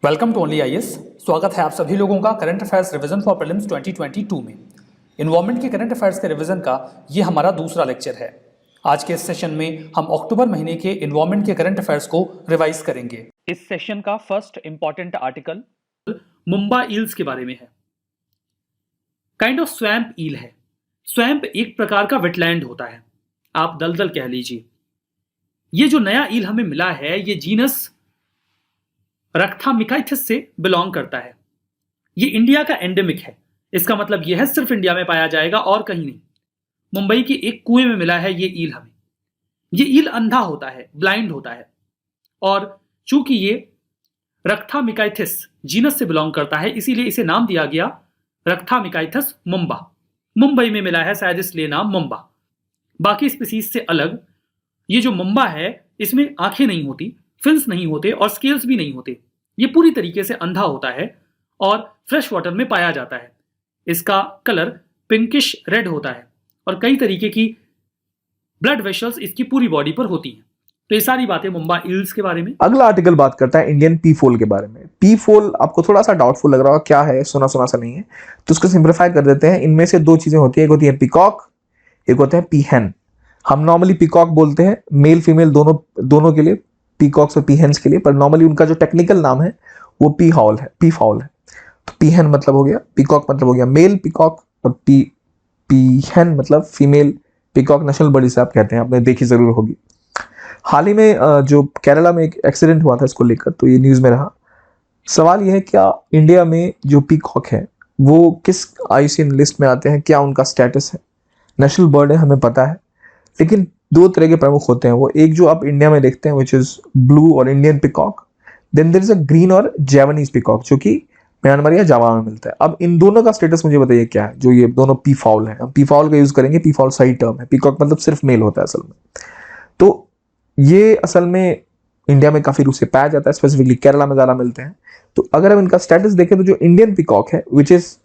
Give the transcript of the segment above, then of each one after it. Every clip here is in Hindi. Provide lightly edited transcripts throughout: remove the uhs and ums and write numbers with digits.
Welcome to only IAS. स्वागत है आप सभी लोगों का current affairs revision for prelims 2022 में। इन्वायरमेंट के करंट अफेयर्स के रिवीजन का ये हमारा दूसरा लेक्चर है। आज के इस सेशन में हम अक्टूबर महीने के इन्वायरमेंट के करंट अफेयर्स को रिवाइज करेंगे। इस सेशन का फर्स्ट इंपॉर्टेंट आर्टिकल मुंबा ईल्स के बारे में है। काइंड ऑफ स्वैम्प ईल है। स्वैम्प एक प्रकार का वेटलैंड होता है, आप दलदल कह लीजिए। ये जो नया ईल हमें मिला है ये जीनस रक्थामिकाइथिस से बिलोंग करता है। ये इंडिया का एंडेमिक है। इसका मतलब यह है सिर्फ इंडिया में पाया जाएगा और कहीं नहीं। मुंबई के एक कुएं में मिला है ये ईल हमें। ये ईल अंधा होता है, ब्लाइंड होता है, और चूंकि ये रक्थामिकाइथिस जीनस से बिलोंग करता है इसीलिए इसे नाम दिया गया रक्थामिकाइथिस मुंबा। मुंबई में मिला है शायद इसलिए नाम मुंबा। बाकी स्पीसीज से अलग ये जो मुंबा है इसमें आंखें नहीं होती, फिन्स नहीं होते और स्केल्स भी नहीं होते। ये पूरी तरीके से अंधा होता है और फ्रेश वाटर में पाया जाता है। इसका कलर पिंकिश रेड होता है और कई तरीके की ब्लड वेसल्स इसकी पूरी बॉडी पर होती हैं। तो ये सारी बातें मुंबा ईल्स के बारे में। अगला आर्टिकल बात करता है इंडियन पी फोल के बारे में। पी फोल आपको थोड़ा सा डाउटफुल लग रहा होगा, क्या है, सुना सुना सा नहीं है, तो उसको सिंप्लीफाई कर देते हैं। इनमें से दो चीजें होती है, एक होती है पीकॉक, एक होता है पीहेन। हम नॉर्मली पीकॉक बोलते हैं मेल फीमेल दोनों के लिए, पीकॉक्स और पीहेन्स के लिए, पर नॉर्मली उनका जो टेक्निकल नाम है वो पी फाउल है। तो पीहेन मतलब हो गया, पीकॉक मतलब हो गया मेल पीकॉक, और पीहेन मतलब फीमेल पीकॉक। नेशनल बर्ड इसे आप कहते हैं, आपने देखी जरूर होगी। हाल ही में जो केरला में एक एक्सीडेंट हुआ था इसको लेकर, तो ये न्यूज में रहा। सवाल यह है क्या इंडिया में जो पीकॉक है वो किस आईयूसीएन लिस्ट में आते हैं, क्या उनका स्टेटस है। नेशनल बर्ड है हमें पता है, लेकिन दो तरह के प्रमुख होते हैं। वो एक जो आप इंडिया में देखते हैं विच इज ब्लू और Indian peacock, then there is a green और जावानीज पिकॉक जो कि म्यांमार या जावा में मिलता है। अब इन दोनों का स्टेटस मुझे बताइए क्या है, जो ये दोनों पी फाउल है। हम पी फाउल का यूज करेंगे, पी फाउल सही टर्म है, पीकॉक मतलब सिर्फ मेल होता है असल में। तो ये असल में इंडिया में काफी रूप से पाया जाता है, स्पेसिफिकली केरला में ज्यादा मिलते हैं। तो अगर हम इनका स्टेटस देखें तो जो इंडियन पिकॉक है विच is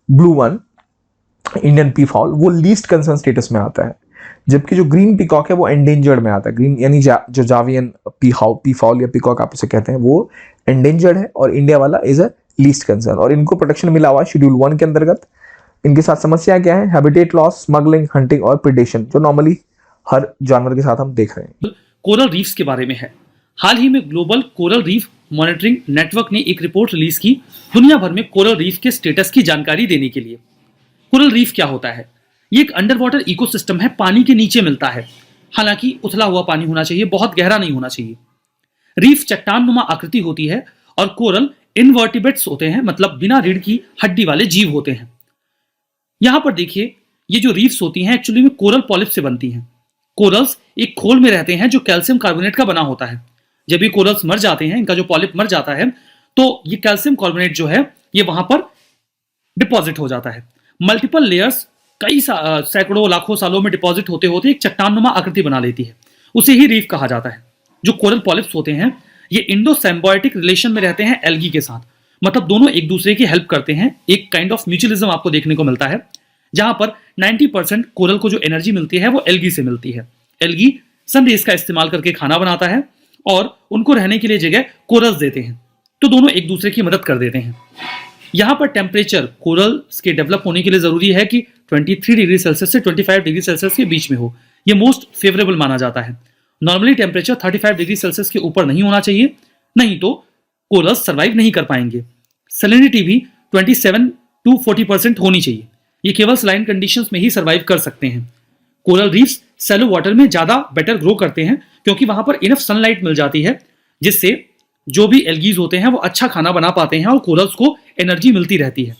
blue one, Indian P foul, वो लीस्ट कंसर्न स्टेटस में आता है, जबकि जो ग्रीन पीकॉक है वो एंडेंजर्ड में आता है। ग्रीन यानी जो जावियन पी फाउल या पीकॉक आप उसे कहते हैं वो एंडेंजर्ड है, और इंडिया वाला इज अ लीस्ट कंसर्न, और इनको प्रोटेक्शन मिला हुआ शेड्यूल 1 के अंतर्गत। इनके साथ समस्या क्या है, हैबिटेट लॉस, स्मगलिंग, हंटिंग और प्रेडेशन, जो नॉर्मली हर जानवर के साथ हम देख रहे हैं। कोरल रीफ्स के बारे में है। हाल ही में global coral reef monitoring network ने एक रिपोर्ट रिलीज की दुनिया भर में कोरल रीफ के स्टेटस की जानकारी देने के लिए। कोरल रीफ क्या होता है? ये एक अंडर वाटर इकोसिस्टम है, पानी के नीचे मिलता है। हालांकि उथला हुआ पानी होना चाहिए, बहुत गहरा नहीं होना चाहिए। रीफ चट्टान नुमा आकृति होती है और कोरल इनवर्टिब्रेट्स होते हैं, मतलब बिना रीढ़ की हड्डी वाले जीव होते हैं। यहां पर देखिए, ये जो रीफ्स होती हैं एक्चुअली में कोरल पॉलिप से बनती हैं। कोरल्स एक खोल में रहते हैं जो कैल्शियम कार्बोनेट का बना होता है। जब ये कोरल्स मर जाते हैं, इनका जो पॉलिप मर जाता है, तो ये कैल्शियम कार्बोनेट जो है ये वहां पर डिपॉजिट हो जाता है। मल्टीपल लेयर्स कई सैकड़ों लाखों सालों में डिपॉजिट होते होते एक चट्टानुमा आकृति बना लेती है, उसे ही रीफ कहा जाता है। जो कोरल पॉलिप्स होते हैं ये इंडो सिम्बायोटिक रिलेशन में रहते हैं एल्गी के साथ, मतलब दोनों एक दूसरे की हेल्प करते हैं। एक काइंड ऑफ म्यूचुअलिज्म आपको देखने को मिलता है, जहां पर 90% कोरल को जो एनर्जी मिलती है वो एल्गी से मिलती है। एल्गी सनरेज का इस्तेमाल करके खाना बनाता है और उनको रहने के लिए जगह कोरल्स देते हैं, तो दोनों एक दूसरे की मदद कर देते हैं। यहाँ पर टेम्परेचर कोरल्स के डेवलप होने के लिए जरूरी है कि 23 डिग्री सेल्सियस से 25 डिग्री सेल्सियस के बीच में हो। यह मोस्ट फेवरेबल माना जाता है। नॉर्मली टेम्परेचर 35 डिग्री सेल्सियस के ऊपर नहीं होना चाहिए, नहीं तो कोरल्स सर्वाइव नहीं कर पाएंगे। सैलिनिटी भी 27 to 40% होनी चाहिए। ये केवल सलाइन कंडीशंस में ही सर्वाइव कर सकते हैं। कोरल रीफ्स सैलो वाटर में ज्यादा बेटर ग्रो करते हैं क्योंकि वहां पर इनफ सनलाइट मिल जाती है, जिससे जो भी एल्गीज होते हैं वो अच्छा खाना बना पाते हैं और कोरल्स को एनर्जी मिलती रहती है।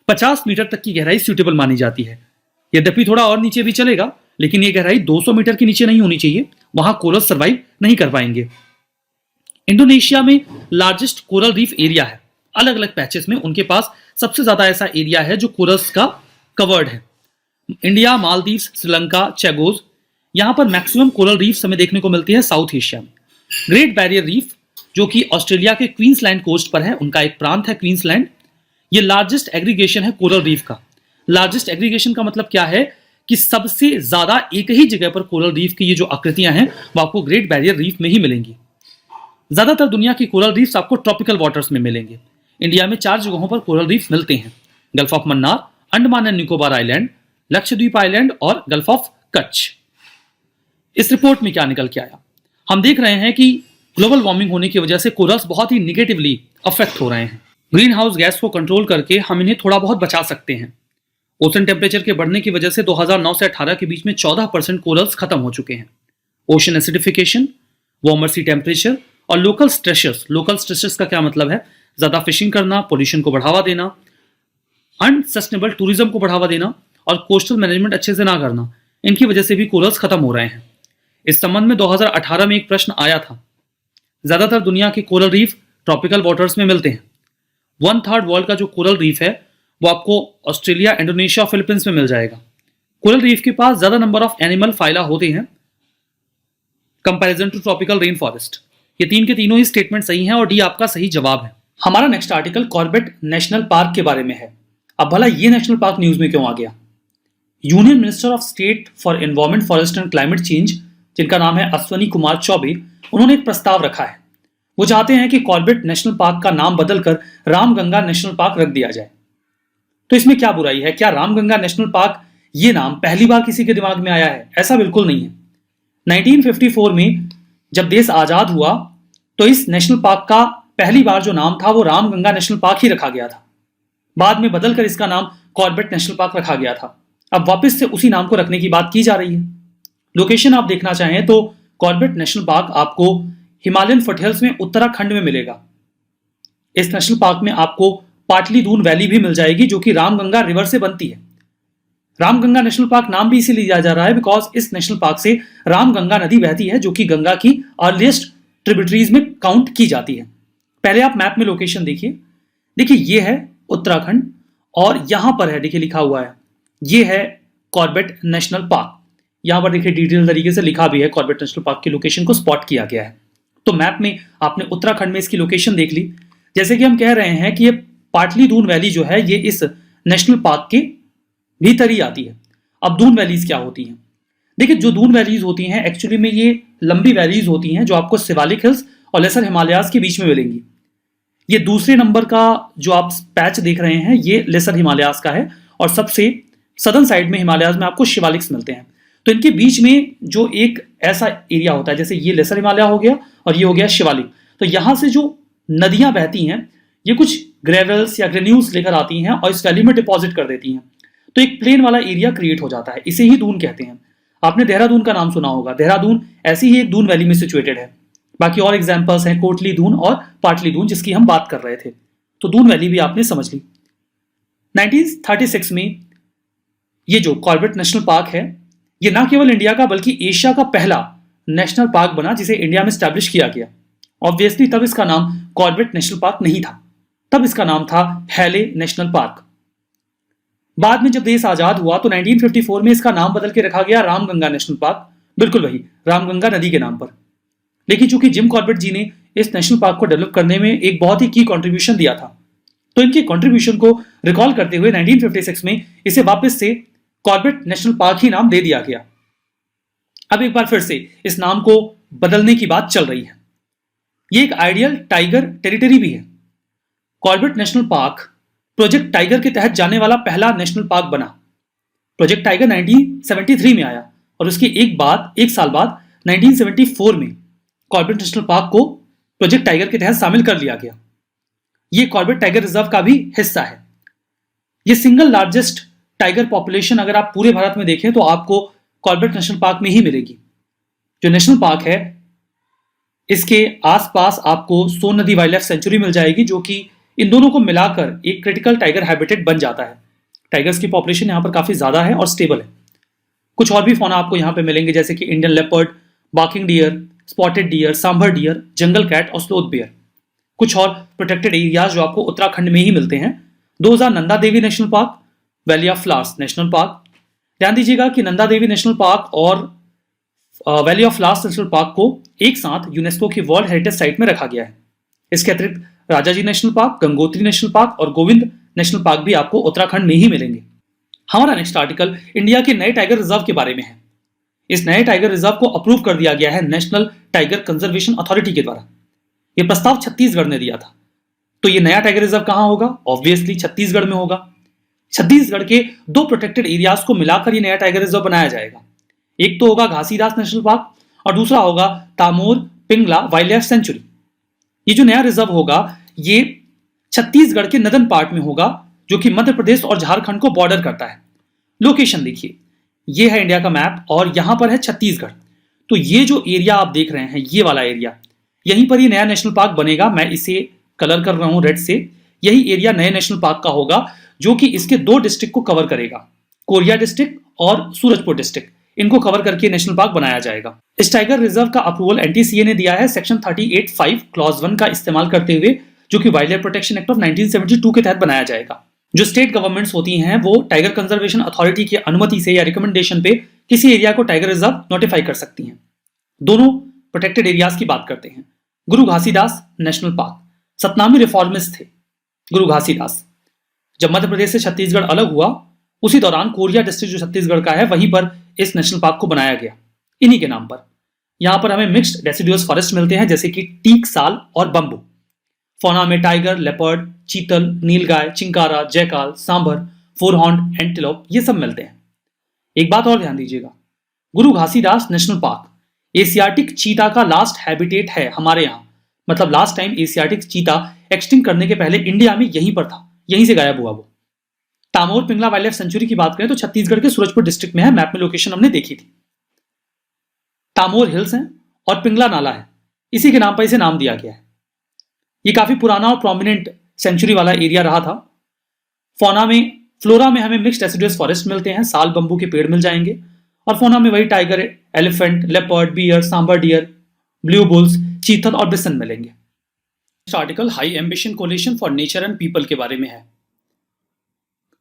50 मीटर तक की गहराई सूटेबल मानी जाती है। यद्यपि थोड़ा और नीचे भी चलेगा, लेकिन ये गहराई 200 मीटर के नीचे नहीं होनी चाहिए, वहां कोरल्स सर्वाइव नहीं कर पाएंगे। इंडोनेशिया में लार्जेस्ट कोरल रीफ एरिया है। अलग अलग पैचेस में उनके पास सबसे ज्यादा ऐसा एरिया है जो कोरल्स का कवर्ड है। इंडिया, मालदीव्स, श्रीलंका, चैगोज, यहां पर मैक्सिमम कोरल रीफ्स हमें देखने को मिलती है साउथ एशिया में। ग्रेट बैरियर रीफ जो कि ऑस्ट्रेलिया के क्वींसलैंड कोस्ट पर है, उनका एक प्रांत है क्वींसलैंड। ये लार्जेस्ट एग्रीगेशन है कोरल रीफ का। लार्जेस्ट एग्रीगेशन का मतलब क्या है कि सबसे ज्यादा एक ही जगह पर कोरल रीफ की ये जो आकृतियां हैं वो आपको ग्रेट बैरियर रीफ में ही मिलेंगी। ज्यादातर दुनिया की कोरल रीफ्स आपको ट्रॉपिकल वाटर्स में मिलेंगे। इंडिया में 4 जगहों पर कोरल रीफ मिलते हैं: gulf of Mannar, Andaman and Nicobar island, Lakshadweep island और गल्फ ऑफ कच्छ। इस रिपोर्ट में क्या निकल के आया? हम देख रहे हैं कि ग्लोबल वार्मिंग होने की वजह से कोरल्स बहुत ही निगेटिवली अफेक्ट हो रहे हैं। ग्रीन हाउस गैस को कंट्रोल करके हम इन्हें थोड़ा बहुत बचा सकते हैं। ओशन टेम्परेचर के बढ़ने की वजह से 2009 से 18 के बीच में 14% कोरल्स खत्म हो चुके हैं। ओशन एसिडिफिकेशन, वार्मर सी टेम्परेचर और लोकल स्ट्रेसर्स का क्या मतलब है? ज्यादा फिशिंग करना, पोल्यूशन को बढ़ावा देना, अनसस्टेनेबल टूरिज्म को बढ़ावा देना और कोस्टल मैनेजमेंट अच्छे से ना करना, इनकी वजह से भी कोरल्स खत्म हो रहे हैं। इस संबंध में 2018 में एक प्रश्न आया था। ज्यादातर दुनिया के कोरल रीफ ट्रॉपिकल वाटर्स में मिलते हैं। 1/3 वर्ल्ड का जो कोरल रीफ है वो आपको ऑस्ट्रेलिया, इंडोनेशिया और फिलीपींस में मिल जाएगा। कोरल रीफ के पास ज्यादा नंबर ऑफ एनिमल फाइला होते हैं comparison to tropical rain forest. ये तीन के तीनों ही स्टेटमेंट सही हैं और डी आपका सही जवाब है। हमारा next article Corbett national park के बारे में है। अब भला ये नेशनल पार्क न्यूज में क्यों आ गया? Union minister of state for environment, forest and climate change, जिनका नाम है अश्वनी कुमार चौबे, उन्होंने एक प्रस्ताव रखा है। वो चाहते हैं कि कॉर्बेट नेशनल पार्क का नाम बदलकर रामगंगा नेशनल पार्क रख दिया जाए। तो इसमें क्या बुराई है? क्या रामगंगा नेशनल पार्क ये नाम पहली बार किसी के दिमाग में आया है? ऐसा बिल्कुल नहीं है। 1954 में जब देश आजाद हुआ तो इस नेशनल पार्क का पहली बार जो नाम था वो रामगंगा नेशनल पार्क ही रखा गया था। बाद में बदलकर इसका नाम कॉर्बेट नेशनल पार्क रखा गया था। अब वापस से उसी नाम को रखने की बात की जा रही है। लोकेशन आप देखना चाहें तो कॉर्बेट नेशनल पार्क आपको हिमालयन फुटहिल्स में उत्तराखंड में मिलेगा। इस नेशनल पार्क में आपको पाटली दून वैली भी मिल जाएगी जो कि रामगंगा रिवर से बनती है। रामगंगा नेशनल पार्क नाम भी इसीलिए दिया जा रहा है बिकॉज इस नेशनल पार्क से रामगंगा नदी बहती है जो कि गंगा की अर्लीस्ट ट्रिब्यूटरीज में काउंट की जाती है। पहले आप मैप में लोकेशन देखिए। देखिए ये है उत्तराखंड और यहां पर है, देखिए लिखा हुआ है, ये है कॉर्बेट नेशनल पार्क। यहां पर देखिए डिटेल तरीके से लिखा भी है, कॉर्बेट नेशनल पार्क की लोकेशन को स्पॉट किया गया है। तो मैप में आपने उत्तराखंड में इसकी लोकेशन देख ली। जैसे कि हम कह रहे हैं कि ये पाटली दून वैली जो है ये इस नेशनल पार्क के भीतर ही आती है। अब दून वैलीज क्या होती हैं? देखिए जो दून वैलीज होती हैं एक्चुअली में ये लंबी वैलीज होती हैं जो आपको शिवालिक हिल्स और लेसर हिमालयाज के बीच में मिलेंगी। ये दूसरे नंबर का जो आप पैच देख रहे हैं ये लेसर हिमालयाज का है और सबसे सदर्न साइड में हिमालयाज में आपको शिवालिक्स मिलते हैं। तो इनके बीच में जो एक ऐसा एरिया होता है, जैसे ये लेसर हिमालय हो गया और ये हो गया शिवालिक, तो यहां से जो नदियां बहती हैं ये कुछ ग्रेवल्स या ग्रेन्यूल्स लेकर आती हैं और इस वैली में डिपॉजिट कर देती हैं। तो एक प्लेन वाला एरिया क्रिएट हो जाता है, इसे ही दून कहते हैं। आपने देहरादून का नाम सुना होगा, देहरादून ऐसी ही एक दून वैली में सिचुएटेड है। बाकी और एग्जांपल्स हैं कोटली दून और पाटली दून जिसकी हम बात कर रहे थे। तो दून वैली भी आपने समझ ली। 1936 में ये जो कॉर्बेट नेशनल पार्क है ये ना केवल इंडिया का बल्कि एशिया का पहला नेशनल पार्क बना जिसे इंडिया में स्टैब्लिश किया गया। ऑब्वियसली तब इसका नाम कॉर्बेट नेशनल पार्क नहीं था, तब इसका नाम था हैले नेशनल पार्क। बाद में जब देश आजाद हुआ तो 1954 में इसका नाम बदल के रखा गया रामगंगा नेशनल पार्क, बिल्कुल वही रामगंगा नदी के नाम पर। लेकिन चूंकि जिम कॉर्बेट जी ने इस नेशनल पार्क को डेवलप करने में एक बहुत ही की कंट्रीब्यूशन दिया था, तो इनके कंट्रीब्यूशन को रिकॉल करते हुए 1956 में इसे वापस से कॉर्बेट नेशनल पार्क ही नाम दे दिया गया। अब एक बार फिर से इस नाम को बदलने की बात चल रही है। ये एक आइडियल टाइगर टेरिटरी भी है। Corbett national park project tiger के तहत जाने वाला पहला नेशनल पार्क बना। प्रोजेक्ट टाइगर 1973 में आया और उसके एक साल बाद 1974 में कॉर्बेट नेशनल पार्क को प्रोजेक्ट टाइगर के तहत शामिल कर लिया गया। यह कॉर्बेट टाइगर रिजर्व का भी हिस्सा है। यह सिंगल लार्जेस्ट टाइगर पॉपुलेशन अगर आप पूरे भारत में देखें तो आपको कॉर्बेट नेशनल पार्क में ही मिलेगी। जो नेशनल पार्क है इसके आसपास आपको सोन नदी वाइल्ड लाइफ सेंचुरी मिल जाएगी जो कि इन दोनों को मिलाकर एक क्रिटिकल टाइगर हैबिटेट बन जाता है। टाइगर्स की पॉपुलेशन यहाँ पर काफी ज्यादा है और स्टेबल है। कुछ और भी फौना आपको यहाँ पे मिलेंगे जैसे कि Indian leopard, barking deer, spotted deer, sambar deer, jungle cat और स्लोथ बेयर। कुछ और प्रोटेक्टेड एरियाज जो आपको उत्तराखंड में ही मिलते हैं। 2000 Nanda Devi national park, valley of flowers national park. ध्यान दीजिएगा कि नंदा देवी नेशनल पार्क और valley of flowers national park को एक साथ यूनेस्को की वर्ल्ड हेरिटेज साइट में रखा गया है। इसके अतिरिक्त Rajaji national park, Gangotri national park और गोविंद नेशनल पार्क भी आपको उत्तराखंड में ही मिलेंगे। हमारा नेक्स्ट आर्टिकल इंडिया के नए टाइगर रिजर्व के बारे में है। इस नए टाइगर रिजर्व को अप्रूव कर दिया गया है नेशनल टाइगर कंजर्वेशन अथॉरिटी के द्वारा। ये प्रस्ताव छत्तीसगढ़ ने दिया था। तो ये नया टाइगर रिजर्व कहां होगा? ऑब्वियसली छत्तीसगढ़ में होगा। छत्तीसगढ़ के दो प्रोटेक्टेड एरियाज को मिलाकर ये नया टाइगर रिजर्व बनाया जाएगा। एक तो होगा घासीदास नेशनल पार्क और दूसरा होगा Tamor Pingla wild life sanctuary. ये जो नया रिजर्व होगा ये छत्तीसगढ़ के नदन पार्ट में होगा, जो कि मध्य प्रदेश और झारखंड को बॉर्डर करता है। लोकेशन देखिए, ये है इंडिया का मैप और यहां पर है छत्तीसगढ़। तो ये जो एरिया आप देख रहे हैं, ये वाला एरिया, यहीं पर ये नया नेशनल पार्क बनेगा। मैं इसे कलर कर रहा हूं रेड से। यही एरिया नए नेशनल पार्क का होगा, जो कि इसके दो डिस्ट्रिक्ट को कवर करेगा, कोरिया डिस्ट्रिक्ट और सूरजपुर डिस्ट्रिक्ट। इनको कवर करके नेशनल पार्क बनाया जाएगा। इस टाइगर रिजर्व का अप्रूवल एनटीसीए ने दिया है सेक्शन 38(5) क्लॉज 1 का इस्तेमाल करते हुए, जो कि wild life protection act of 1972 के तहत बनाया जाएगा। जो स्टेट गवर्नमेंट्स होती हैं वो टाइगर कंजर्वेशन अथॉरिटी की अनुमति से या रिकमेंडेशन पे किसी एरिया को टाइगर रिजर्व नोटिफाई कर सकती हैं। दोनों प्रोटेक्टेड एरियाज की बात करते हैं। गुरु Ghasidas national park, Satnami reformist थे गुरु घासीदास। जब मध्य प्रदेश से छत्तीसगढ़ अलग हुआ, उसी दौरान कोरिया डिस्ट्रिक्ट जो छत्तीसगढ़ का है, वहीं पर इस नेशनल पार्क को बनाया गया, इन्हीं के नाम पर। यहां पर हमें मिक्स्ड डेसिडुअस फॉरेस्ट मिलते हैं, जैसे कि टीक, साल और बंबू। फौना में टाइगर, लेपर्ड, चीतल, नीलगाय, चिंकारा, जयकाल, सांभर, फोरहॉर्न, एंटीलोप, ये सब मिलते हैं। एक बात और ध्यान दीजिएगा, गुरु Ghasidas national park Asiatic cheetah का लास्ट हैबिटेट है हमारे यहाँ। मतलब last time Asiatic cheetah extinct करने के पहले इंडिया में यहीं पर था, यहीं से गायब हुआ वो। Tamor Pingla wild life sanctuary की बात करें तो छत्तीसगढ़ के सूरजपुर डिस्ट्रिक्ट में है। मैप में लोकेशन हमने देखी थी। तामोर हिल्स हैं और पिंगला नाला है, इसी के नाम पर इसे नाम दिया गया है। ये काफी पुराना और प्रोमिनेंट सेंचुरी वाला एरिया रहा था। फ्लोरा में हमें मिक्स्ड डेसिडुअस फॉरेस्ट मिलते हैं, साल बंबू के पेड़ मिल जाएंगे। और फौना में वही tiger, elephant, leopard, bear, sambar deer, blue bulls, chital और बिसन मिलेंगे। इस article high ambition coalition for nature and people के बारे में है।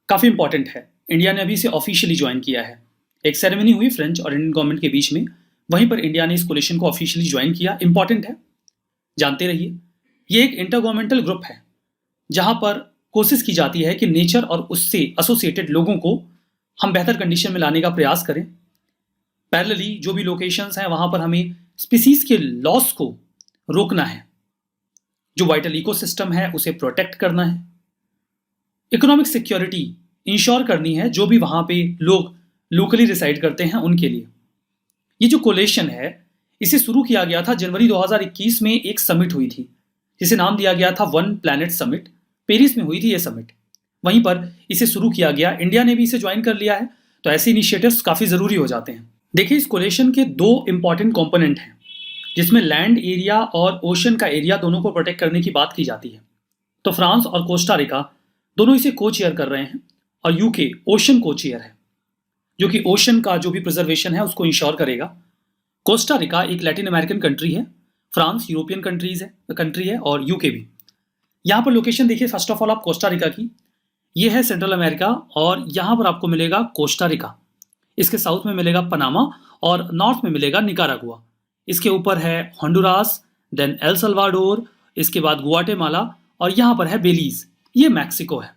काफी इंपॉर्टेंट है। इंडिया ने अभी इसे ऑफिशियली ज्वाइन किया है। एक सेरेमनी हुई फ्रेंच और इंडियन गवर्नमेंट के बीच में, वहीं पर इंडिया ने इस कोलिशन को ऑफिशियली ज्वाइन किया। इंपॉर्टेंट है, जानते रहिए। ये एक इंटर गवर्नमेंटल ग्रुप है जहां पर कोशिश की जाती है कि नेचर और उससे एसोसिएटेड लोगों को हम बेहतर कंडीशन में लाने का प्रयास करें। पैरेलली जो भी लोकेशंस हैं वहां पर हमें स्पीसीज के लॉस को रोकना है, जो वाइटल इकोसिस्टम है उसे प्रोटेक्ट करना है, इकोनॉमिक सिक्योरिटी इंश्योर करनी है जो भी वहां पे लोग लोकली रिसाइड करते हैं उनके लिए। ये जो कोलेशन है इसे शुरू किया गया था जनवरी 2021 में। एक समिट हुई थी जिसे नाम दिया गया था वन प्लैनेट समिट। पेरिस में हुई थी ये समिट, वहीं पर इसे शुरू किया गया। इंडिया ने भी इसे ज्वाइन कर लिया है, तो ऐसे इनिशिएटिव्स काफी जरूरी हो जाते हैं। देखिए, इस कोलेशन के दो इंपॉर्टेंट कंपोनेंट हैं जिसमें लैंड एरिया और ओशन का एरिया दोनों को प्रोटेक्ट करने की बात की जाती है। तो फ्रांस और कोस्टा रिका दोनों इसे को चेयर कर रहे हैं और यूके ओशन को चेयर है, जो कि ओशन का जो भी प्रिजर्वेशन है उसको इंश्योर करेगा। कोस्टा रिका एक लैटिन अमेरिकन कंट्री है, फ्रांस यूरोपियन कंट्री है और यूके भी। यहाँ पर लोकेशन देखिए फर्स्ट ऑफ ऑल आप कोस्टा रिका की, ये है सेंट्रल अमेरिका और यहाँ पर आपको मिलेगा कोस्टा रिका। इसके साउथ में मिलेगा पनामा और नॉर्थ में मिलेगा निकारागुआ। इसके ऊपर है होंडुरास, देन एल सल्वाडोर, इसके बाद गुआटेमाला और यहाँ पर है बेलीज, ये मैक्सिको है।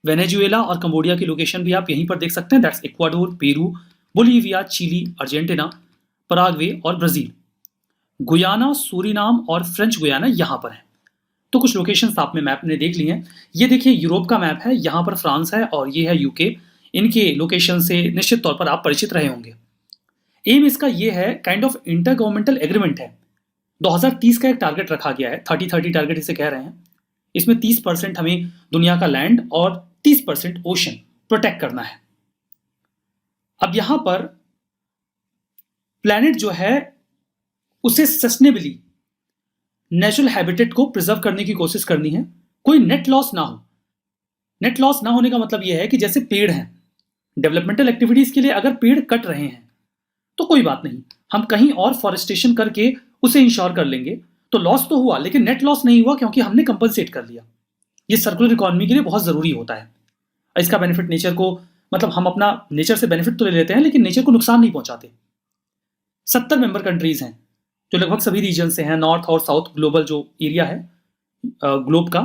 वेनेजुएला और कंबोडिया की लोकेशन भी आप यहीं पर देख सकते हैं, that's Ecuador, Peru, Bolivia, Chile, Argentina, Paraguay और ब्राजील। गुयाना, सूरीनाम और फ्रेंच गुयाना यहाँ पर है। तो कुछ लोकेशंस आपने मैप में देख ली हैं। ये देखिए यूरोप का मैप है, यहाँ पर फ्रांस है और ये है यूके। इनके लोकेशन से निश्चित तौर पर आप परिचित रहे होंगे। एम इसका ये है, kind of inter governmental agreement है। 2030 का एक टारगेट रखा गया है, 30-30 टारगेट इसे कह रहे हैं। इसमें 30% हमें दुनिया का लैंड और 30% ओशन प्रोटेक्ट करना है। अब यहां पर प्लैनेट जो है उसे सस्टेनेबली नेचुरल हैबिटेट को प्रिजर्व करने की कोशिश करनी है, कोई नेट लॉस ना हो। नेट लॉस ना होने का मतलब यह है कि जैसे पेड़ हैं, डेवलपमेंटल एक्टिविटीज के लिए अगर पेड़ कट रहे हैं तो कोई बात नहीं, हम कहीं और फॉरेस्टेशन करके उसे इंश्योर कर लेंगे, तो लॉस तो हुआ लेकिन नेट लॉस नहीं हुआ क्योंकि हमने कंपनसेट कर लिया। ये सर्कुलर इकोनॉमी के लिए बहुत जरूरी होता है। इसका बेनिफिट नेचर को, मतलब हम अपना नेचर से बेनिफिट तो ले लेते हैं लेकिन नेचर को नुकसान नहीं पहुंचाते। 70 मेंबर कंट्रीज हैं जो लगभग सभी रीजन से हैं, नॉर्थ और साउथ ग्लोबल जो एरिया है ग्लोब का।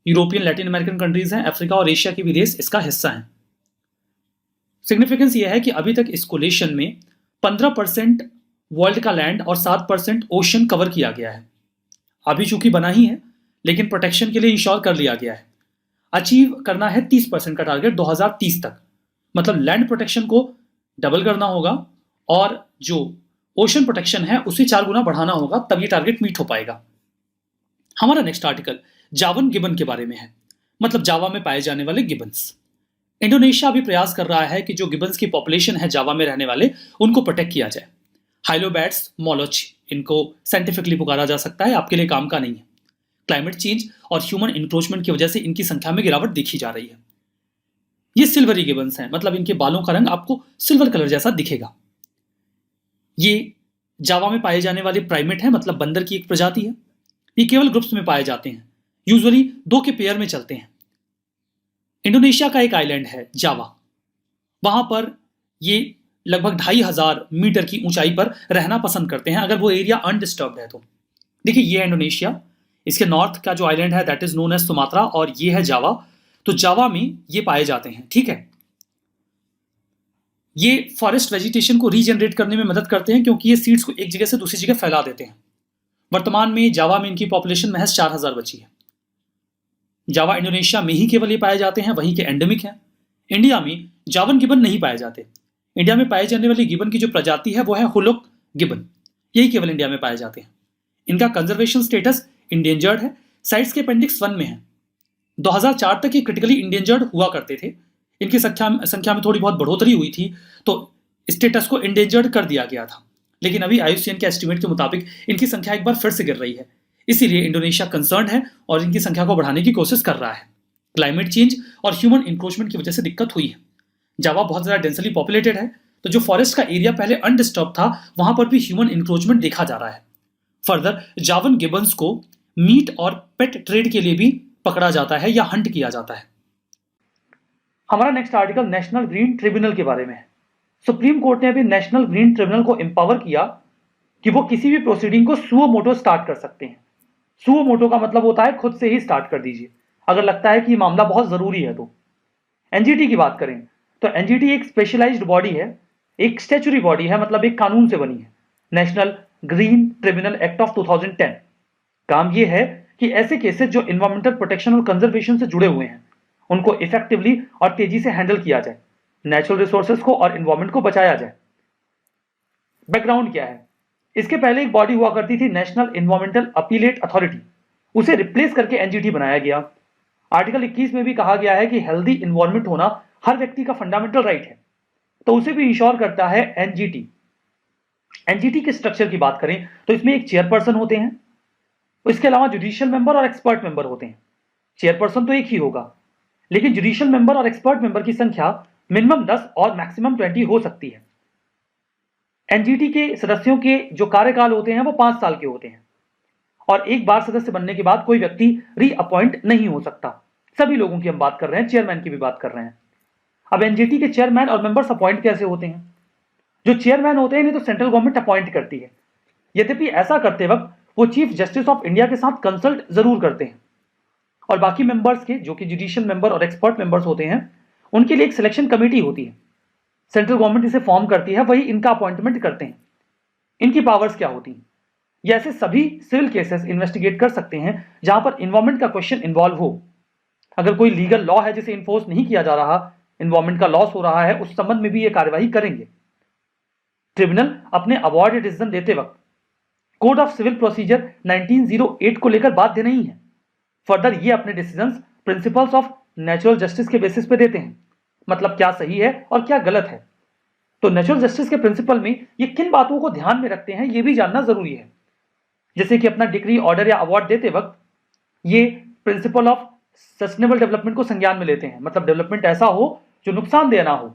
यूरोपियन, लैटिन अमेरिकन कंट्रीज हैं, अफ्रीका और एशिया के भी देश इसका हिस्सा हैं। सिग्निफिकेंस यह है कि अभी तक इस कोलेशन में 15% वर्ल्ड का लैंड और 7% ओशन कवर किया गया है। अभी चूंकि बना ही है, लेकिन प्रोटेक्शन के लिए इंश्योर कर लिया गया है। अचीव करना है 30% का टारगेट 2030 तक, मतलब लैंड प्रोटेक्शन को डबल करना होगा और जो ओशन प्रोटेक्शन है उसे 4 गुना बढ़ाना होगा, तब ये टारगेट मीट हो पाएगा। हमारा नेक्स्ट आर्टिकल जावन गिबन के बारे में है, मतलब जावा में पाए जाने वाले गिबन्स। इंडोनेशिया अभी प्रयास कर रहा है कि जो गिबन्स की पॉपुलेशन है जावा में रहने वाले, उनको प्रोटेक्ट किया जाए। हाइलोबैट्स मोलोच इनको साइंटिफिकली पुकारा जा सकता है, आपके लिए काम का नहीं है। क्लाइमेट चेंज और ह्यूमन इंक्रोचमेंट की वजह से इनकी संख्या में गिरावट देखी जा रही है। ये सिल्वरी गिबन्स हैं, मतलब इनके बालों का रंग आपको सिल्वर कलर जैसा दिखेगा। ये जावा में पाए जाने वाले प्राइमेट है, मतलब बंदर की एक प्रजाति है। ये केवल ग्रुप्स में पाए जाते हैं, यूजुअली 2 के पेयर में चलते हैं। इंडोनेशिया का एक आइलैंड है जावा, वहां पर ये लगभग 2500 मीटर की ऊंचाई पर रहना पसंद करते हैं, अगर वो एरिया अनडिस्टर्ब्ड है तो। देखिए ये है इंडोनेशिया, इसके नॉर्थ का जो आइलैंड है that is known as Sumatra, और ये है जावा। तो जावा में ये पाए जाते हैं, ठीक है। ये फॉरेस्ट वेजिटेशन को रीजनरेट करने में मदद करते हैं, क्योंकि ये सीड्स को एक जगह से दूसरी जगह फैला देते हैं। वर्तमान में जावा में इनकी पॉपुलेशन महज 4000 बची है। जावा इंडोनेशिया में ही केवल ये पाए जाते हैं, वहीं के एंडेमिक हैं। इंडिया में जावन गिबन नहीं पाए जाते। इंडिया में पाए जाने वाली गिबन की जो प्रजाति है वो है हुलुक गिबन, यही केवल इंडिया में पाए जाते हैं। इनका कंजर्वेशन स्टेटस इंडेंजर्ड है, साइट्स के अपेंडिक्स 1 में है। 2004 तक ये क्रिटिकली इंडेंजर्ड हुआ करते थे। इनकी संख्या में थोड़ी बहुत बढ़ोतरी हुई थी, तो स्टेटस को इंडेंजर्ड कर दिया गया था। लेकिन अभी IUCN के एस्टिमेट के मुताबिक इनकी संख्या एक बार फिर से गिर रही है। इसीलिए इंडोनेशिया कंसर्न है और इनकी संख्या को बढ़ाने की कोशिश कर रहा है। क्लाइमेट चेंज और ह्यूमन इंक्रोचमेंट की वजह से दिक्कत हुई है। जावा बहुत ज़्यादा डेंसली पॉपुलेटेड है, तो जो फॉरेस्ट का एरिया पहले अनडिस्टर्ब था, वहां पर भी ह्यूमन इंक्रोचमेंट देखा जा रहा है। फर्दर जावन गिबन्स को मीट और पेट ट्रेड के लिए भी पकड़ा जाता है या हंट किया जाता है। हमारा next article national green tribunal के बारे में है। सुप्रीम कोर्ट ने अभी नेशनल ग्रीन ट्रिब्यूनल को एम्पावर किया कि वो किसी भी प्रोसीडिंग को सुओ मोटो स्टार्ट कर सकते हैं। सुओ मोटो का मतलब होता है खुद से ही स्टार्ट कर दीजिए, अगर लगता है कि ये मामला बहुत जरूरी है तो। एनजीटी की बात करें तो एनजीटी एक स्पेशलाइज्ड बॉडी है, एक स्टैच्यूटरी बॉडी है, मतलब एक कानून से बनी है, national green tribunal act of 2010। काम ये है कि ऐसे केसेस जो इन्वायरमेंटल प्रोटेक्शन और कंजर्वेशन से जुड़े हुए हैं उनको इफेक्टिवली और तेजी से हैंडल किया जाए, नेचुरल रिसोर्सेज को और इन्वायरमेंट को बचाया जाए। बैकग्राउंड क्या है? इसके पहले एक बॉडी हुआ करती थी नेशनल इन्वायरमेंटल अपीलेट अथॉरिटी, उसे रिप्लेस करके एनजीटी बनाया गया। आर्टिकल 21 में भी कहा गया है कि हेल्दी इन्वायरमेंट होना हर व्यक्ति का फंडामेंटल राइट है, तो उसे भी इंश्योर करता है एनजीटी। एनजीटी के स्ट्रक्चर की बात करें तो इसमें एक चेयरपर्सन होते हैं, इसके अलावा जुडिशियल मेंबर और एक्सपर्ट मेंबर होते हैं। चेयरपर्सन तो एक ही होगा, लेकिन जुडिशियल मेंबर और एक्सपर्ट मेंबर की संख्या मिनिमम 10 और मैक्सिमम 20 हो सकती है। एनजीटी के सदस्यों के जो कार्यकाल होते हैं वो 5 साल के होते हैं, और एक बार सदस्य बनने के बाद कोई व्यक्ति रीअपॉइंट नहीं हो सकता। सभी लोगों की हम बात कर रहे हैं, चेयरमैन की भी बात कर रहे हैं। अब एनजीटी के चेयरमैन और मेंबर्स अपॉइंट कैसे होते हैं? जो चेयरमैन होते हैं इन्हें तो सेंट्रल गवर्नमेंट अपॉइंट करती है। यद्यपि ऐसा करते वक्त वो चीफ जस्टिस ऑफ इंडिया के साथ कंसल्ट जरूर करते हैं, और बाकी मेंबर्स के जो कि जुडिशियल मेंबर और एक्सपर्ट मेंबर्स होते हैं उनके लिए एक सिलेक्शन कमेटी होती है, सेंट्रल गवर्नमेंट इसे फॉर्म करती है, वही इनका अपॉइंटमेंट करते हैं। इनकी पावर्स क्या होती हैं? ये ऐसे सभी सिविल केसेस इन्वेस्टिगेट कर सकते हैं जहां पर इन्वायरमेंट का क्वेश्चन इन्वॉल्व हो। अगर कोई लीगल लॉ है जिसे इन्फोर्स नहीं किया जा रहा, इन्वायरमेंट का लॉस हो रहा है, उस संबंध में भी ये कार्यवाही करेंगे। ट्रिब्यूनल अपने अवार्ड या डिसीजन देते वक्त कोड ऑफ सिविल प्रोसीजर 1908 को लेकर बाध्य नहीं है। फर्दर ये अपने decisions principles of natural justice के बेसिस पे देते हैं, मतलब क्या सही है और क्या गलत है। तो नेचुरल जस्टिस के प्रिंसिपल में ये किन बातों को ध्यान में रखते हैं ये भी जानना जरूरी है। जैसे कि अपना डिग्री, ऑर्डर या अवार्ड देते वक्त ये प्रिंसिपल ऑफ सस्टेनेबल डेवलपमेंट को संज्ञान में लेते हैं, मतलब डेवलपमेंट ऐसा हो जो नुकसानदेह ना हो।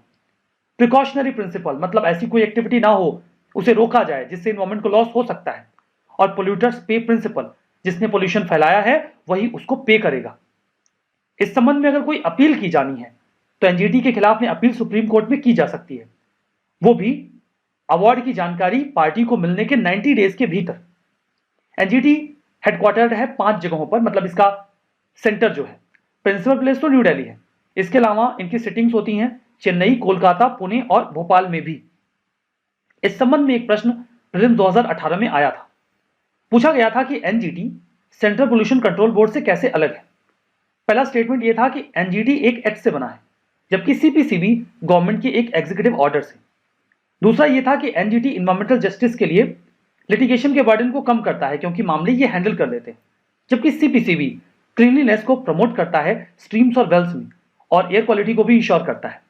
प्रिकॉशनरी प्रिंसिपल, मतलब ऐसी कोई एक्टिविटी ना हो उसे रोका जाए जिससे इन्वायरमेंट को लॉस हो सकता है। और पोल्यूटर्स पे प्रिंसिपल, जिसने पोल्यूशन फैलाया है वही उसको पे करेगा। इस संबंध में अगर कोई अपील की जानी है तो एनजीटी के खिलाफ में अपील सुप्रीम कोर्ट में की जा सकती है, वो भी अवार्ड की जानकारी पार्टी को मिलने के 90 डेज के भीतर। एनजीटी हेडक्वार्टर्ड है 5 जगहों पर, मतलब इसका सेंटर जो है प्रिंसिपल प्लेस तो न्यू दिल्ली है। इसके अलावा इनकी सिटिंग्स होती हैं चेन्नई, कोलकाता, पुणे और भोपाल में भी। इस संबंध में एक प्रश्न प्रीलिम्स 2018 में आया था। पूछा गया था कि NGT central pollution control board से कैसे अलग है। पहला स्टेटमेंट यह था कि एनजीटी एक एक्ट से बना है, जबकि सीपीसीबी गवर्नमेंट के एक एग्जीक्यूटिव ऑर्डर से। दूसरा यह था कि एनजीटी इन्वायरमेंटल जस्टिस के लिए लिटिगेशन के बर्डन को कम करता है, क्योंकि मामले ये हैंडल कर लेते हैं, जबकि सीपीसीबी क्लीनलीनेस को प्रमोट करता है स्ट्रीम्स और वेल्स में, और एयर क्वालिटी को भी इंश्योर करता है।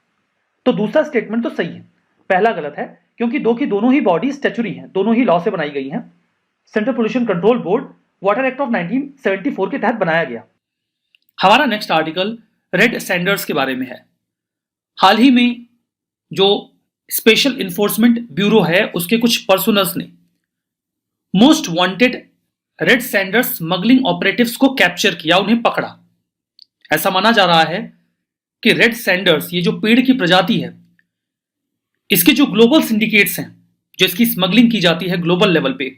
तो दूसरा स्टेटमेंट तो सही है, पहला गलत है, क्योंकि दोनों ही बॉडी स्टैच्यूटरी हैं, दोनों ही लॉ से बनाई गई हैं। Central pollution control board water act of 1974 के तहत बनाया गया। हमारा नेक्स्ट आर्टिकल रेड सैंडर्स के बारे में है। हाल ही में जो स्पेशल इन्फोर्समेंट ब्यूरो है उसके कुछ पर्सनल्स ने most wanted red Sanders smuggling operatives को कैप्चर किया, उन्हें पकड़ा। ऐसा माना जा रहा है कि रेड सैंडर्स, ये जो पेड़ की प्रजाति है, इसके जो ग्लोबल सिंडिकेट्स हैं, जो इसकी स्मगलिंग की जाती है ग्लोबल लेवल पे,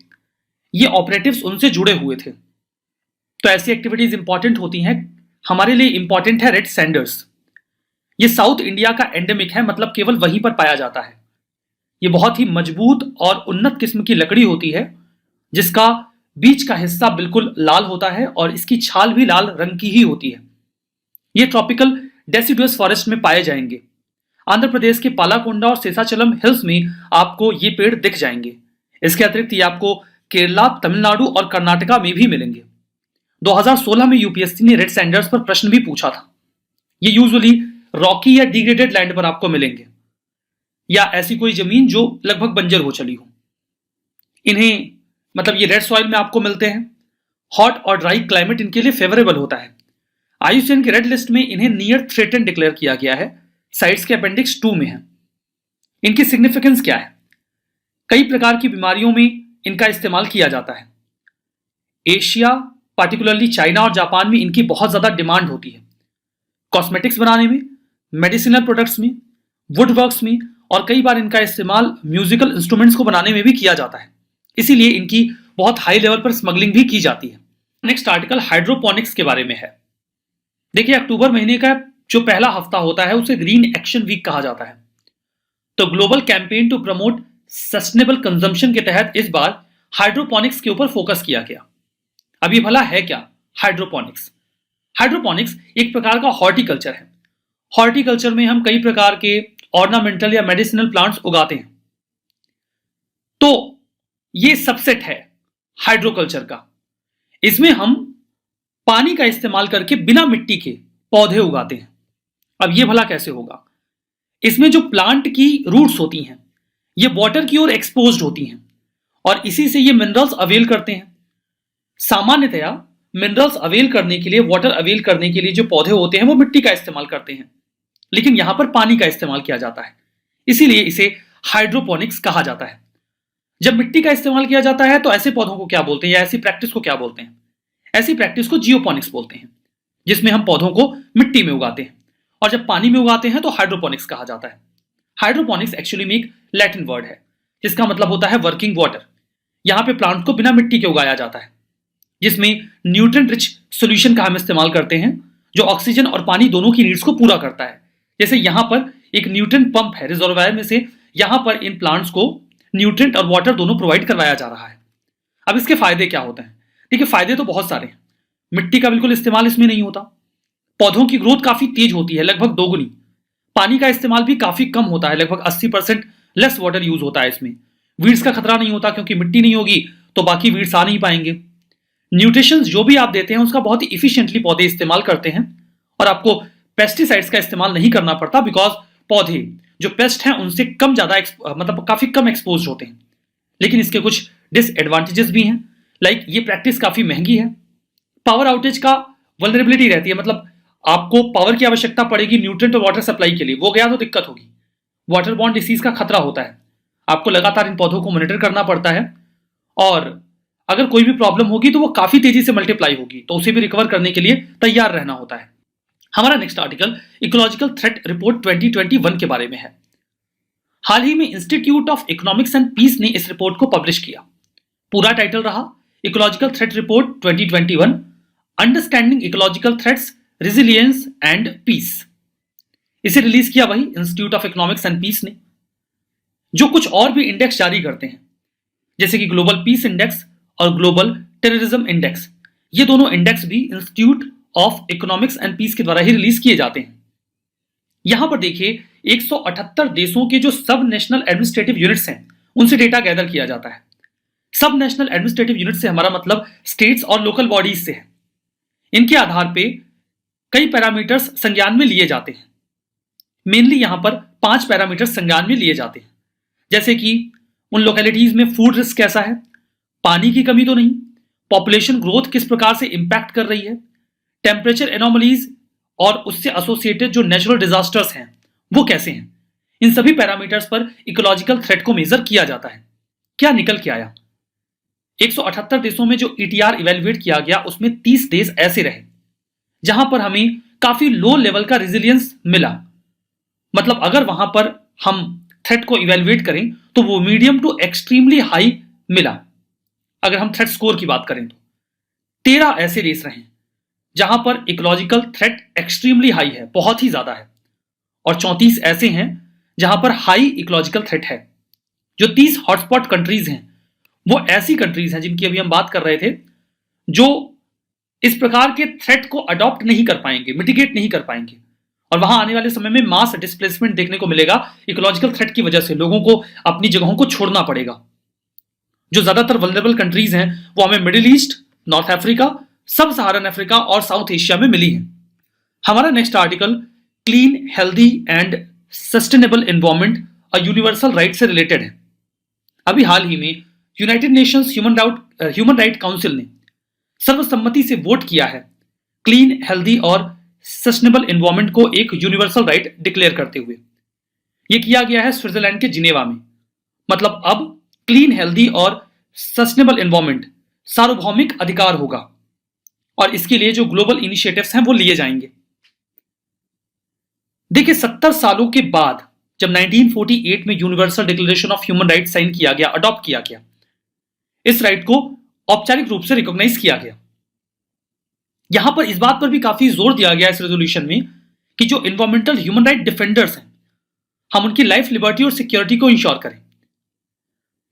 ये ऑपरेटिव्स उनसे जुड़े हुए थे। तो ऐसी एक्टिविटीज इंपॉर्टेंट होती हैं। हमारे लिए इंपॉर्टेंट है रेड सैंडर्स। ये साउथ इंडिया का एंडेमिक है, मतलब केवल वहीं पर पाया जाता है। ये बहुत ही मजबूत और उन्नत किस्म की लकड़ी होती है, जिसका बीच का हिस्सा बिल्कुल लाल होता है और इसकी छाल भी लाल रंग की ही होती है। ये ट्रॉपिकल डेसिडुअस फॉरेस्ट में पाए जाएंगे। आंध्र प्रदेश के पालाकोंडा और शेषाचलम हिल्स में आपको ये पेड़ दिख जाएंगे। इसके अतिरिक्त ये आपको केरला, तमिलनाडु और कर्नाटका में भी मिलेंगे। 2016 में यूपीएससी ने रेड सैंडर्स पर प्रश्न भी पूछा था। ये यूजुअली रॉकी या डिग्रेडेड लैंड पर आपको मिलेंगे, या ऐसी कोई जमीन जो लगभग बंजर हो चली हो। इन्हें मतलब ये रेड सॉइल में आपको मिलते हैं। हॉट और ड्राई क्लाइमेट इनके लिए फेवरेबल होता है। आईयूसीएन की रेड लिस्ट में इन्हें नियर थ्रेटेंड डिक्लेयर किया गया है, साइट्स के अपेंडिक्स 2 में है। इनकी सिग्निफिकेंस क्या है? कई प्रकार की बीमारियों में इनका इस्तेमाल किया जाता है। एशिया, पार्टिकुलरली चाइना और जापान में इनकी बहुत ज्यादा डिमांड होती है। कॉस्मेटिक्स बनाने में, मेडिसिनल प्रोडक्ट्स में, वुडवर्क्स में, और कई बार इनका इस्तेमाल म्यूजिकल इंस्ट्रूमेंट्स को बनाने में भी किया जाता है। इसीलिए इनकी बहुत हाई लेवल पर स्मगलिंग भी की जाती है। नेक्स्ट आर्टिकल हाइड्रोपोनिक्स के बारे में है। देखिए, अक्टूबर महीने का जो पहला हफ्ता होता है उसे ग्रीन एक्शन वीक कहा जाता है। तो global campaign to promote sustainable consumption के तहत इस बार हाइड्रोपोनिक्स के ऊपर फोकस किया गया। अब ये भला है क्या हाइड्रोपोनिक्स? हाइड्रोपोनिक्स एक प्रकार का हॉर्टिकल्चर है। हॉर्टिकल्चर में हम कई प्रकार के ऑर्नामेंटल या मेडिसिनल प्लांट्स उगाते हैं। तो ये सबसेट है हाइड्रोकल्चर का। इसमें हम पानी का इस्तेमाल करके बिना मिट्टी के पौधे उगाते हैं। अब ये भला कैसे होगा? इसमें जो प्लांट की रूट्स होती हैं ये वाटर की ओर एक्सपोज्ड होती हैं और इसी से ये मिनरल्स अवेल करते हैं। सामान्यतया मिनरल्स अवेल करने के लिए, वाटर अवेल करने के लिए जो पौधे होते हैं वो मिट्टी का इस्तेमाल करते हैं, लेकिन यहां पर पानी का इस्तेमाल किया जाता है। इसीलिए इसे हाइड्रोपोनिक्स कहा जाता है। जब मिट्टी का इस्तेमाल किया जाता है तो ऐसे पौधों को क्या बोलते हैं, या ऐसी प्रैक्टिस को क्या बोलते हैं? ऐसी प्रैक्टिस को जियोपोनिक्स बोलते हैं, जिसमें हम पौधों को मिट्टी में उगाते हैं। और जब पानी में उगाते हैं तो हाइड्रोपोनिक्स कहा जाता है। हाइड्रोपोनिक्स एक्चुअली में एक लैटिन वर्ड है जिसका मतलब होता है वर्किंग वाटर। यहां पे प्लांट को बिना मिट्टी के उगाया जाता है, जिसमें न्यूट्रिएंट रिच सॉल्यूशन का हम इस्तेमाल करते हैं जो ऑक्सीजन और पानी दोनों की नीड्स को पूरा करता है। जैसे यहां पर एक न्यूट्रिएंट पंप है रिजर्वायर में से, यहां पर इन प्लांट्स को न्यूट्रिएंट और वाटर दोनों प्रोवाइड करवाया जा रहा है। अब इसके फायदे क्या होते हैं? देखिए, फायदे तो बहुत सारे हैं। मिट्टी का बिल्कुल इस्तेमाल इसमें नहीं होता। पौधों की ग्रोथ काफी तेज होती है, लगभग दोगुनी। पानी का इस्तेमाल भी काफी कम होता है, लगभग 80% लेस वाटर यूज होता है इसमें। वीड्स का खतरा नहीं होता क्योंकि मिट्टी नहीं होगी तो बाकी वीड्स आ नहीं पाएंगे। न्यूट्रिशंस जो भी आप देते हैं उसका बहुत ही इफिशिएंटली पौधे इस्तेमाल करते हैं और आपको पेस्टिसाइड्स का इस्तेमाल नहीं करना पड़ता, बिकॉज पौधे जो पेस्ट हैं उनसे कम ज्यादा मतलब काफी कम एक्सपोज होते हैं। लेकिन इसके कुछ डिसएडवांटेजेस भी हैं, लाइक ये प्रैक्टिस काफी महंगी है। पावर आउटेज का वल्नरेबिलिटी रहती है, मतलब आपको पावर की आवश्यकता पड़ेगी न्यूट्रिएंट और वाटर सप्लाई के लिए, वो गया तो दिक्कत होगी। वाटर बॉर्न डिसीज का खतरा होता है, आपको लगातार इन पौधों को मॉनिटर करना पड़ता है और अगर कोई भी प्रॉब्लम होगी तो वो काफी तेजी से मल्टीप्लाई होगी, तो उसे भी रिकवर करने के लिए तैयार रहना होता है। हमारा next article ecological threat report 2021 के बारे में है। हाल ही में institute of economics and peace ने इस रिपोर्ट को पब्लिश किया। पूरा टाइटल रहा ecological threat report 2021, understanding ecological threats, resilience and peace. इसे रिलीज किया वही institute of economics and peace ने, जो कुछ और भी इंडेक्स जारी करते हैं, जैसे कि ग्लोबल पीस इंडेक्स और ग्लोबल टेररिज्म इंडेक्स। ये दोनों इंडेक्स भी institute of economics and peace के द्वारा ही रिलीज किए जाते हैं। यहां पर देखिए 178 देशों के जो सब नेशनल एडमिनिस्ट्रेटिव यूनिट्स हैं उनसे डेटा गैदर किया जाता है। सब नेशनल एडमिनिस्ट्रेटिव यूनिट से हमारा मतलब स्टेट्स और लोकल बॉडीज से है। इनके आधार पे कई पैरामीटर्स संज्ञान में लिए जाते हैं। मेनली यहां पर 5 पैरामीटर्स संज्ञान में लिए जाते हैं, जैसे कि उन लोकेलिटीज में फूड रिस्क कैसा है, पानी की कमी तो नहीं, पॉपुलेशन ग्रोथ किस प्रकार से इंपैक्ट कर रही है, टेम्परेचर एनोमलीज और उससे एसोसिएटेड जो नेचुरल डिजास्टर्स हैं वो कैसे हैं। इन सभी पैरामीटर्स पर इकोलॉजिकल थ्रेट को मेजर किया जाता है। क्या निकल के आया? 178 देशों में जो ईटीआर इवेल्युएट किया गया उसमें 30 देश ऐसे रहे जहां पर हमें काफी लो लेवल का रेजिलियंस मिला। मतलब अगर वहां पर हम थ्रेट को इवेल्युएट करें तो वो मीडियम टू एक्सट्रीमली हाई मिला। अगर हम थ्रेट स्कोर की बात करें तो 13 ऐसे देश रहे जहां पर इकोलॉजिकल थ्रेट एक्सट्रीमली हाई है, बहुत ही ज्यादा है, और 34 ऐसे हैं जहां पर हाई इकोलॉजिकल थ्रेट है। जो 30 हॉटस्पॉट कंट्रीज हैं वो ऐसी कंट्रीज हैं जिनकी अभी हम बात कर रहे थे, जो इस प्रकार के थ्रेट को अडॉप्ट नहीं कर पाएंगे, मिटिगेट नहीं कर पाएंगे, और वहां आने वाले समय में मास डिस्प्लेसमेंट देखने को मिलेगा। इकोलॉजिकल थ्रेट की वजह से लोगों को अपनी जगहों को छोड़ना पड़ेगा। जो ज्यादातर वल्नरेबल कंट्रीज हैं वो हमें मिडिल ईस्ट, नॉर्थ अफ्रीका, सब सहारन अफ्रीका और साउथ एशिया में मिली है। हमारा next article clean, healthy and sustainable environment a universal right से रिलेटेड है। अभी हाल ही में United Nations human right council ने सर्वसम्मति से वोट किया है क्लीन, हेल्दी और सस्टेनेबल एनवायरमेंट को एक यूनिवर्सल राइट डिक्लेयर करते हुए। यह किया गया है स्विट्जरलैंड के जिनेवा में। मतलब अब क्लीन, हेल्दी और सस्टेनेबल एनवायरमेंट सार्वभौमिक अधिकार होगा, और इसके लिए जो ग्लोबल इनिशिएटिव्स हैं वो लिए जाएंगे। देखिए 70 सालों के बाद जब 1948 में universal declaration of human right sign किया गया, अडॉप्ट किया गया, इस राइट को औपचारिक रूप से रिकॉग्नाइज किया गया। यहां पर इस बात पर भी काफी जोर दिया गया इस रेजोल्यूशन में कि जो एनवायरमेंटल ह्यूमन राइट डिफेंडर्स हैं, हम उनकी लाइफ, लिबर्टी और सिक्योरिटी को इंश्योर करें।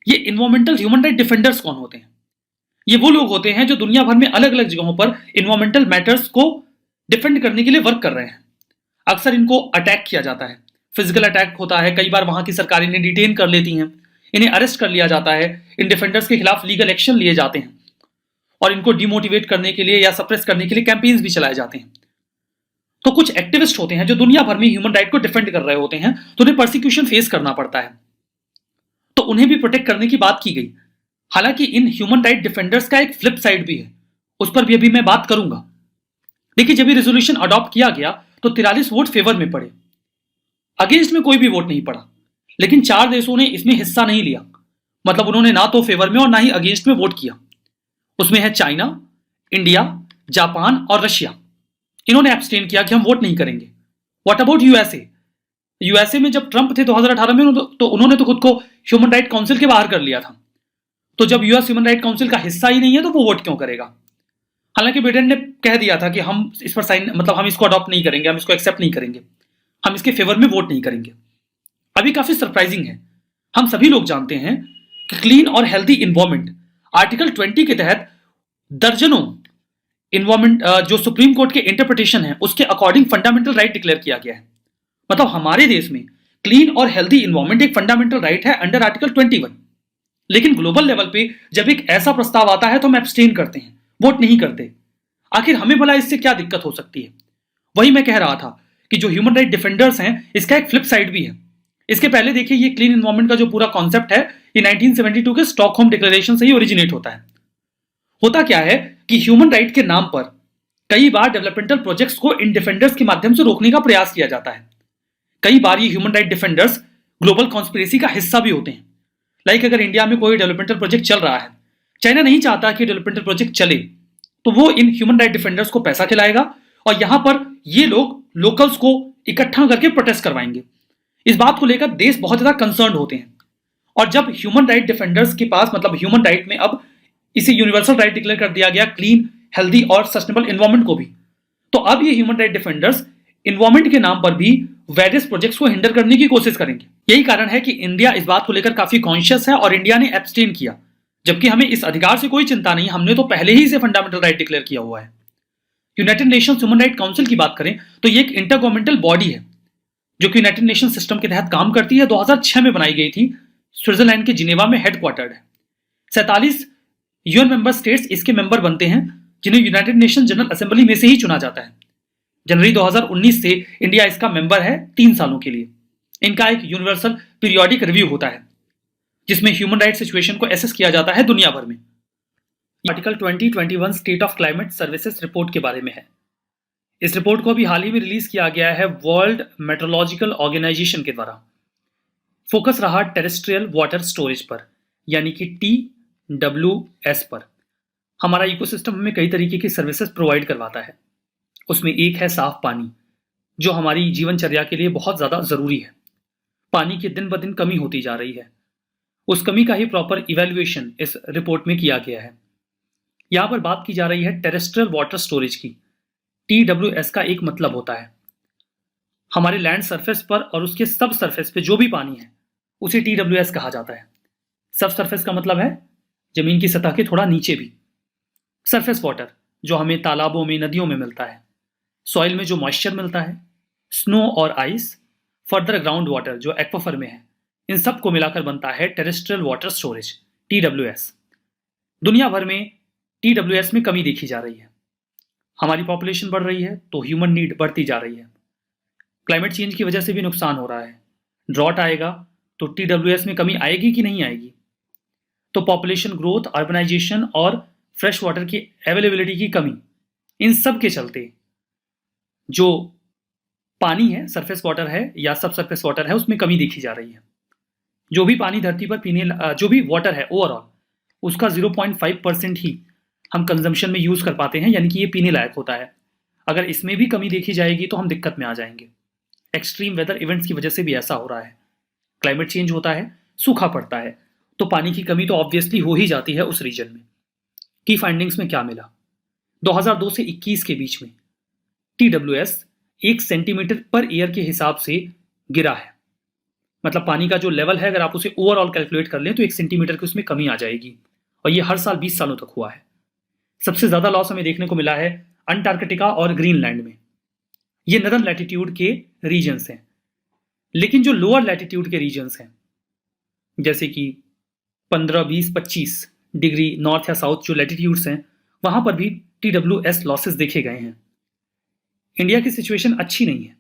ये एनवायरमेंटल ह्यूमन राइट डिफेंडर्स कौन होते हैं? ये वो लोग होते हैं जो दुनिया भर में अलग अलग जगहों पर एनवायरमेंटल मैटर्स को डिफेंड करने के लिए वर्क कर रहे हैं। अक्सर इनको अटैक किया जाता है, फिजिकल अटैक होता है, कई बार वहां की सरकारें इन्हें डिटेन कर लेती हैं, इन्हें अरेस्ट कर लिया जाता है, इन डिफेंडर्स के खिलाफ लीगल एक्शन लिए जाते हैं, और इनको डिमोटिवेट करने के लिए या सप्रेस करने के लिए कैंपेन्स भी चलाए जाते हैं। तो कुछ एक्टिविस्ट होते हैं जो दुनिया भर में ह्यूमन राइट को डिफेंड कर रहे होते हैं, तो उन्हें परसिक्यूशन फेस करना पड़ता है, तो उन्हें भी प्रोटेक्ट करने की बात की गई। हालांकि इन ह्यूमन राइट डिफेंडर्स का एक फ्लिप साइड भी है, उस पर भी अभी मैं बात करूंगा। देखिए जब ये रेजोल्यूशन अडॉप्ट किया गया तो 43 वोट फेवर में पड़े, अगेंस्ट में कोई भी वोट नहीं पड़ा, लेकिन 4 देशों ने इसमें हिस्सा नहीं लिया। मतलब उन्होंने ना तो फेवर में और ना ही अगेंस्ट में वोट किया। उसमें है चाइना, इंडिया, जापान और रशिया। इन्होंने एब्सटेन किया कि हम वोट नहीं करेंगे। What about USA? यूएसए में जब ट्रंप थे 2018 में, तो उन्होंने तो खुद को ह्यूमन राइट काउंसिल के बाहर कर लिया था। तो जब यूएस ह्यूमन राइट काउंसिल का हिस्सा ही नहीं है तो वो वोट क्यों करेगा? हालांकि बिडेन ने कह दिया था कि हम इस पर साइन, मतलब हम इसको अडॉप्ट नहीं करेंगे, हम इसको एक्सेप्ट नहीं करेंगे, हम इसके फेवर में वोट नहीं करेंगे। अभी काफी सरप्राइजिंग है, हम सभी लोग जानते हैं कि क्लीन और हेल्दी इन्वायरमेंट आर्टिकल 20 के तहत दर्जनों इन्वायरमेंट जो सुप्रीम कोर्ट के इंटरप्रिटेशन है उसके अकॉर्डिंग फंडामेंटल राइट डिक्लेयर किया गया है। मतलब हमारे देश में क्लीन और हेल्दी इन्वायरमेंट एक फंडामेंटल राइट है अंडर आर्टिकल 21। लेकिन ग्लोबल लेवल पे जब एक ऐसा प्रस्ताव आता है तो हम एब्सटेन करते हैं, वोट नहीं करते। आखिर हमें भला इससे क्या दिक्कत हो सकती है? वही मैं कह रहा था कि जो ह्यूमन राइट डिफेंडर्स हैं इसका एक फ्लिप साइड भी है। इसके पहले देखिए ये क्लीन इन्वायरमेंट का जो पूरा कॉन्सेप्ट है ये 1972 के स्टॉकहोम डिक्लेरेशन से ही ओरिजिनेट होता है। होता क्या है कि ह्यूमन राइट के नाम पर कई बार डेवलपमेंटल प्रोजेक्ट्स को इन डिफेंडर्स के माध्यम से रोकने का प्रयास किया जाता है। कई बार ये human right defenders global conspiracy का हिस्सा भी होते हैं। लाइक अगर इंडिया में कोई डेवलपमेंटल प्रोजेक्ट चल रहा है, चाइना नहीं चाहता कि डेवलपमेंटल प्रोजेक्ट चले, तो वो इन ह्यूमन राइट डिफेंडर्स को पैसा खिलाएगा और यहां पर ये लोग लोकल्स को इकट्ठा करके प्रोटेस्ट करवाएंगे। इस बात को लेकर देश बहुत ज्यादा कंसर्न होते हैं। और जब ह्यूमन राइट डिफेंडर्स के पास, मतलब ह्यूमन राइट में अब इसे यूनिवर्सल राइट डिक्लेयर कर दिया गया क्लीन, हेल्दी और सस्टेनेबल एनवायरमेंट को भी, तो अब ये ह्यूमन राइट डिफेंडर्स एनवायरमेंट के नाम पर भी वेरियस प्रोजेक्ट्स को हिंडर करने की कोशिश करेंगे। यही कारण है कि इंडिया इस बात को लेकर काफी कॉन्शियस है और इंडिया ने एब्सटेन किया जबकि हमें इस अधिकार से कोई चिंता नहीं, हमने तो पहले ही इसे फंडामेंटल राइट डिक्लेयर किया हुआ है। United Nations human right council की बात करें तो ये एक इंटर गवर्नमेंटल बॉडी है जो कि यूनाइटेड नेशन सिस्टम के तहत काम करती है। 2006 में बनाई गई थी, स्विट्जरलैंड के जिनेवा में हेडक्वार्टर्ड है। 47 यूएन मेंबर स्टेट्स इसके मेंबर बनते हैं, जिन्हें यूनाइटेड नेशन जनरल असेंबली में से ही चुना जाता है। जनवरी 2019 से इंडिया इसका मेंबर है 3 सालों के लिए। इनका एक यूनिवर्सल पीरियोडिक रिव्यू होता है जिसमें ह्यूमन राइट सिचुएशन को एसेस किया जाता है दुनिया भर में। Article 2021 state of climate services report के बारे में है। इस रिपोर्ट को अभी हाल ही में रिलीज किया गया है वर्ल्ड मेट्रोलॉजिकल ऑर्गेनाइजेशन के द्वारा। फोकस रहा टेरेस्ट्रियल वाटर स्टोरेज पर, यानी कि TWS पर। हमारा इकोसिस्टम हमें कई तरीके की सर्विसेज प्रोवाइड करवाता है। उसमें एक है साफ पानी, जो हमारी जीवनचर्या के लिए बहुत ज़्यादा ज़रूरी है। पानी की दिन ब दिन कमी होती जा रही है। उस कमी का ही प्रॉपर इवेल्युएशन इस रिपोर्ट में किया गया है। यहाँ पर बात की जा रही है टेरेस्ट्रियल वाटर स्टोरेज की। TWS का एक मतलब होता है हमारे लैंड सरफेस पर और उसके सब सरफेस पे जो भी पानी है उसे TWS कहा जाता है। सब सरफेस का मतलब है जमीन की सतह के थोड़ा नीचे भी। सरफेस वाटर जो हमें तालाबों में, नदियों में मिलता है, सॉइल में जो मॉइस्चर मिलता है, स्नो और आइस, फर्दर ग्राउंड वाटर जो एक्वाफर में है, इन सब को मिलाकर बनता है टेरेस्ट्रियल वाटर स्टोरेज TWS। दुनिया भर में TWS में कमी देखी जा रही है। हमारी पॉपुलेशन बढ़ रही है तो ह्यूमन नीड बढ़ती जा रही है। क्लाइमेट चेंज की वजह से भी नुकसान हो रहा है। ड्रॉट आएगा तो TWS में कमी आएगी कि नहीं आएगी। तो पॉपुलेशन ग्रोथ, अर्बनाइजेशन और फ्रेश वाटर की अवेलेबिलिटी की कमी, इन सब के चलते जो पानी है, सरफेस वाटर है या सब सरफेस वाटर है, उसमें कमी देखी जा रही है। जो भी पानी धरती पर पीने, जो भी वाटर है ओवरऑल, उसका 0.5% ही हम कंजम्पशन में यूज कर पाते हैं, यानी कि ये पीने लायक होता है। अगर इसमें भी कमी देखी जाएगी तो हम दिक्कत में आ जाएंगे। एक्सट्रीम वेदर इवेंट्स की वजह से भी ऐसा हो रहा है। क्लाइमेट चेंज होता है, सूखा पड़ता है, तो पानी की कमी तो ऑब्वियसली हो ही जाती है उस रीजन में। की फाइंडिंग्स में क्या मिला? 2002 से 21 के बीच में TWS 1 सेंटीमीटर पर ईयर के हिसाब से गिरा है। मतलब पानी का जो लेवल है, अगर आप उसे ओवरऑल कैलकुलेट कर लें तो 1 सेंटीमीटर की उसमें कमी आ जाएगी, और ये हर साल 20 सालों तक हुआ है। सबसे ज्यादा लॉस हमें देखने को मिला है अंटार्कटिका और ग्रीनलैंड में। ये नदर्न लैटिट्यूड के रीजन्स हैं। लेकिन जो लोअर लैटिट्यूड के रीजन्स हैं, जैसे कि 15, 20, 25 डिग्री नॉर्थ या साउथ जो लैटिट्यूड्स हैं, वहां पर भी TWS लॉसेस देखे गए हैं। इंडिया की सिचुएशन अच्छी नहीं है।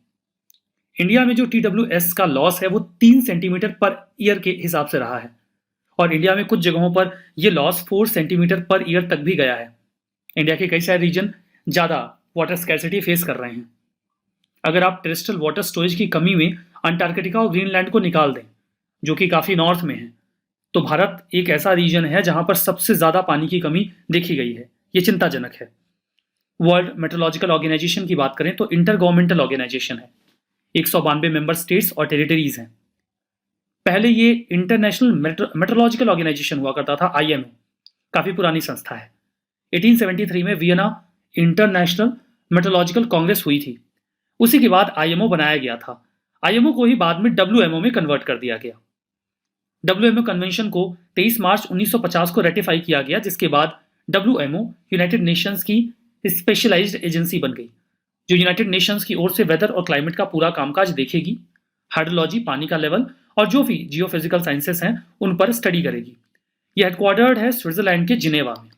इंडिया में जो TWS का लॉस है वो 3 सेंटीमीटर पर ईयर के हिसाब से रहा है, और इंडिया में कुछ जगहों पर यह लॉस 4 सेंटीमीटर पर ईयर तक भी गया है। इंडिया के कई सारे रीजन ज़्यादा वाटर स्कैर्सिटी फेस कर रहे हैं। अगर आप टेरेस्ट्रियल वाटर स्टोरेज की कमी में अंटार्कटिका और ग्रीनलैंड को निकाल दें, जो कि काफ़ी नॉर्थ में है, तो भारत एक ऐसा रीजन है जहां पर सबसे ज़्यादा पानी की कमी देखी गई है। ये चिंताजनक है। वर्ल्ड मेट्रोलॉजिकल ऑर्गेनाइजेशन की बात करें तो इंटर गवर्नमेंटल ऑर्गेनाइजेशन है। 192 मेंबर स्टेट्स और टेरिटरीज हैं। पहले ये इंटरनेशनल मेट्रोलॉजिकल ऑर्गेनाइजेशन हुआ करता था, IMO। काफ़ी पुरानी संस्था है। 1873 में वियना इंटरनेशनल मेट्रोलॉजिकल कांग्रेस हुई थी। उसी के बाद IMO बनाया गया था। IMO को ही बाद में WMO में कन्वर्ट कर दिया गया। WMO कन्वेंशन को 23 मार्च 1950 को रेटिफाई किया गया, जिसके बाद WMO यूनाइटेड नेशंस की स्पेशलाइज्ड एजेंसी बन गई, जो यूनाइटेड नेशंस की ओर से वेदर और क्लाइमेट का पूरा कामकाज देखेगी। हाइड्रोलॉजी, पानी का लेवल और जो भी जियोफिजिकल साइंसेस हैं उन पर स्टडी करेगी। यह हेडक्वार्टर्ड है स्विट्जरलैंड के जिनेवा में।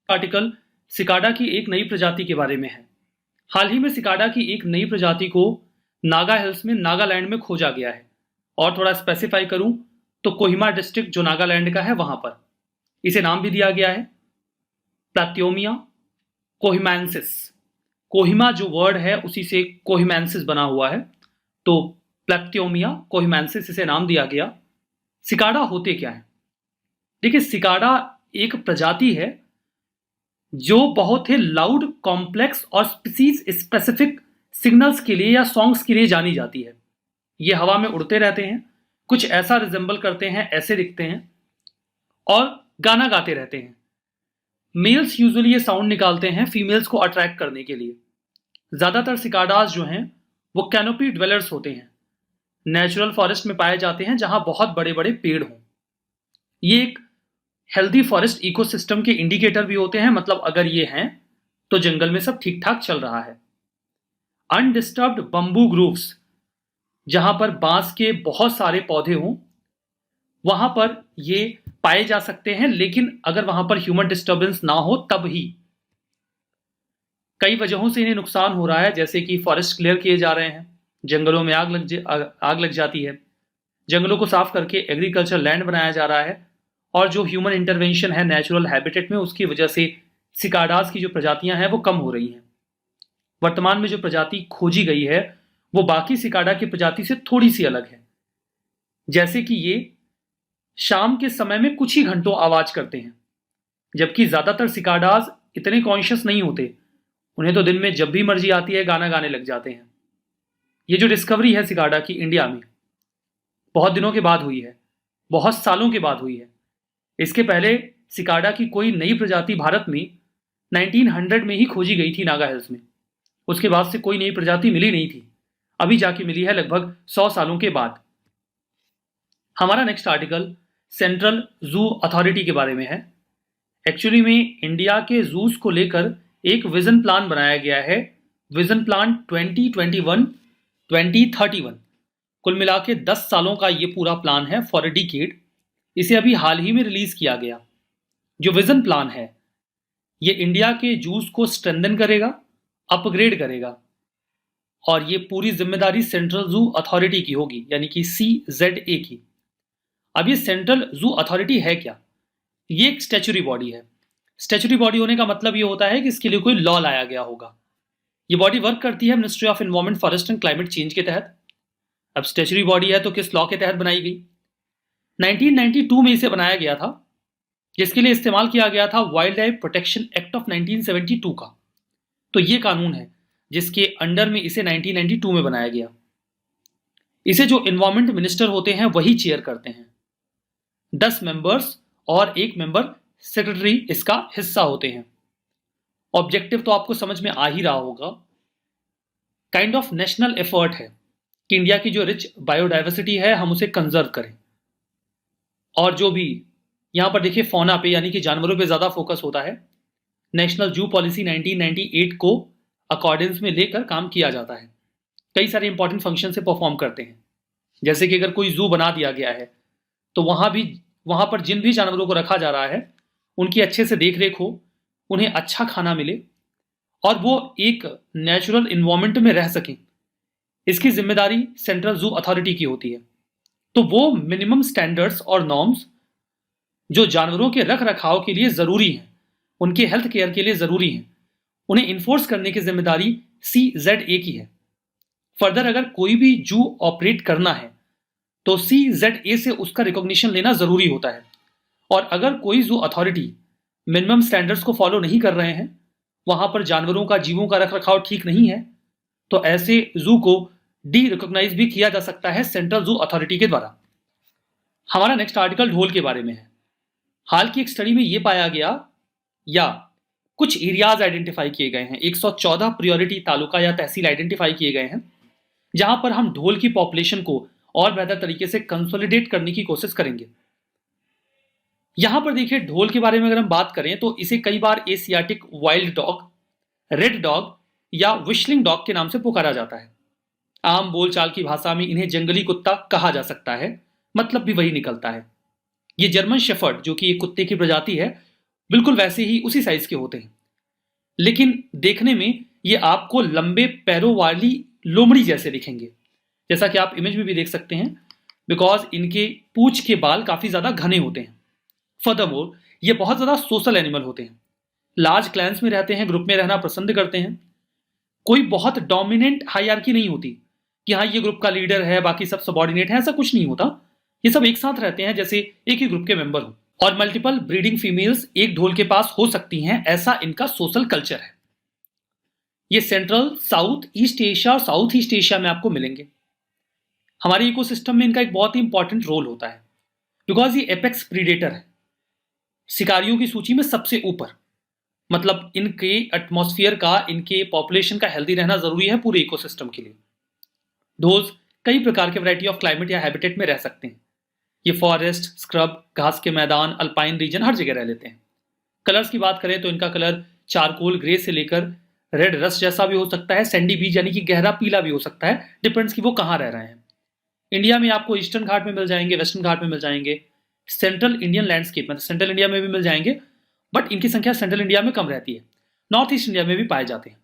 आर्टिकल सिकाडा की एक नई प्रजाति के बारे में है। हाल ही में सिकाडा की एक नई प्रजाति को नागा हिल्स में, नागालैंड में खोजा गया है। और थोड़ा स्पेसिफाई करूं तो कोहिमा डिस्ट्रिक्ट जो नागालैंड का है वहां पर इसे नाम भी दिया गया है प्लैथियोमिया कोहिमेंसिस। कोहिमा जो वर्ड है उसी से कोहिमेंसिस बना हुआ है, तो प्लैथियोमिया कोहिमेंसिस इसे नाम दिया गया। सिकाडा होते क्या है? देखिए, सिकाडा एक प्रजाति है जो बहुत ही लाउड, कॉम्प्लेक्स और स्पीसीज स्पेसिफिक सिग्नल्स के लिए या सॉन्ग्स के लिए जानी जाती है। ये हवा में उड़ते रहते हैं, कुछ ऐसा रिजेंबल करते हैं, ऐसे दिखते हैं और गाना गाते रहते हैं। मेल्स यूजुअली ये साउंड निकालते हैं फीमेल्स को अट्रैक्ट करने के लिए। ज्यादातर सिकाडास जो हैं वो कैनोपी ड्वेलर्स होते हैं, नेचुरल फॉरेस्ट में पाए जाते हैं जहां बहुत बड़े बड़े पेड़ हों। ये एक हेल्दी फॉरेस्ट इकोसिस्टम के इंडिकेटर भी होते हैं, मतलब अगर ये हैं तो जंगल में सब ठीक ठाक चल रहा है। अनडिस्टर्ब्ड बंबू ग्रूव्स, जहां पर बांस के बहुत सारे पौधे हों, वहां पर ये पाए जा सकते हैं, लेकिन अगर वहां पर ह्यूमन डिस्टर्बेंस ना हो तब ही। कई वजहों से इन्हें नुकसान हो रहा है, जैसे कि फॉरेस्ट क्लियर किए जा रहे हैं, जंगलों में आग लग जाती है, जंगलों को साफ करके एग्रीकल्चर लैंड बनाया जा रहा है, और जो ह्यूमन इंटरवेंशन है नेचुरल हैबिटेट में, उसकी वजह से सिकाडास की जो प्रजातियां हैं वो कम हो रही हैं। वर्तमान में जो प्रजाति खोजी गई है वो बाकी सिकाडा की प्रजाति से थोड़ी सी अलग है, जैसे कि ये शाम के समय में कुछ ही घंटों आवाज करते हैं, जबकि ज्यादातर सिकाडास इतने कॉन्शियस नहीं होते, उन्हें तो दिन में जब भी मर्जी आती है गाना गाने लग जाते हैं। ये जो डिस्कवरी है सिकाडा की इंडिया में बहुत दिनों के बाद हुई है, बहुत सालों के बाद हुई है। इसके पहले सिकाडा की कोई नई प्रजाति भारत में 1900 में ही खोजी गई थी नागा हिल्स में। उसके बाद से कोई नई प्रजाति मिली नहीं थी, अभी जाके मिली है लगभग 100 सालों के बाद। हमारा next article central zoo authority के बारे में है। एक्चुअली में इंडिया के जूस को लेकर एक विजन प्लान बनाया गया है, विजन प्लान 2021-2031। कुल मिला के 10 सालों का ये पूरा प्लान है फॉर अ डिकेड। इसे अभी हाल ही में रिलीज किया गया। जो विजन प्लान है ये इंडिया के जूस को स्ट्रेंथन करेगा, अपग्रेड करेगा, और ये पूरी जिम्मेदारी सेंट्रल जू अथॉरिटी की होगी, यानी कि CZA की। अब ये सेंट्रल जू अथॉरिटी है क्या? ये एक स्टैच्यूरी बॉडी है। स्टैच्यूरी बॉडी होने का मतलब ये होता है कि इसके लिए कोई लॉ लाया गया होगा। ये बॉडी वर्क करती है ministry of environment, forest and climate change के तहत। अब स्टैच्यूरी बॉडी है तो किस लॉ के तहत बनाई गई? 1992 में इसे बनाया गया था, जिसके लिए इस्तेमाल किया गया था wild life protection act of 1972 का। तो ये कानून है जिसके अंडर में इसे 1992 में बनाया गया। इसे जो एनवायरमेंट मिनिस्टर होते हैं वही चेयर करते हैं। 10 मेंबर्स और 1 मेंबर सेक्रेटरी इसका हिस्सा होते हैं। ऑब्जेक्टिव तो आपको समझ में आ ही रहा होगा, काइंड ऑफ नेशनल एफर्ट है कि इंडिया की जो रिच बायोडाइवर्सिटी है हम उसे कंजर्व करें। और जो भी यहां पर देखिए फौना पे यानी कि जानवरों पे ज्यादा फोकस होता है। नेशनल जू पॉलिसी 1998 को अकॉर्डेंस में लेकर काम किया जाता है। कई सारे इंपॉर्टेंट फंक्शन से परफॉर्म करते हैं, जैसे कि अगर कोई जू बना दिया गया है तो वहां पर जिन भी जानवरों को रखा जा रहा है उनकी अच्छे से देख रेख हो, उन्हें अच्छा खाना मिले और वो एक नेचुरल इन्वायरमेंट में रह सकें। इसकी जिम्मेदारी सेंट्रल जू अथॉरिटी की होती है। तो वो मिनिमम स्टैंडर्ड्स और नॉर्म्स जो जानवरों के रख रखाव के लिए जरूरी हैं, उनके हेल्थ केयर के लिए जरूरी हैं, उन्हें इन्फोर्स करने की जिम्मेदारी CZA की है। फर्दर अगर कोई भी जू ऑपरेट करना है तो CZA से उसका रिकॉग्निशन लेना जरूरी होता है। और अगर कोई जू अथॉरिटी मिनिमम स्टैंडर्ड्स को फॉलो नहीं कर रहे हैं, वहां पर जानवरों का जीवों का रख रखाव ठीक नहीं है, तो ऐसे जू को डी रिकॉग्नाइज भी किया जा सकता है सेंट्रल जू अथॉरिटी के द्वारा। हमारा नेक्स्ट आर्टिकल ढोल के बारे में है। हाल की एक स्टडी में यह पाया गया, या कुछ एरियाज आइडेंटिफाई किए गए हैं, 114 प्रायोरिटी तालुका या तहसील आइडेंटिफाई किए गए हैं, जहां पर हम ढोल की पॉपुलेशन को और बेहतर तरीके से कंसोलिडेट करने की कोशिश करेंगे। यहां पर देखिए ढोल के बारे में अगर हम बात करें तो इसे कई बार Asiatic wild dog, red dog या विशलिंग डॉग के नाम से पुकारा जाता है। आम बोलचाल की भाषा में इन्हें जंगली कुत्ता कहा जा सकता है, मतलब भी वही निकलता है। ये जर्मन शेफर्ड जो कि एक कुत्ते की प्रजाति है, बिल्कुल वैसे ही उसी साइज के होते हैं, लेकिन देखने में ये आपको लंबे पैरों वाली लोमड़ी जैसे दिखेंगे, जैसा कि आप इमेज में भी देख सकते हैं, बिकॉज इनके पूंछ के बाल काफी ज्यादा घने होते हैं। फर्दरमोर ये बहुत ज्यादा सोशल एनिमल होते हैं, लार्ज क्लैंस में रहते हैं, ग्रुप में रहना पसंद करते हैं। कोई बहुत डोमिनेंट हायरार्की नहीं होती कि हाँ ये ग्रुप का लीडर है बाकी सब सबॉर्डिनेट है, ऐसा कुछ नहीं होता। ये सब एक साथ रहते हैं जैसे एक ही ग्रुप के मेंबर हो। और मल्टीपल ब्रीडिंग फीमेल्स एक ढोल के पास हो सकती हैं, ऐसा इनका सोशल कल्चर है। ये सेंट्रल, साउथ ईस्ट एशिया और साउथ ईस्ट एशिया में आपको मिलेंगे। हमारे इकोसिस्टम में इनका एक बहुत ही इंपॉर्टेंट रोल होता है, बिकॉज ये एपेक्स प्रीडेटर है, शिकारियों की सूची में सबसे ऊपर। मतलब इनके एटमॉस्फेयर का, इनके पॉपुलेशन का हेल्दी रहना जरूरी है पूरे इकोसिस्टम के लिए। ढोल्स कई प्रकार के वैरायटी ऑफ क्लाइमेट या हैबिटेट में रह सकते हैं, ये फॉरेस्ट, स्क्रब, घास के मैदान, अल्पाइन रीजन हर जगह रह लेते हैं। कलर्स की बात करें तो इनका कलर चारकोल ग्रे से लेकर रेड रस्ट जैसा भी हो सकता है, सैंडी बीज यानी कि गहरा पीला भी हो सकता है, डिपेंड्स कि वो कहाँ रह रहे हैं। इंडिया में आपको ईस्टर्न घाट में मिल जाएंगे, वेस्टर्न घाट में मिल जाएंगे, सेंट्रल इंडियन लैंडस्केप में सेंट्रल इंडिया में भी मिल जाएंगे, बट इनकी संख्या सेंट्रल इंडिया में कम रहती है। नॉर्थ ईस्ट इंडिया में भी पाए जाते हैं।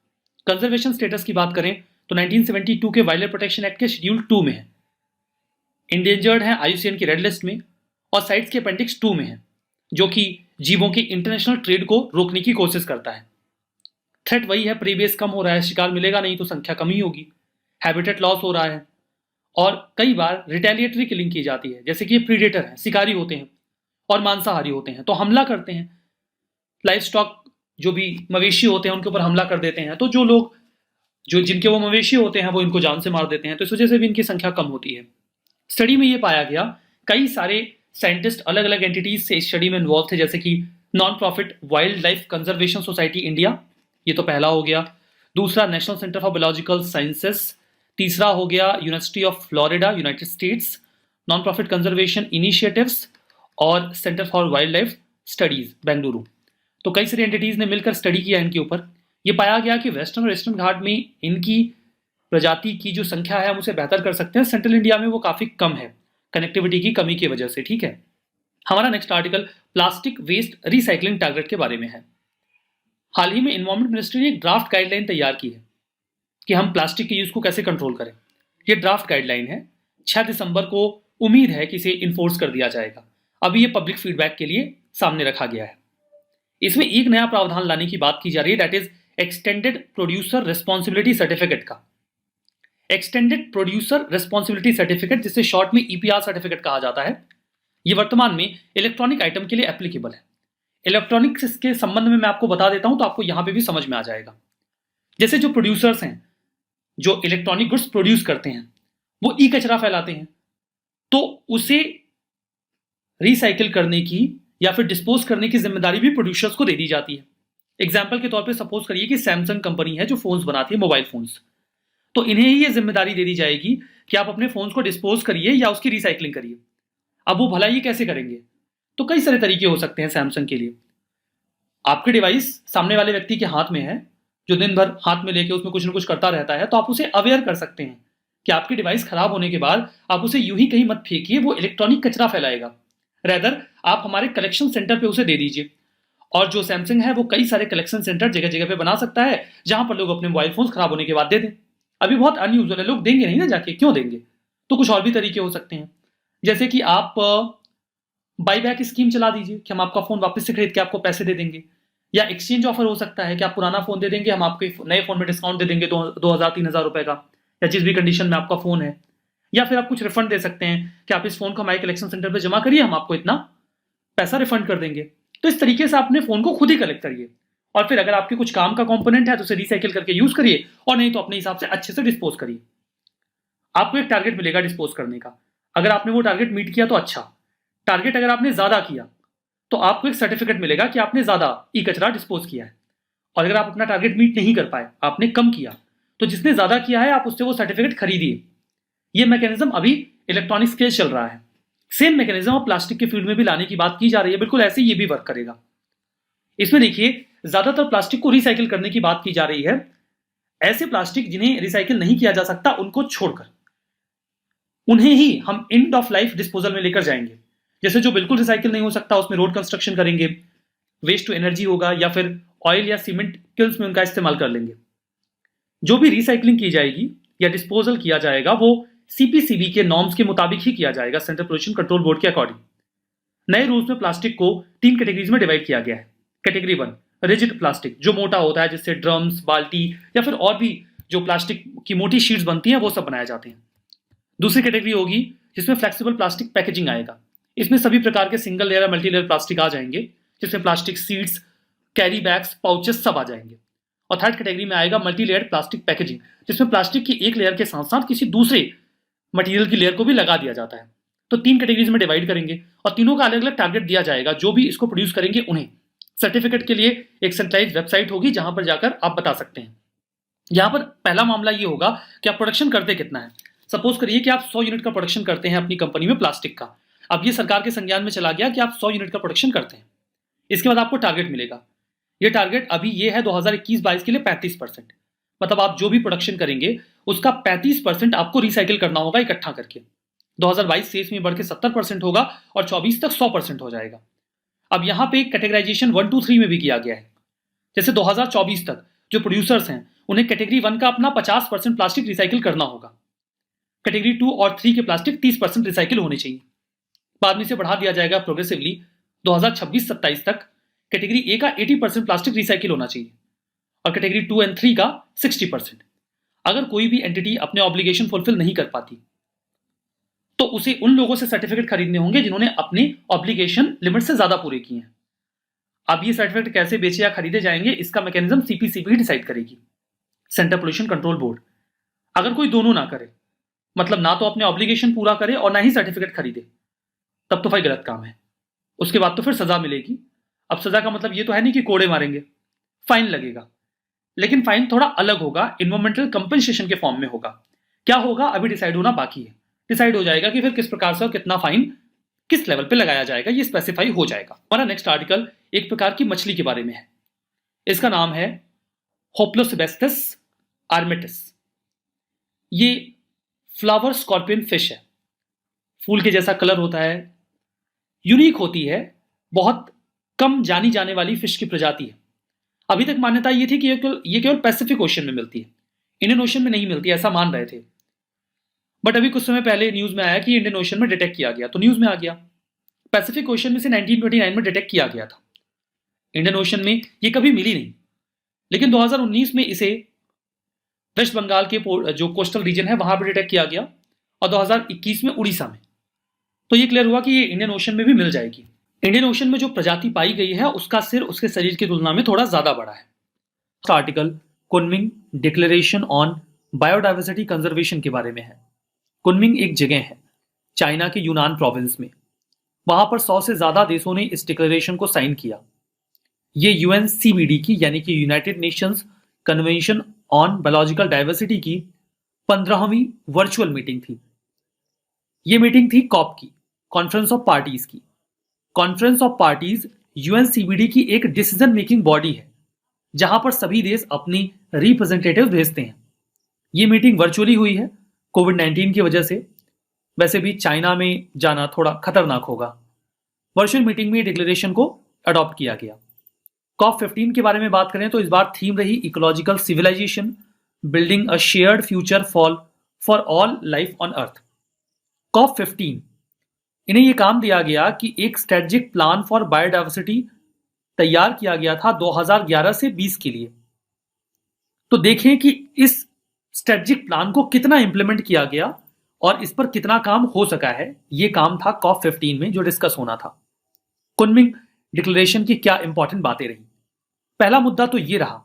कंजर्वेशन स्टेटस की बात करें तो 1972 के वाइल्ड लाइफ प्रोटेक्शन एक्ट के शेड्यूल 2 में है, इंडेंजर्ड है IUCN की रेड लिस्ट में, और साइट्स के अपेंडिक्स 2 में है, जो कि जीवों के इंटरनेशनल ट्रेड को रोकने की कोशिश करता है। थ्रेट वही है, प्रे बेस कम हो रहा है, शिकार मिलेगा नहीं तो संख्या कम ही होगी, हैबिटेट लॉस हो रहा है, और कई बार रिटेलिएटरी किलिंग की जाती है, जैसे कि ये प्रीडेटर हैं, शिकारी होते हैं और मांसाहारी होते हैं, तो हमला करते हैं, लाइफ स्टॉक जो भी मवेशी होते हैं उनके ऊपर हमला कर देते हैं, तो जो लोग जो जिनके वो मवेशी होते हैं वो इनको जान से मार देते हैं, तो इस वजह से भी इनकी संख्या कम होती है। स्टडी में ये पाया गया, कई सारे साइंटिस्ट अलग अलग एंटिटीज से इस स्टडी में इन्वॉल्व थे, जैसे कि non profit wild life conservation society India, ये तो पहला हो गया। दूसरा national centre for biological sciences, तीसरा हो गया university of Florida United States, non profit conservation initiatives, और centre for wild life studies Bengaluru. तो कई सारी एंटिटीज ने मिलकर स्टडी किया इनके ऊपर। ये पाया गया कि वेस्टर्न और ईस्टर्न घाट में इनकी प्रजाति की जो संख्या है हम उसे बेहतर कर सकते हैं, सेंट्रल इंडिया में वो काफी कम है कनेक्टिविटी की कमी की वजह से। ठीक है, हमारा next article plastic waste recycling target के बारे में है। हाल ही में एनवायरमेंट मिनिस्ट्री ने एक ड्राफ्ट गाइडलाइन तैयार की है कि हम प्लास्टिक के यूज को कैसे कंट्रोल करें। ये ड्राफ्ट गाइडलाइन है, 6 दिसंबर को उम्मीद है कि इसे इन्फोर्स कर दिया जाएगा। अभी ये पब्लिक फीडबैक के लिए सामने रखा गया है। इसमें एक नया प्रावधान लाने की बात की जा रही है, that is extended producer responsibility certificate का। एक्सटेंडेड प्रोड्यूसर रिस्पॉन्सिबिलिटी सर्टिफिकेट, जिसे शॉर्ट में EPR सर्टिफिकेट कहा जाता है, ये वर्तमान में इलेक्ट्रॉनिक आइटम के लिए एप्लीकेबल है। इलेक्ट्रॉनिक्स के संबंध में मैं आपको बता देता हूं तो आपको यहां पे भी समझ में आ जाएगा। जैसे जो प्रोड्यूसर्स हैं, जो इलेक्ट्रॉनिक गुड्स प्रोड्यूस करते हैं, वो ई कचरा फैलाते हैं, तो उसे रिसाइकिल करने की या फिर डिस्पोज करने की जिम्मेदारी भी प्रोड्यूसर्स को दे दी जाती है। एग्जाम्पल के तौर पे सपोज करिए कि सैमसंग कंपनी है जो फोन्स बनाती है, मोबाइल फोन्स, तो इन्हें ही ये जिम्मेदारी दे दी जाएगी कि आप अपने फोन्स को डिस्पोज करिए या उसकी रिसाइकलिंग करिए। अब वो भला ये कैसे करेंगे? तो कई सारे तरीके हो सकते हैं सैमसंग के लिए। आपके डिवाइस सामने वाले व्यक्ति के हाथ में है, जो दिन भर हाथ में लेके उसमें कुछ ना कुछ करता रहता है, तो आप उसे अवेयर कर सकते हैं कि आपकी डिवाइस खराब होने के बाद आप उसे यूं ही कहीं मत फेंकिए, वो इलेक्ट्रॉनिक कचरा फैलाएगा। रेदर आप हमारे कलेक्शन सेंटर पे उसे दे दीजिए। और जो सैमसंग है वो कई सारे कलेक्शन सेंटर जगह जगह पे बना सकता है, जहां पर लोग अपने मोबाइल फोन खराब होने के बाद दे दें। अभी बहुत अनयूजुअल है, लोग देंगे नहीं ना जाके, क्यों देंगे? तो कुछ और भी तरीके हो सकते हैं, जैसे कि आप बाई बैक स्कीम चला दीजिए कि हम आपका फोन वापस से खरीद के आपको पैसे दे देंगे, या एक्सचेंज ऑफर हो सकता है कि आप पुराना फोन दे देंगे, हम आपको नए फोन में डिस्काउंट दे देंगे 2,000-3,000 रुपए का, या जिस भी कंडीशन में आपका फोन है। या फिर आप कुछ रिफंड दे सकते हैं कि आप इस फोन को हमारे कलेक्शन सेंटर पर जमा करिए, हम आपको इतना पैसा रिफंड कर देंगे। तो इस तरीके से अपने फोन को खुद ही कलेक्ट करिए, और फिर अगर आपके कुछ काम का कंपोनेंट है तो उसे रिसाइकिल करके यूज करिए, और नहीं तो अपने हिसाब से अच्छे से डिस्पोज करिए। आपको एक टारगेट मिलेगा डिस्पोज करने का, अगर आपने वो टारगेट मीट किया तो अच्छा, टारगेट अगर आपने ज्यादा किया तो आपको एक सर्टिफिकेट मिलेगा कि आपने ज्यादा ई कचरा डिस्पोज किया है। और अगर आप अपना टारगेट मीट नहीं कर पाए, आपने कम किया, तो जिसने ज्यादा किया है आप उससे वो सर्टिफिकेट खरीदिए। ये मैकेनिज्म अभी इलेक्ट्रॉनिक्स के चल रहा है। सेम मैकेनिज्म अब प्लास्टिक के फील्ड में भी लाने की बात की जा रही है, बिल्कुल ऐसे ये भी वर्क करेगा। इसमें देखिए, ज्यादातर प्लास्टिक को रिसाइकिल करने की बात की जा रही है। ऐसे प्लास्टिक जिन्हें रिसाइकिल नहीं किया जा सकता उनको छोड़कर उन्हें ही हम एंड ऑफ लाइफ डिस्पोजल में लेकर जाएंगे। जैसे जो बिल्कुल रिसाइकिल नहीं हो सकता उसमें रोड कंस्ट्रक्शन करेंगे, वेस्ट टू एनर्जी होगा, या फिर ऑयल या सीमेंट किल्स में उनका इस्तेमाल कर लेंगे। जो भी रिसाइकलिंग की जाएगी या डिस्पोजल किया जाएगा वो CPCB के नॉर्म्स के मुताबिक ही किया जाएगा, सेंट्रल पोल्यूशन कंट्रोल बोर्ड के अकॉर्डिंग। नए रूल्स में प्लास्टिक को 3 कैटेगरीज में डिवाइड किया गया है। कैटेगरी 1 रिजिड प्लास्टिक, जो मोटा होता है, जिससे ड्रम्स, बाल्टी या फिर और भी जो प्लास्टिक की मोटी शीट्स बनती हैं वो सब बनाए जाते हैं। दूसरी कैटेगरी होगी जिसमें फ्लेक्सिबल प्लास्टिक पैकेजिंग आएगा। इसमें सभी प्रकार के single layer, multi layer plastic आ जाएंगे, जिसमें plastic sheets, carry bags, pouches सब आ जाएंगे। और थर्ड कैटेगरी में आएगा मल्टी लेयर प्लास्टिक पैकेजिंग, जिसमें प्लास्टिक की एक लेयर के साथ साथ किसी दूसरे मटेरियल की लेयर को भी लगा दिया जाता है। तो 3 कैटेगरीज में डिवाइड करेंगे और तीनों का अलग अलग टारगेट दिया जाएगा। जो भी इसको प्रोड्यूस करेंगे उन्हें सर्टिफिकेट के लिए एक सेंट्रलाइज्ड वेबसाइट होगी जहां पर जाकर आप बता सकते हैं। यहां पर पहला मामला ये होगा कि आप प्रोडक्शन करते कितना है। सपोज करिए कि आप 100 यूनिट का प्रोडक्शन करते हैं अपनी कंपनी में प्लास्टिक का, अब ये सरकार के संज्ञान में चला गया कि आप 100 यूनिट का प्रोडक्शन करते हैं, इसके बाद आपको टारगेट मिलेगा। ये टारगेट अभी ये है 2021-22 के लिए 35%। मतलब आप जो भी प्रोडक्शन करेंगे उसका 35% आपको रिसाइकिल करना होगा इकट्ठा करके। 2022 से इसमें बढ़ के 70% होगा और 24 तक 100% हो जाएगा। अब यहाँ पे कैटेगराइजेशन 1, 2, 3 में भी किया गया है। जैसे 2024 तक जो प्रोड्यूसर्स हैं उन्हें कैटेगरी 1 का अपना 50% प्लास्टिक रिसाइकिल करना होगा। कैटेगरी 2 और 3 के प्लास्टिक 30% रिसाइकिल होने चाहिए। बाद में इसे बढ़ा दिया जाएगा प्रोग्रेसिवली। 2026-27 तक कैटेगरी ए का 80% प्लास्टिक रिसाइकिल होना चाहिए और कैटेगरी 2 एंड 3 का 60%। अगर कोई भी एंटिटी अपने ऑब्लिगेशन फुलफिल नहीं कर पाती तो उसे उन लोगों से सर्टिफिकेट खरीदने होंगे जिन्होंने अपनी ऑब्लिगेशन लिमिट से ज्यादा पूरे किए हैं। अब ये सर्टिफिकेट कैसे बेचे या खरीदे जाएंगे इसका मैकेनिज्म सीपीसीबी डिसाइड करेगी, सेंटर पोल्यूशन कंट्रोल बोर्ड। अगर कोई दोनों ना करे, मतलब ना तो अपने ऑब्लिगेशन पूरा करे और ना ही सर्टिफिकेट खरीदे, तब तो भाई गलत काम है। उसके बाद तो फिर सजा मिलेगी। अब सजा का मतलब ये तो है नहीं कि कोड़े मारेंगे, फाइन लगेगा। लेकिन फाइन थोड़ा अलग होगा, इन्वायरमेंटल कंपनसेशन के फॉर्म में होगा। क्या होगा अभी डिसाइड होना बाकी है। डिसाइड हो जाएगा कि फिर किस प्रकार से और कितना फाइन किस लेवल पे लगाया जाएगा, ये स्पेसिफाई हो जाएगा। हमारा नेक्स्ट आर्टिकल एक प्रकार की मछली के बारे में है। इसका नाम है होप्लोसिबेस्टस आर्मेटिस। ये फ्लावर स्कॉर्पियन फिश है। फूल के जैसा कलर होता है, यूनिक होती है, बहुत कम जानी जाने वाली फिश की प्रजाति है। अभी तक मान्यता ये थी कि ये केवल पैसिफिक ओशन में मिलती है, इंडियन ओशन में नहीं मिलती, ऐसा मान रहे थे। बट अभी कुछ समय पहले न्यूज में आया कि इंडियन ओशन में डिटेक्ट किया गया, तो न्यूज में आ गया। पैसिफिक ओशन में से 1929 में डिटेक्ट किया गया था। इंडियन ओशन में ये कभी मिली नहीं, लेकिन 2019 में इसे वेस्ट बंगाल के जो कोस्टल रीजन है वहां पर डिटेक्ट किया गया और 2021 में उड़ीसा में। तो ये क्लियर हुआ कि ये इंडियन ओशन में भी मिल जाएगी। इंडियन ओशन में जो प्रजाति पाई गई है उसका सिर उसके शरीर की तुलना में थोड़ा ज्यादा बड़ा है। Article Kunming declaration on biodiversity conservation के बारे में है। कुनमिंग एक जगह है चाइना के यूनान प्रोविंस में। वहां पर 100 से ज्यादा देशों ने इस डिक्लेरेशन को साइन किया। ये यूएनसीबीडी की यानी कि United Nations convention on biological diversity की 15वीं वर्चुअल मीटिंग थी। ये मीटिंग थी कॉप की, कॉन्फ्रेंस ऑफ पार्टीज की। कॉन्फ्रेंस ऑफ पार्टीज यूएनसीबीडी की एक डिसीजन मेकिंग बॉडी है जहां पर सभी देश अपनी रिप्रेजेंटेटिव भेजते हैं। ये मीटिंग वर्चुअली हुई है कोविड-19 की वजह से। वैसे भी चाइना में जाना थोड़ा खतरनाक होगा। वर्चुअल मीटिंग में डिक्लेरेशन को अडॉप्ट किया गया। COP15 के बारे में बात करें तो इस बार थीम रही ecological civilisation, building a shared future for all life on earth. COP15 इन्हें यह काम दिया गया कि एक स्ट्रेटेजिक प्लान फॉर बायोडाइवर्सिटी तैयार किया गया था 2011 से 20 के लिए। तो देखें कि इस स्ट्रेटेजिक प्लान को कितना इंप्लीमेंट किया गया और इस पर कितना काम हो सका है। यह काम था COP15 में जो डिस्कस होना था। कुनमिंग डिक्लेरेशन की क्या इंपॉर्टेंट बातें रही। पहला मुद्दा तो यह रहा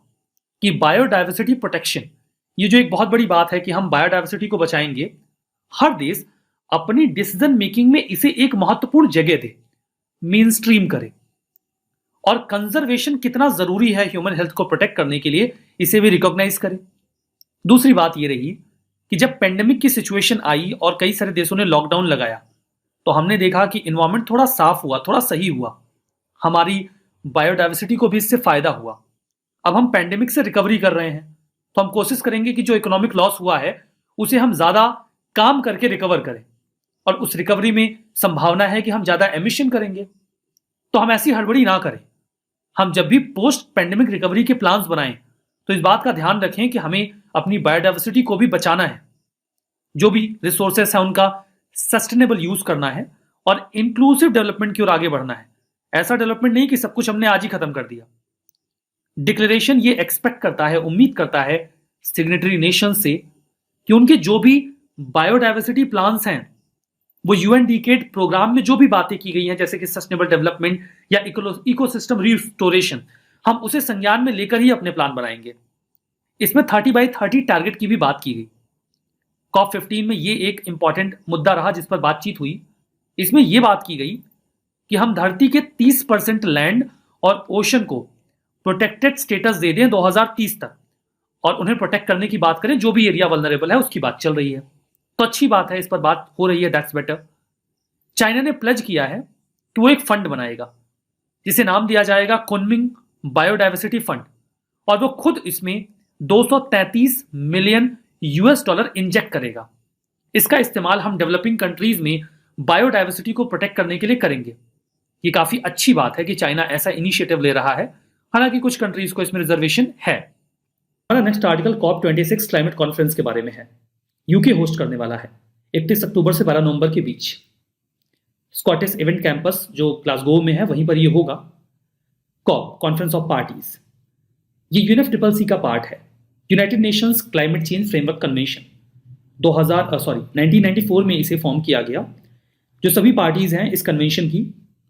कि बायोडाइवर्सिटी प्रोटेक्शन, ये जो एक बहुत बड़ी बात है कि हम बायोडाइवर्सिटी को बचाएंगे, हर देश अपनी डिसीजन मेकिंग में इसे एक महत्वपूर्ण जगह दे, मेन स्ट्रीम करे और कंजर्वेशन कितना जरूरी है ह्यूमन हेल्थ को प्रोटेक्ट करने के लिए इसे भी रिकॉग्नाइज करे। दूसरी बात यह रही कि जब पेंडेमिक की सिचुएशन आई और कई सारे देशों ने लॉकडाउन लगाया तो हमने देखा कि इन्वायरमेंट थोड़ा साफ हुआ, थोड़ा सही हुआ, हमारी बायोडाइवर्सिटी को भी इससे फायदा हुआ। अब हम पेंडेमिक से रिकवरी कर रहे हैं तो हम कोशिश करेंगे कि जो इकोनॉमिक लॉस हुआ है उसे हम ज्यादा काम करके रिकवर करें और उस रिकवरी में संभावना है कि हम ज्यादा एमिशन करेंगे। तो हम ऐसी हड़बड़ी ना करें। हम जब भी पोस्ट पेंडेमिक रिकवरी के प्लान्स बनाएं तो इस बात का ध्यान रखें कि हमें अपनी बायोडाइवर्सिटी को भी बचाना है, जो भी रिसोर्सेस है उनका सस्टेनेबल यूज करना है और इंक्लूसिव डेवलपमेंट की ओर आगे बढ़ना है। ऐसा डेवलपमेंट नहीं कि सब कुछ हमने आज ही खत्म कर दिया। डिक्लेरेशन ये एक्सपेक्ट करता है, उम्मीद करता है सिग्नेटरी नेशन से कि उनके जो भी बायोडाइवर्सिटी प्लान्स हैं वो यूएनडीकेड प्रोग्राम में जो भी बातें की गई हैं जैसे कि सस्टेनेबल डेवलपमेंट या इकोसिस्टम रिस्टोरेशन, हम उसे संज्ञान में लेकर ही अपने प्लान बनाएंगे। इसमें 30/30 टारगेट की भी बात की गई। COP15 में ये एक इंपॉर्टेंट मुद्दा रहा जिस पर बातचीत हुई। इसमें यह बात की गई कि हम धरती के 30% लैंड और ओशन को प्रोटेक्टेड स्टेटस दे दें 2030 तक और उन्हें प्रोटेक्ट करने की बात करें, जो भी एरिया वल्नरेबल है उसकी बात चल रही है। तो अच्छी बात है, इस पर बात हो रही है, दैट्स बेटर। चाइना ने प्लेज किया है कि वो एक फंड बनाएगा जिसे नाम दिया जाएगा कुनमिंग बायोडाइवर्सिटी फंड, और वो खुद इसमें 233 मिलियन यूएस डॉलर इंजेक्ट करेगा। इसका इस्तेमाल हम डेवलपिंग कंट्रीज में बायोडाइवर्सिटी को प्रोटेक्ट करने के लिए करेंगे। ये काफी अच्छी बात है कि चाइना ऐसा इनिशिएटिव ले रहा है, हालांकि कुछ कंट्रीज को इसमें रिजर्वेशन है। हमारा next article COP26 climate conference के बारे में है। यूके होस्ट करने वाला है 31 अक्टूबर से 12 नवंबर के बीच। स्कॉटिश इवेंट कैंपस जो ग्लासगो में है वहीं पर ये होगा। कॉप कॉन्फ्रेंस ऑफ पार्टीज, ये यूएनएफसीसीसी का पार्ट है, United Nations climate change framework convention. 1994 में इसे फॉर्म किया गया। जो सभी पार्टीज हैं इस कन्वेंशन की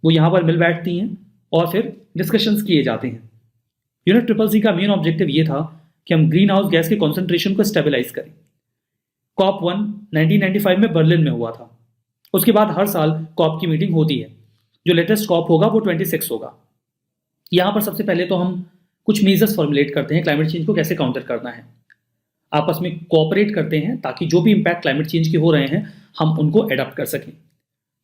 वो यहाँ पर मिल बैठती हैं और फिर डिस्कशंस किए जाते हैं। यूएनएफसीसीसी का मेन ऑब्जेक्टिव ये था कि हम ग्रीन हाउस गैस के कॉन्सेंट्रेशन को स्टेबलाइज करें। COP1 1995 में बर्लिन में हुआ था। उसके बाद हर साल कॉप की मीटिंग होती है। जो लेटेस्ट कॉप होगा वो 26 होगा। यहाँ पर सबसे पहले तो हम कुछ मेजर्स फॉर्मुलेट करते हैं क्लाइमेट चेंज को कैसे काउंटर करना है। आपस में कोऑपरेट करते हैं ताकि जो भी इम्पैक्ट क्लाइमेट चेंज के हो रहे हैं हम उनको अडॉप्ट कर सकें।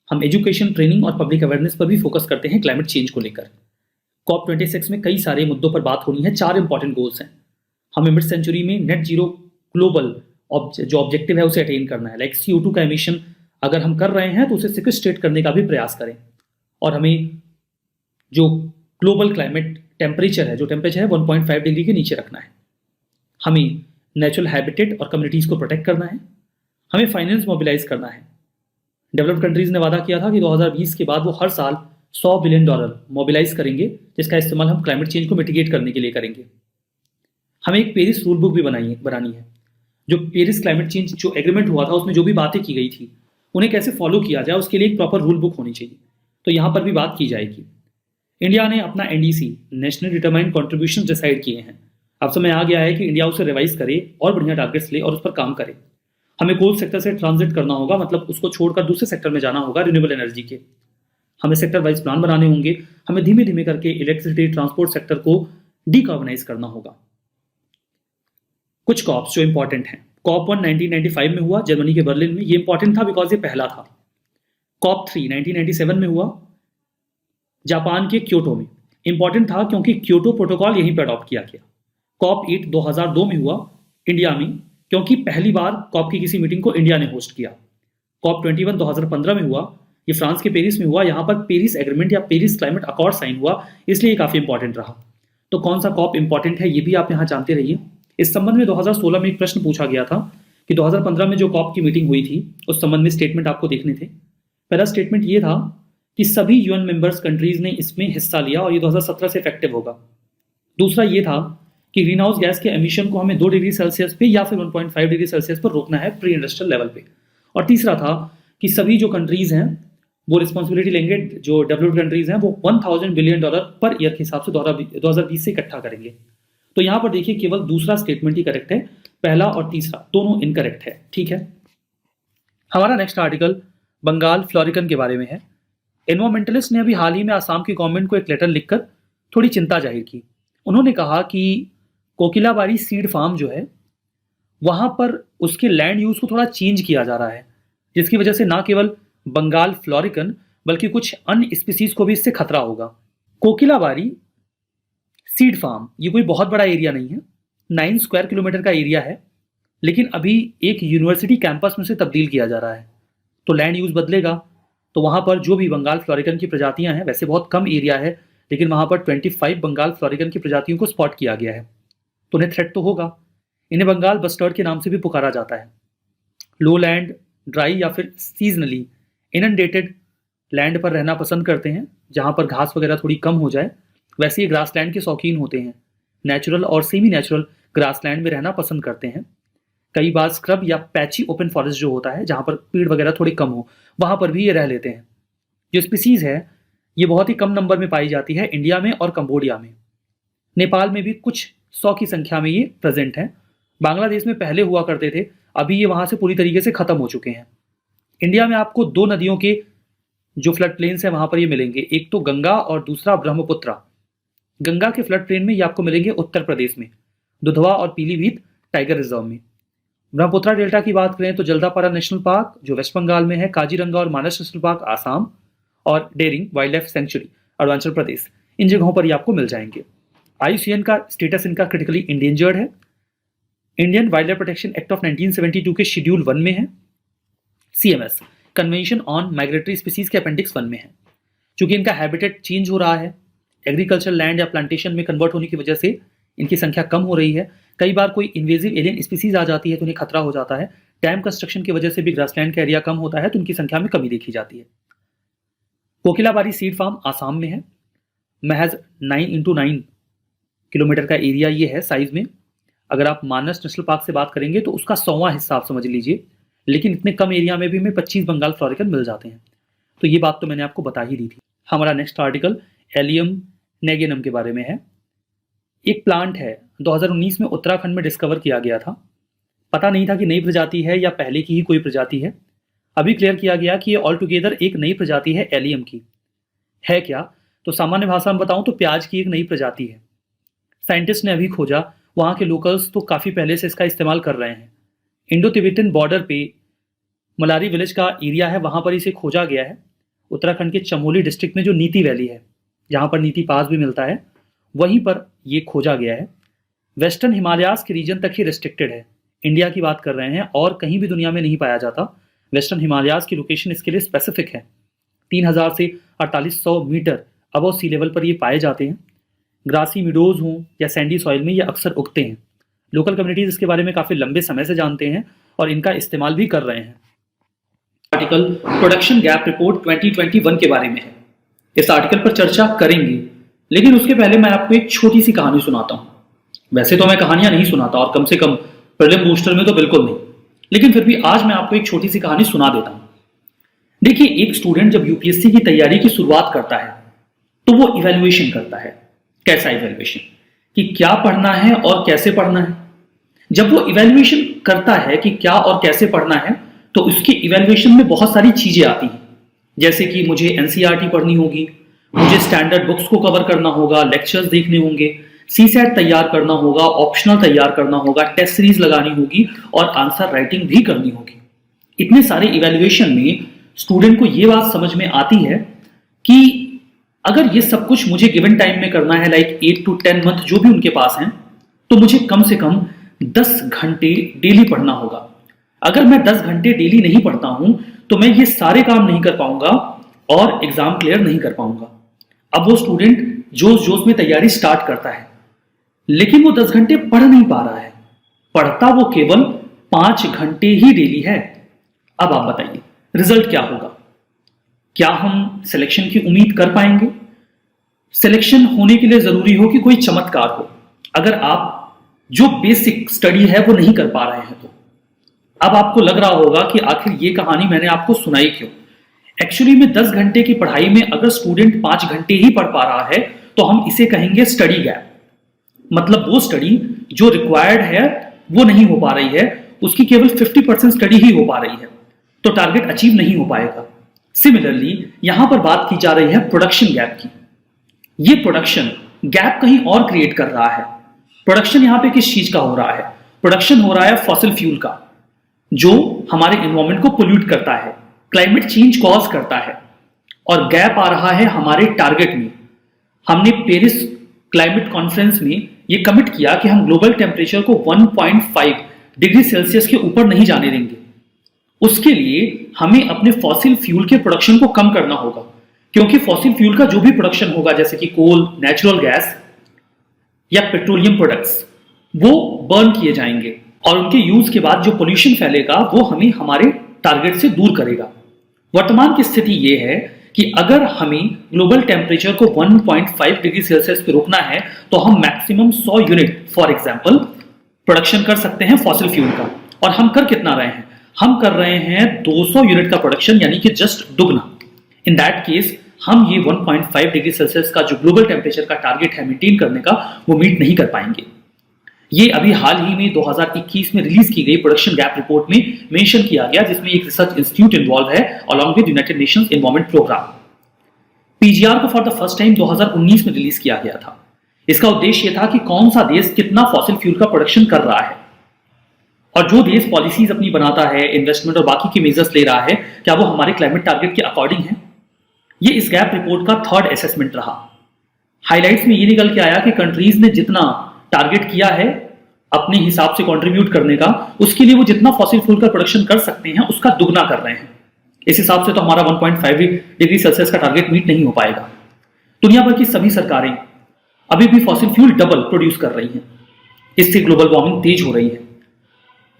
हम एजुकेशन, ट्रेनिंग और पब्लिक अवेयरनेस पर भी फोकस करते हैं क्लाइमेट चेंज को लेकर। COP26 में कई सारे मुद्दों पर बात होनी है। 4 इंपॉर्टेंट गोल्स हैं। हमें मिड सेंचुरी में नेट जीरो ग्लोबल जो ऑब्जेक्टिव है उसे अटेन करना है। लाइक CO2 का एमिशन अगर हम कर रहे हैं तो उसे सिक्वेस्ट्रेट करने का भी प्रयास करें। और हमें जो ग्लोबल क्लाइमेट टेम्परेचर है, जो टेम्परेचर है 1.5 डिग्री के नीचे रखना है। हमें नेचुरल हैबिटेट और कम्युनिटीज को प्रोटेक्ट करना है। हमें फाइनेंस मोबिलाइज करना है। डेवलप्ड कंट्रीज ने वादा किया था कि 2020 के बाद वो हर साल $100 बिलियन मोबिलाइज करेंगे, जिसका इस्तेमाल हम क्लाइमेट चेंज को मिटिगेट करने के लिए करेंगे। हमें एक पेरिस रूल बुक भी बनानी है। जो पेरिस क्लाइमेट चेंज जो एग्रीमेंट हुआ था उसमें जो भी बातें की गई थी उन्हें कैसे फॉलो किया जाए उसके लिए एक प्रॉपर रूल बुक होनी चाहिए। तो यहाँ पर भी बात की जाएगी। इंडिया ने अपना NDC national determined contribution decide किए हैं। अब समय आ गया है कि इंडिया उसे रिवाइज करे और बढ़िया टारगेट्स ले और उस पर काम करे। हमें कोल सेक्टर से ट्रांजिट करना होगा, मतलब उसको छोड़कर दूसरे सेक्टर में जाना होगा रिन्यूएबल एनर्जी के। हमें सेक्टर वाइज प्लान बनाने होंगे। हमें धीमे धीमे करके इलेक्ट्रिसिटी ट्रांसपोर्ट सेक्टर को डीकार्बनाइज करना होगा। कुछ कॉप्स जो इंपॉर्टेंट हैं। COP1 1995 में हुआ जर्मनी के बर्लिन में। ये इंपॉर्टेंट था बिकॉज ये पहला था। COP3 1997 में हुआ जापान के क्योटो में। इंपॉर्टेंट था क्योंकि क्योटो प्रोटोकॉल यहीं पर अडॉप्ट किया गया। COP8 2002 में हुआ इंडिया में, क्योंकि पहली बार कॉप की किसी मीटिंग को इंडिया ने होस्ट किया। COP21 2015 में हुआ, ये फ्रांस के पेरिस में हुआ। यहाँ पर पेरिस एग्रीमेंट या पेरिस क्लाइमेट अकॉर्ड साइन हुआ, इसलिए ये काफी इंपॉर्टेंट रहा। तो कौन सा कॉप इंपॉर्टेंट है ये भी आप यहाँ जानते रहिए। इस संबंध में 2016 में एक प्रश्न पूछा गया था कि 2015 में जो कॉप की मीटिंग हुई थी उस संबंध में स्टेटमेंट आपको देखने थे। पहला स्टेटमेंट ये था कि सभी UN मेंबर्स कंट्रीज ने इसमें हिस्सा लिया और ये 2017 से इफेक्टिव होगा। दूसरा ये था कि ग्रीन हाउस गैस के एमिशन को हमें 2 डिग्री सेल्सियस पे या फिर 1.5 डिग्री सेल्सियस पर रोकना है प्री इंडस्ट्रियल लेवल पे। और तीसरा था कि सभी जो कंट्रीज हैं वो रिस्पॉन्सिबिलिटी लेंगे, जो डेवलप्ड कंट्रीज हैं वो $1000 बिलियन पर ईयर के हिसाब से 2020 से इकट्ठा करेंगे। तो यहाँ पर देखिए केवल दूसरा स्टेटमेंट ही करेक्ट है, पहला और तीसरा दोनों इनकरेक्ट है। ठीक है। हमारा नेक्स्ट आर्टिकल बंगाल फ्लोरिकन के बारे में है। एनवायरमेंटलिस्ट ने अभी हाल ही में आसाम की गवर्नमेंट को एक लेटर लिखकर थोड़ी चिंता जाहिर की। उन्होंने कहा कि कोकिलाबाड़ी सीड फार्म जो है वहां पर उसके लैंड यूज को थोड़ा चेंज किया जा रहा है, जिसकी वजह से ना केवल बंगाल फ्लोरिकन बल्कि कुछ अन्य स्पीसीज को भी इससे खतरा होगा। कोकिलाबाड़ी सीड फार्म ये कोई बहुत बड़ा एरिया नहीं है, 9 स्क्वायर किलोमीटर का एरिया है, लेकिन अभी एक यूनिवर्सिटी कैंपस में से तब्दील किया जा रहा है। तो लैंड यूज बदलेगा तो वहां पर जो भी बंगाल फ्लोरिकन की प्रजातियां हैं, वैसे बहुत कम एरिया है लेकिन वहां पर 25 बंगाल फ्लोरिकन की प्रजातियों को स्पॉट किया गया है, तो उन्हें थ्रेट तो होगा। इन्हें बंगाल बस्टर्ड के नाम से भी पुकारा जाता है। लो लैंड, ड्राई या फिर सीजनली इनंडेटेड लैंड पर रहना पसंद करते हैं, जहां पर घास वगैरह थोड़ी कम हो जाए। वैसे ये ग्रासलैंड के शौकीन होते हैं, नेचुरल और सेमी नेचुरल ग्रासलैंड में रहना पसंद करते हैं। कई बार स्क्रब या पैची ओपन फॉरेस्ट जो होता है, जहां पर पेड़ वगैरह थोड़ी कम हो, वहां पर भी ये रह लेते हैं। जो स्पीसीज है ये बहुत ही कम नंबर में पाई जाती है इंडिया में और कंबोडिया में। नेपाल में भी कुछ 100 की संख्या में ये प्रेजेंट है। बांग्लादेश में पहले हुआ करते थे, अभी ये वहां से पूरी तरीके से खत्म हो चुके हैं। इंडिया में आपको 2 नदियों के जो फ्लड प्लेन्स हैं वहां पर ये मिलेंगे, एक तो गंगा और दूसरा ब्रह्मपुत्रा। गंगा के फ्लड प्लेन में ये आपको मिलेंगे उत्तर प्रदेश में, दुधवा और पीलीभीत टाइगर रिजर्व में। ब्रह्मपुत्रा डेल्टा की बात करें तो जल्दापारा नेशनल पार्क जो वेस्ट बंगाल में है, काजीरंगा और मानस नेशनल पार्क आसाम, और Dering wild life sanctuary Arunachal Pradesh, इन जगहों पर ये आपको मिल जाएंगे। IUCN का स्टेटस इनका क्रिटिकली इंडेंजर्ड है। Indian wild life protection act of 1972 के शेड्यूल 1 में है। CMS convention on migratory species के अपेंडिक्स 1 में है। चूंकि इनका हैबिटेट चेंज हो रहा है, एग्रीकल्चर लैंड या प्लांटेशन में कन्वर्ट होने की वजह से इनकी संख्या कम हो रही है। कई बार कोई इन्वेजिव एलियन स्पीसीज आ जाती है तो उन्हें खतरा हो जाता है। डैम कंस्ट्रक्शन की वजह से भी ग्रासलैंड का एरिया कम होता है तो उनकी संख्या में कमी देखी जाती है। कोकिलाबारी सीड फार्म आसाम में है। महज 9x9 किलोमीटर का एरिया ये है साइज में। अगर आप मानस नेशनल पार्क से बात करेंगे तो उसका 100वां हिस्सा आप समझ लीजिए, लेकिन इतने कम एरिया में भी हमें 25 बंगाल फ्लोरिकन मिल जाते हैं। तो ये बात तो मैंने आपको बता ही दी थी। हमारा नेक्स्ट आर्टिकल एलियम नेगेनम के बारे में है। एक प्लांट है, 2019 में उत्तराखंड में डिस्कवर किया गया था। पता नहीं था कि नई प्रजाति है या पहले की ही कोई प्रजाति है। अभी क्लियर किया गया कि ये ऑल टुगेदर एक नई प्रजाति है एलियम की। है क्या? तो सामान्य भाषा में बताऊं तो प्याज की एक नई प्रजाति है। साइंटिस्ट ने अभी खोजा, वहाँ के लोकल्स तो काफ़ी पहले से इसका इस्तेमाल कर रहे हैं। इंडो तिब्बतन बॉर्डर पे मलारी विलेज का एरिया है, वहाँ पर इसे खोजा गया है। उत्तराखंड के चमोली डिस्ट्रिक्ट में जो नीति वैली है, जहाँ पर नीति पास भी मिलता है, वहीं पर ये खोजा गया है। वेस्टर्न हिमालयाज के रीजन तक ही रिस्ट्रिक्टेड है। इंडिया की बात कर रहे हैं और कहीं भी दुनिया में नहीं पाया जाता। वेस्टर्न हिमालयाज की लोकेशन इसके लिए स्पेसिफिक है। 3000 से 4800 मीटर अबव सी लेवल पर ये पाए जाते हैं। ग्रासी मीडोज हों या सैंडी सॉइल में ये अक्सर उगते हैं। लोकल कम्युनिटीज इसके बारे में काफ़ी लंबे समय से जानते हैं और इनका इस्तेमाल भी कर रहे हैं। आर्टिकल प्रोडक्शन गैप रिपोर्ट 2021 के बारे में है। इस आर्टिकल पर चर्चा करेंगे, लेकिन उसके पहले मैं आपको एक छोटी सी कहानी सुनाता हूँ। वैसे तो मैं कहानियां नहीं सुनाता, और कम से कम प्रीलिम बूस्टर में तो बिल्कुल नहीं, लेकिन फिर भी आज मैं आपको एक छोटी सी कहानी सुना देता हूँ। देखिए, एक स्टूडेंट जब यूपीएससी की तैयारी की शुरुआत करता है तो वो इवैल्यूएशन करता है। कैसा इवैल्यूएशन? कि क्या पढ़ना है और कैसे पढ़ना है। जब वो इवैल्यूएशन करता है कि क्या और कैसे पढ़ना है, तो उसकी इवैल्यूएशन में बहुत सारी चीजें आती हैं, जैसे कि मुझे एनसीईआरटी पढ़नी होगी, मुझे स्टैंडर्ड बुक्स को कवर करना होगा, लेक्चर्स देखने होंगे, सीसैट तैयार करना होगा, ऑप्शनल तैयार करना होगा, टेस्ट सीरीज लगानी होगी और आंसर राइटिंग भी करनी होगी। इतने सारे इवैल्यूएशन में स्टूडेंट को ये बात समझ में आती है कि अगर ये सब कुछ मुझे गिवन टाइम में करना है, लाइक 8 to 10 मंथ जो भी उनके पास हैं, तो मुझे कम से कम 10 घंटे डेली पढ़ना होगा। अगर मैं 10 घंटे डेली नहीं पढ़ता हूं तो मैं ये सारे काम नहीं कर पाऊंगा और एग्जाम क्लियर नहीं कर पाऊंगा। अब वो स्टूडेंट जोश जोश में तैयारी स्टार्ट करता है, लेकिन वो 10 घंटे पढ़ नहीं पा रहा है। पढ़ता वो केवल 5 घंटे ही डेली है। अब आप बताइए रिजल्ट क्या होगा? क्या हम सिलेक्शन की उम्मीद कर पाएंगे? सिलेक्शन होने के लिए जरूरी हो कि कोई चमत्कार हो। अगर आप जो बेसिक स्टडी है वो नहीं कर पा रहे हैं तो अब आपको लग रहा होगा कि आखिर ये कहानी मैंने आपको सुनाई क्यों। एक्चुअली में 10 घंटे की पढ़ाई में अगर स्टूडेंट 5 घंटे ही पढ़ पा रहा है तो हम इसे कहेंगे स्टडी गैप। मतलब वो स्टडी जो रिक्वायर्ड है वो नहीं हो पा रही है, उसकी केवल 50% स्टडी ही हो पा रही है, तो टारगेट अचीव नहीं हो पाएगा। सिमिलरली यहां पर बात की जा रही है प्रोडक्शन गैप की। ये प्रोडक्शन गैप कहीं और क्रिएट कर रहा है। प्रोडक्शन यहां पे किस चीज का हो रहा है? प्रोडक्शन हो रहा है फॉसिल फ्यूल का, जो हमारे एनवायरमेंट को पोल्यूट करता है, क्लाइमेट चेंज कॉज करता है। और गैप आ रहा है हमारे टारगेट में। हमने पेरिस क्लाइमेट कॉन्फ्रेंस में ये कमिट किया कि हम ग्लोबल टेम्परेचर को 1.5 डिग्री सेल्सियस के ऊपर नहीं जाने देंगे। उसके लिए हमें अपने फॉसिल फ्यूल के प्रोडक्शन को कम करना होगा, क्योंकि फॉसिल फ्यूल का जो भी प्रोडक्शन होगा, जैसे कि कोल, नेचुरल गैस या पेट्रोलियम प्रोडक्ट्स, वो बर्न किए जाएंगे और उनके यूज के बाद जो पोल्यूशन फैलेगा वो हमें हमारे टारगेट से दूर करेगा। वर्तमान की स्थिति ये है कि अगर हमें ग्लोबल टेम्परेचर को 1.5 डिग्री सेल्सियस पे रोकना है तो हम maximum 100 unit for example production कर सकते हैं फॉसिल फ्यूल का। और हम कर कितना रहे हैं? हम कर रहे हैं 200 यूनिट का प्रोडक्शन, यानी कि जस्ट दुगना। इन दैट केस हम ये 1.5 डिग्री सेल्सियस का जो ग्लोबल टेम्परेचर का टारगेट है मेंटेन करने का, वो मीट नहीं कर पाएंगे। ये अभी हाल ही में 2021 में रिलीज की गई प्रोडक्शन गैप रिपोर्ट में मेंशन किया गया, जिसमें एक रिसर्च इंस्टीट्यूट इन्वॉल्व है along with United Nations environment programme. PGR को फॉर द फर्स्ट टाइम 2019 में रिलीज किया गया था। इसका उद्देश्य यह था कि कौन सा देश कितना फॉसिल फ्यूल का प्रोडक्शन कर रहा है और जो देश पॉलिसीज अपनी बनाता है, इन्वेस्टमेंट और बाकी के मेजर्स ले रहा है, क्या वो हमारे क्लाइमेट टारगेट के अकॉर्डिंग है? ये इस गैप रिपोर्ट का थर्ड असेसमेंट रहा। हाइलाइट्स में ये निकल के आया कि कंट्रीज ने जितना टारगेट किया है अपने हिसाब से कंट्रीब्यूट करने का, उसके लिए वो जितना फॉसिल फ्यूल का प्रोडक्शन कर सकते हैं उसका दुगना कर रहे हैं। इस हिसाब से तो हमारा 1.5 डिग्री सेल्सियस का टारगेट मीट नहीं हो पाएगा। दुनिया भर की सभी सरकारें अभी भी फॉसिल फ्यूल डबल प्रोड्यूस कर रही हैं। इससे ग्लोबल वार्मिंग तेज हो रही है।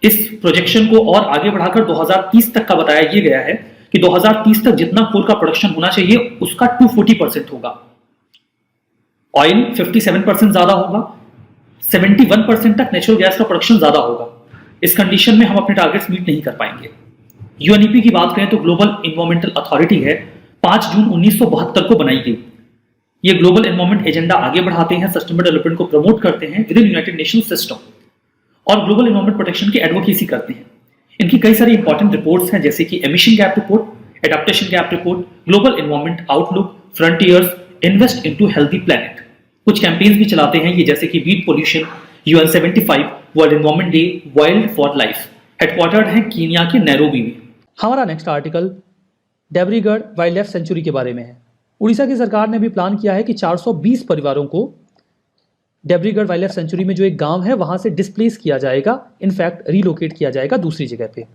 इस प्रोजेक्शन को और आगे बढ़ाकर 2030 तक का बताया ये गया है कि 2030 तक जितना कोल का प्रोडक्शन होना चाहिए उसका 240% होगा, ऑयल 57% ज्यादा होगा, 71% तक नेचुरल गैस का प्रोडक्शन ज्यादा होगा। इस कंडीशन में हम अपने टारगेट्स मीट नहीं कर पाएंगे। यूएनईपी की बात करें तो ग्लोबल एनवायरमेंटल अथॉरिटी है, 5 जून 1972 को बनाई गई। ये ग्लोबल एनवायरमेंट एजेंडा आगे बढ़ाते हैं, सस्टेनेबल डेवलपमेंट को प्रमोट करते हैं with in United nation system और ग्लोबल एनवायरमेंट प्रोटेक्शन की एडवोकेसी करते हैं। इनकी कई सारी इंपॉर्टेंट रिपोर्ट्स हैं, जैसे कि emission gap report, adaptation gap report, global environment outlook, frontiers, invest into healthy planet. कुछ कैंपेन्स भी चलाते हैं ये, जैसे कि beat pollution, UN 75, world environment day, wild for life. Headquartered है कीनिया के नैरोबी में। हमारा next article Debrigarh wild life sanctuary के बारे में है। उड़ीसा की सरकार ने भी प्लान किया है कि 420 परिवारों को देब्रीगढ़ वाइल्ड लाइफ सेंचुरी में जो एक गांव है वहां से डिस्प्लेस किया जाएगा, इनफैक्ट रीलोकेट किया जाएगा दूसरी जगह पे।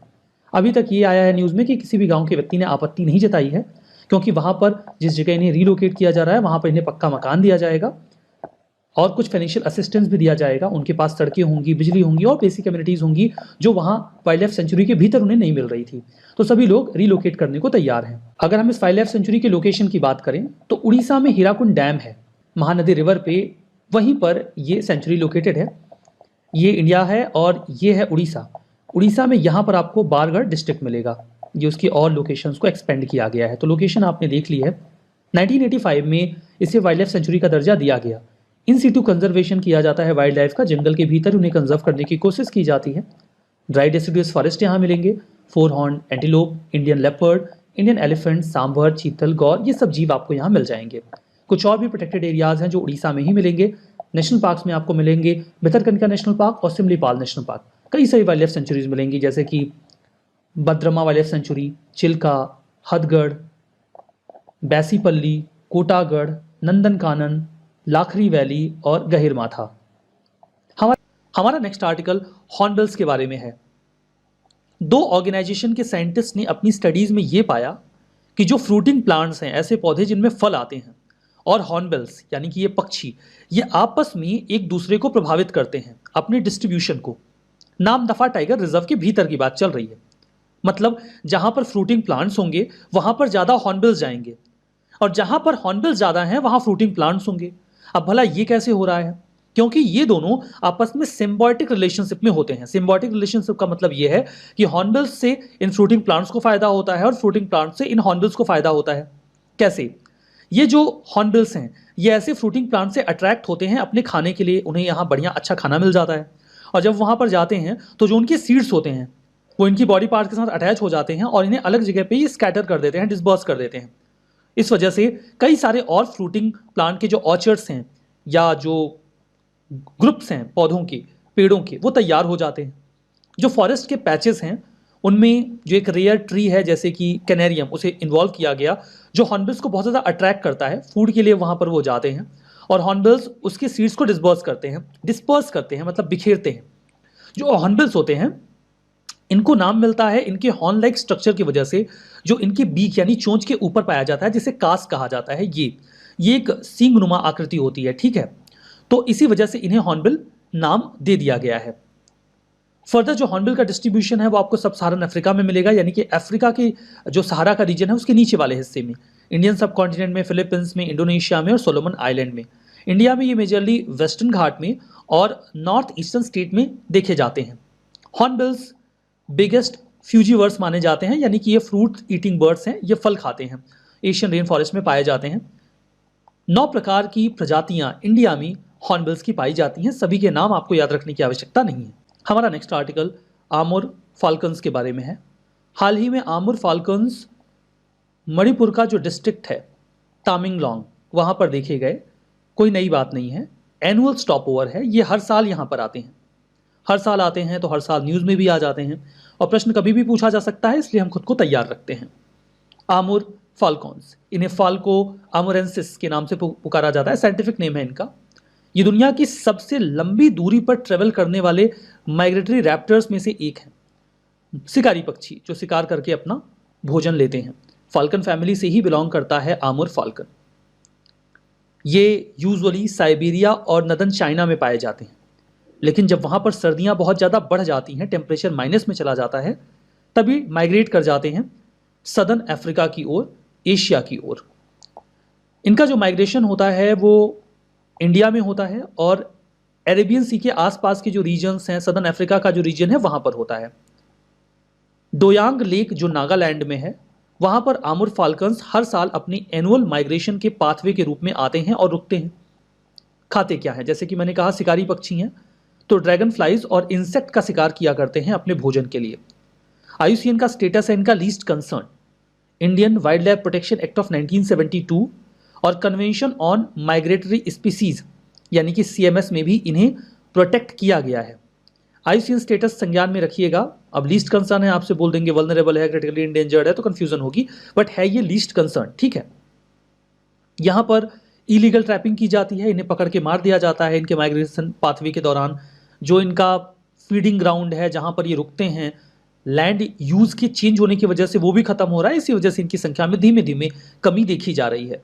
अभी तक ये आया है न्यूज़ में कि किसी भी गांव के व्यक्ति ने आपत्ति नहीं जताई है, क्योंकि वहां पर जिस जगह इन्हें रीलोकेट किया जा रहा है वहां पर इन्हें पक्का मकान दिया जाएगा और कुछ फाइनेंशियल असिस्टेंस भी दिया जाएगा। उनके पास सड़कें होंगी, बिजली होंगी और बेसिक कम्युनिटीज़ होंगी जो वहाँ वाइल्ड लाइफ सेंचुरी के भीतर उन्हें नहीं मिल रही थी। तो सभी लोग रीलोकेट करने को तैयार हैं। अगर हम इस वाइल्ड लाइफ सेंचुरी के लोकेशन की बात करें तो उड़ीसा में हीराकुंड डैम है, महानदी रिवर पे, वहीं पर ये सेंचुरी लोकेटेड है। ये इंडिया है और ये है उड़ीसा। उड़ीसा में यहाँ पर आपको बारगढ़ डिस्ट्रिक्ट मिलेगा। ये उसकी और लोकेशंस को एक्सपेंड किया गया है। तो लोकेशन आपने देख ली है। 1985 में इसे वाइल्ड लाइफ सेंचुरी का दर्जा दिया गया। इन सीटू कंजर्वेशन किया जाता है वाइल्ड लाइफ का, जंगल के भीतर उन्हें कंजर्व करने की कोशिश की जाती है। ड्राई डेसिडुअस फॉरेस्ट यहाँ मिलेंगे, 4 horn antelope, Indian leopard, Indian elephant, sambar, चीतल, गौर, ये सब जीव आपको यहाँ मिल जाएंगे। कुछ और भी प्रोटेक्टेड एरियाज हैं जो उड़ीसा में ही मिलेंगे। नेशनल पार्क्स में आपको मिलेंगे भितरकनिका नेशनल पार्क और सिमलीपाल नेशनल पार्क। कई सारी वाइल्ड लाइफ सेंचुरीज मिलेंगी, जैसे कि Badrama wild life sanctuary, Chilika, Hadgarh, Baisipalli, Kotgarh, Nandankanan, Lakhari valley और गहिरमाथा। हमारा नेक्स्ट आर्टिकल हॉर्नबिल्स के बारे में है। 2 ऑर्गेनाइजेशन के साइंटिस्ट ने अपनी स्टडीज में ये पाया कि जो फ्रूटिंग प्लांट्स हैं, ऐसे पौधे जिनमें फल आते हैं, और हॉर्नबिल्स यानी कि ये पक्षी, ये आपस में एक दूसरे को प्रभावित करते हैं अपने डिस्ट्रीब्यूशन को। नामदफा टाइगर रिजर्व के भीतर की बात चल रही है। मतलब जहां पर फ्रूटिंग प्लांट्स होंगे वहां पर ज्यादा हॉर्नबिल्स जाएंगे और जहां पर हॉर्नबिल्स ज्यादा हैं वहां फ्रूटिंग प्लांट्स होंगे। अब भला ये कैसे हो रहा है? क्योंकि ये दोनों आपस में सिम्बायोटिक रिलेशनशिप में होते हैं। सिम्बायोटिक रिलेशनशिप का मतलब ये है कि हॉर्नबिल्स से इन फ्रूटिंग प्लांट्स को फायदा होता है और फ्रूटिंग प्लांट्स से इन हॉर्नबिल्स को फायदा होता है। कैसे? ये जो हॉर्नबिल्स हैं ये ऐसे फ्रूटिंग प्लांट से अट्रैक्ट होते हैं अपने खाने के लिए, उन्हें यहाँ बढ़िया अच्छा खाना मिल जाता है और जब वहाँ पर जाते हैं तो जो उनके सीड्स होते हैं वो इनकी बॉडी पार्ट के साथ अटैच हो जाते हैं और इन्हें अलग जगह पे ये स्कैटर कर देते हैं, डिस्पर्स कर देते हैं। इस वजह से कई सारे और फ्रूटिंग प्लांट के जो ऑर्चर्ड्स हैं या जो ग्रुप्स हैं पौधों के, पेड़ों के, वो तैयार हो जाते हैं। जो फॉरेस्ट के पैचेस हैं उनमें जो एक रेयर ट्री है जैसे कि कैनेरियम, उसे इन्वॉल्व किया गया जो हॉर्नबिल्स को बहुत ज़्यादा अट्रैक्ट करता है। फूड के लिए वहाँ पर वो जाते हैं और हॉर्नबिल्स उसके सीड्स को डिस्पर्स करते हैं मतलब बिखेरते हैं। जो हॉर्नबिल्स होते हैं इनको नाम मिलता है इनके हॉर्न लाइक स्ट्रक्चर की वजह से, जो इनके बीक यानी चोंच के ऊपर पाया जाता है, जिसे कास कहा जाता है। ये एक सींग नुमा आकृति होती है, ठीक है। तो इसी वजह से इन्हें हॉर्नबिल नाम दे दिया गया है। फर्दर जो हॉर्नबिल का डिस्ट्रीब्यूशन है वो आपको सब सहारन अफ्रीका में मिलेगा, यानी कि अफ्रीका की जो सहारा का रीजन है उसके नीचे वाले हिस्से में, इंडियन सब कॉन्टिनेंट में, फिलीपींस में, इंडोनेशिया में और सोलोमन आइलैंड में। इंडिया में ये मेजरली वेस्टर्न घाट में और नॉर्थ ईस्टर्न स्टेट में देखे जाते हैं। हॉर्नबिल्स बिगेस्ट फ्यूजीवर्स माने जाते हैं, यानी कि ये फ्रूट ईटिंग बर्ड्स हैं, ये फल खाते हैं, एशियन रेन फॉरेस्ट में पाए जाते हैं। 9 प्रकार की प्रजातियां इंडिया में हॉर्नबिल्स की पाई जाती हैं। सभी के नाम आपको याद रखने की आवश्यकता नहीं है। हमारा नेक्स्ट आर्टिकल आमूर फाल्कन्स के बारे में है। हाल ही में आमूर फाल्कन्स मणिपुर का जो डिस्ट्रिक्ट है तामिंगलोंग, वहाँ पर देखे गए। कोई नई बात नहीं है, एनुअल स्टॉप ओवर है, ये हर साल यहाँ पर आते हैं। हर साल आते हैं तो हर साल न्यूज़ में भी आ जाते हैं और प्रश्न कभी भी पूछा जा सकता है, इसलिए हम खुद को तैयार रखते हैं। आमुर फाल्कॉन्स, इन्हें फाल्को आमुरेंसिस के नाम से पुकारा जाता है, साइंटिफिक नेम है इनका। ये दुनिया की सबसे लंबी दूरी पर ट्रेवल करने वाले माइग्रेटरी रैप्टर्स में से एक है, शिकारी पक्षी जो शिकार करके अपना भोजन लेते हैं। फाल्कन फैमिली से ही बिलोंग करता है आमुर फाल्कन। ये यूजुअली साइबेरिया और नदन चाइना में पाए जाते हैं, लेकिन जब वहाँ पर सर्दियाँ बहुत ज़्यादा बढ़ जाती हैं, टेम्परेचर माइनस में चला जाता है, तभी माइग्रेट कर जाते हैं सदर्न अफ्रीका की ओर, एशिया की ओर। इनका जो माइग्रेशन होता है वो इंडिया में होता है और अरेबियन सी के आसपास के जो रीजन्स हैं, सदर्न अफ्रीका का जो रीजन है वहाँ पर होता है। डोयांग लेक जो नागालैंड में है, वहाँ पर आमुर फाल्कन्स हर साल अपनी एनुअल माइग्रेशन के पाथवे के रूप में आते हैं और रुकते हैं। खाते क्या हैं? जैसे कि मैंने कहा शिकारी पक्षी हैं, तो ड्रैगन फ्लाइज और इंसेक्ट का शिकार किया करते हैं अपने भोजन के लिए। IUCN का स्टेटस है इनका least concern, Indian wild life protection act of 1972 और कन्वेंशन ऑन माइग्रेटरी स्पीसीज यानी कि CMS में भी इन्हें प्रोटेक्ट किया गया है। IUCN स्टेटस संज्ञान में रखिएगा। अब लीस्ट कंसर्न है, आपसे बोल देंगे वल्नरेबल है, क्रिटिकली इंडेंजर्ड है, तो कंफ्यूजन होगी, बट है ये लीस्ट कंसर्न, ठीक है। यहाँ पर इलीगल ट्रैपिंग की जाती है, इन्हें पकड़ के मार दिया जाता है इनके माइग्रेशन पाथवे के दौरान। जो इनका फीडिंग ग्राउंड है जहाँ पर ये रुकते हैं, लैंड यूज के चेंज होने की वजह से वो भी खत्म हो रहा है, इसी वजह से इनकी संख्या में धीमे धीमे कमी देखी जा रही है।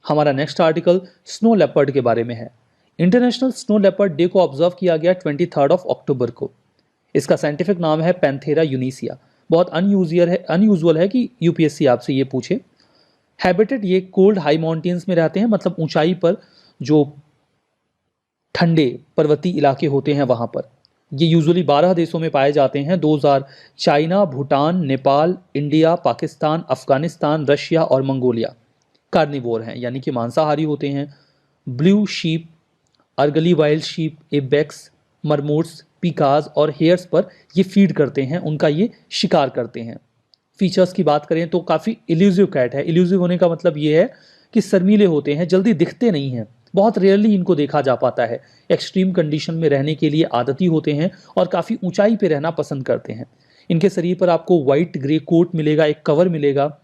हमारा नेक्स्ट आर्टिकल स्नो लेपर्ड के बारे में है। इंटरनेशनल स्नो लेपर्ड डे को ऑब्जर्व किया गया 23 अक्टूबर को। इसका साइंटिफिक नाम है पैंथेरा यूनिसिया। बहुत अनयूजुअल है कि यूपीएससी आपसे ये पूछे। हैबिटेट ये कोल्ड हाई माउंटेन्स में रहते हैं, मतलब ऊंचाई पर जो ठंडे पर्वतीय इलाके होते हैं वहाँ पर। ये यूजुअली 12 देशों में पाए जाते हैं, 2000 China, Bhutan, Nepal, India, Pakistan, Afghanistan, Russia और मंगोलिया। कार्निवोर हैं यानी कि मांसाहारी होते हैं। Blue sheep, argali wild sheep, ibex, marmots, pikas और हेयर्स पर ये फीड करते हैं, उनका ये शिकार करते हैं। फीचर्स की बात करें तो काफ़ी इल्यूसिव कैट है। इल्यूसिव होने का मतलब ये है कि शर्मीले होते हैं, जल्दी दिखते नहीं हैं, बहुत रेयरली इनको देखा जा पाता है। एक्सट्रीम कंडीशन में रहने के लिए आदती होते हैं और काफ़ी ऊंचाई पे रहना पसंद करते हैं। इनके शरीर पर आपको वाइट ग्रे कोट मिलेगा, एक कवर मिलेगा,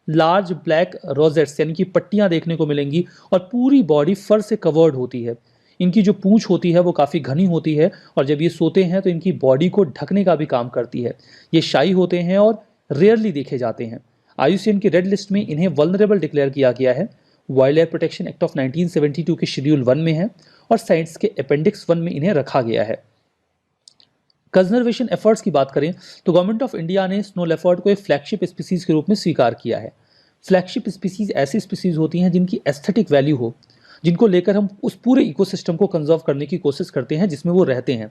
लार्ज ब्लैक रोजेट्स यानी कि पट्टियां देखने को मिलेंगी और पूरी बॉडी फर से कवर्ड होती है। इनकी जो पूंछ होती है वो काफ़ी घनी होती है और जब ये सोते हैं तो इनकी बॉडी को ढकने का भी काम करती है। ये शाई होते हैं और रेयरली देखे जाते हैं। IUCN की रेड लिस्ट में इन्हें वल्नरेबल डिक्लेयर किया गया है। Wild life protection act of 1972 के शेड्यूल 1 में है और साइंस के अपेंडिक्स 1 में इन्हें रखा गया है। कंजर्वेशन एफर्ट्स की बात करें तो गवर्नमेंट ऑफ इंडिया ने स्नो लेपर्ड को एक फ्लैगशिप स्पीसीज के रूप में स्वीकार किया है। फ्लैगशिप स्पीसीज ऐसी स्पीसीज होती हैं जिनकी एस्थेटिक वैल्यू हो, जिनको लेकर हम उस पूरे इकोसिस्टम को कंजर्व करने की कोशिश करते हैं जिसमें वो रहते हैं।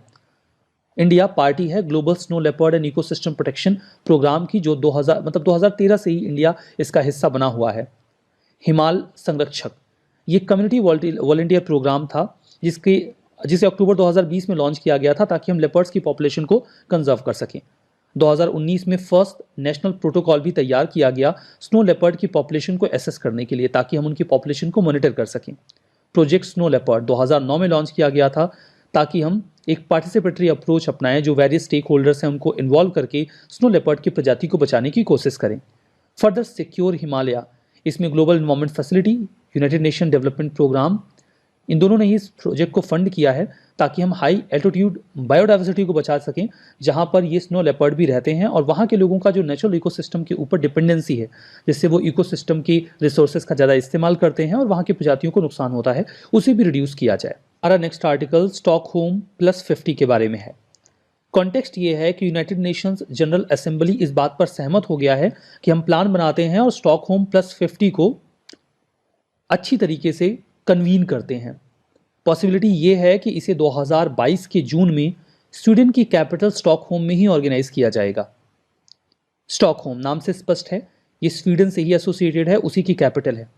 इंडिया पार्टी है global snow leopard and ecosystem protection programme की, जो 2013 से ही इंडिया इसका हिस्सा बना हुआ है। हिमाल संरक्षक ये कम्युनिटी वॉलंटियर प्रोग्राम था जिसे अक्टूबर 2020 में लॉन्च किया गया था ताकि हम लेपर्ड्स की पॉपुलेशन को कंजर्व कर सकें। 2019 में फर्स्ट नेशनल प्रोटोकॉल भी तैयार किया गया स्नो लेपर्ड की पॉपुलेशन को एसेस करने के लिए ताकि हम उनकी पॉपुलेशन को मॉनिटर कर सकें। प्रोजेक्ट स्नो लेपर्ड 2009 में लॉन्च किया गया था ताकि हम एक पार्टिसिपेटरी अप्रोच अपनाएं, जो वेरियस स्टेक होल्डर्स हैं उनको इन्वॉल्व करके स्नो लेपर्ड की प्रजाति को बचाने की कोशिश करें। फर्दर सिक्योर हिमालय इसमें global environment facility, United Nation development programme, इन दोनों ने ही इस प्रोजेक्ट को फंड किया है ताकि हम हाई एल्टीट्यूड बायोडाइवर्सिटी को बचा सकें, जहां पर ये स्नो लेपर्ड भी रहते हैं और वहां के लोगों का जो नेचुरल इकोसिस्टम के ऊपर डिपेंडेंसी है, जिससे वो इकोसिस्टम की रिसोर्सेज का ज़्यादा इस्तेमाल करते हैं और वहां की प्रजातियों को नुकसान होता है, उसे भी रिड्यूस किया जाए। हमारा नेक्स्ट आर्टिकल स्टॉकहोम +50 के बारे में है। कॉन्टेक्स्ट ये है कि यूनाइटेड नेशंस जनरल असेंबली इस बात पर सहमत हो गया है कि हम प्लान बनाते हैं और स्टॉकहोम +50 को अच्छी तरीके से कन्वीन करते हैं। पॉसिबिलिटी ये है कि इसे 2022 के जून में स्वीडन की कैपिटल स्टॉकहोम में ही ऑर्गेनाइज किया जाएगा। स्टॉकहोम नाम से स्पष्ट है, ये स्वीडन से ही एसोसिएटेड है, उसी की कैपिटल है।